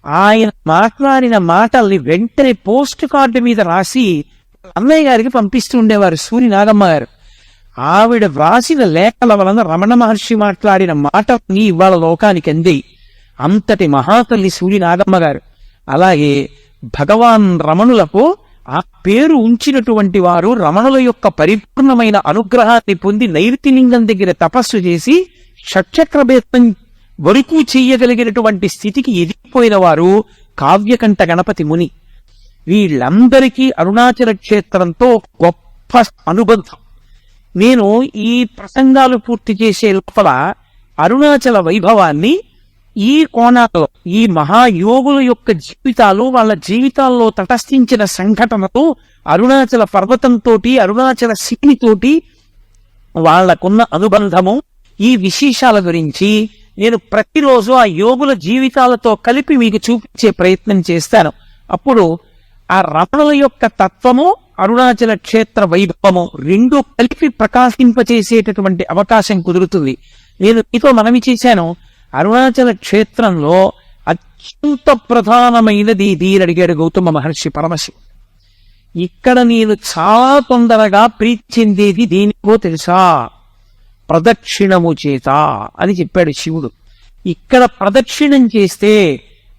ఆయన మాట్లాడిన మాటల్ని వెంటనే పోస్ట్ కార్డు మీద రాసి అన్నయ్య గారికి పంపిస్తూ ఉండేవారు సూరి నాగమ్మ గారు. ఆవిడ వ్రాసిన లేఖల వలన రమణ మహర్షి మాట్లాడిన మాటని ఇవాళ లోకానికి అంది. అంతటి మహాతల్లి సూరి నాగమ్మ గారు. అలాగే భగవాన్ రమణులకు ఆ పేరు ఉంచినటువంటి వారు రమణుల యొక్క పరిపూర్ణమైన అనుగ్రహాన్ని పొంది నైరుతిలింగం దగ్గర తపస్సు చేసి షట్చక్రభేదం వరకు చెయ్యగలిగినటువంటి స్థితికి ఎదిగిపోయిన వారు కావ్యకంఠ గణపతి ముని. వీళ్ళందరికీ అరుణాచల క్షేత్రంతో గొప్ప అనుబంధం. నేను ఈ ప్రసంగాలు పూర్తి చేసే లోపల అరుణాచల వైభవాన్ని ఈ కోణాల్లో ఈ మహాయోగుల యొక్క జీవితాలు, వాళ్ళ జీవితాల్లో తటస్థించిన సంఘటనతో, అరుణాచల పర్వతంతో, అరుణాచల శివునితోటి వాళ్లకున్న అనుబంధము, ఈ విశేషాల గురించి నేను ప్రతిరోజు ఆ యోగుల జీవితాలతో కలిపి మీకు చూపించే ప్రయత్నం చేస్తాను. అప్పుడు ఆ రమణుల యొక్క తత్వము, అరుణాచల క్షేత్ర వైభవము రెండు కలిపి ప్రకాశింపచేసేటటువంటి అవకాశం కుదురుతుంది. నేను మీతో మనవి చేశాను, అరుణాచల క్షేత్రంలో అత్యంత ప్రధానమైనది దీని అడిగాడు గౌతమ మహర్షి పరమశివుడు. ఇక్కడ నేను చాలా తొందరగా ప్రీతి చెందేది దేనికో తెలుసా? ప్రదక్షిణము చేత అని చెప్పాడు శివుడు. ఇక్కడ ప్రదక్షిణం చేస్తే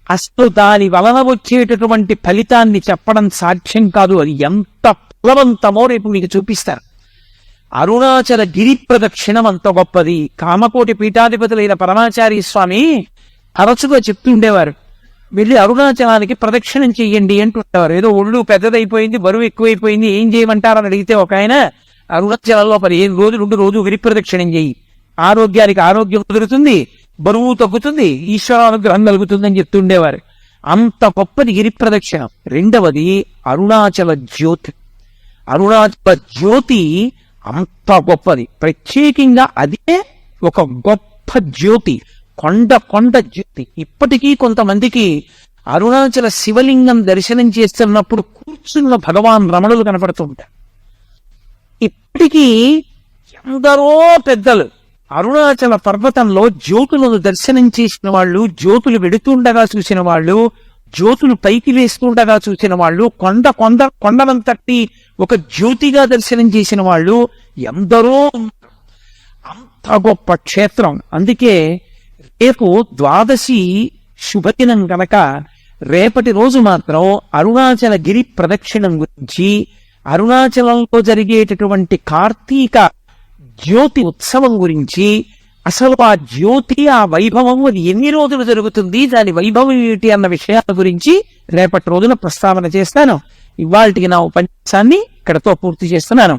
అసలు దాని వలన వచ్చేటటువంటి ఫలితాన్ని చెప్పడం సాధ్యం కాదు. అది ఎంత ఫలవంతమో రేపు మీకు చూపిస్తాను. అరుణాచల గిరి ప్రదక్షిణం అంత గొప్పది. కామకోటి పీఠాధిపతులైన పరమాచార్య స్వామి తరచుగా చెప్తుండేవారు, వెళ్ళి అరుణాచలానికి ప్రదక్షిణం చెయ్యండి అంటుండేవారు. ఏదో ఒళ్ళు పెద్దదైపోయింది, బరువు ఎక్కువైపోయింది, ఏం చేయమంటారని అడిగితే ఒక ఆయన అరుణాచలంలో 15 రోజులు రోజు గిరి ప్రదక్షిణం చెయ్యి, ఆరోగ్యానికి ఆరోగ్యం కుదురుతుంది, బరువు తగ్గుతుంది, ఈశ్వరానుగ్రహం కలుగుతుందని చెప్తుండేవారు. అంత గొప్పది గిరి ప్రదక్షిణం. రెండవది అరుణాచల జ్యోతి. అరుణాచల జ్యోతి అంత గొప్పది. ప్రత్యేకంగా అదే ఒక గొప్ప జ్యోతి, కొండ జ్యోతి. ఇప్పటికీ కొంతమందికి అరుణాచల శివలింగం దర్శనం చేస్తున్నప్పుడు కూర్చున్న భగవాన్ రమణులు కనపడుతుంటారు. ఇప్పటికీ ఎందరో పెద్దలు అరుణాచల పర్వతంలో జ్యోతులను దర్శనం చేసిన వాళ్ళు, జ్యోతులు వెడుతుండగా చూసిన వాళ్ళు, జ్యోతులు పైకి లేస్తుండగా చూసిన వాళ్ళు, కొండనంతటి ఒక జ్యోతిగా దర్శనం చేసిన వాళ్ళు ఎందరో. అంత గొప్ప క్షేత్రం. అందుకే రేపు ద్వాదశి శుభదినం గనక రేపటి రోజు మాత్రం అరుణాచల గిరి ప్రదక్షిణం గురించి, అరుణాచలంలో జరిగేటటువంటి కార్తీక జ్యోతి ఉత్సవం గురించి, అసలు ఆ జ్యోతి, ఆ వైభవం అది ఎన్ని రోజులు జరుగుతుంది, దాని వైభవం ఏమిటి అన్న విషయాల గురించి రేపటి రోజున ప్రస్తావన చేస్తాను. ఇవాళకి నా ఉపన్యాసాన్ని ఇక్కడతో పూర్తి చేస్తున్నాను.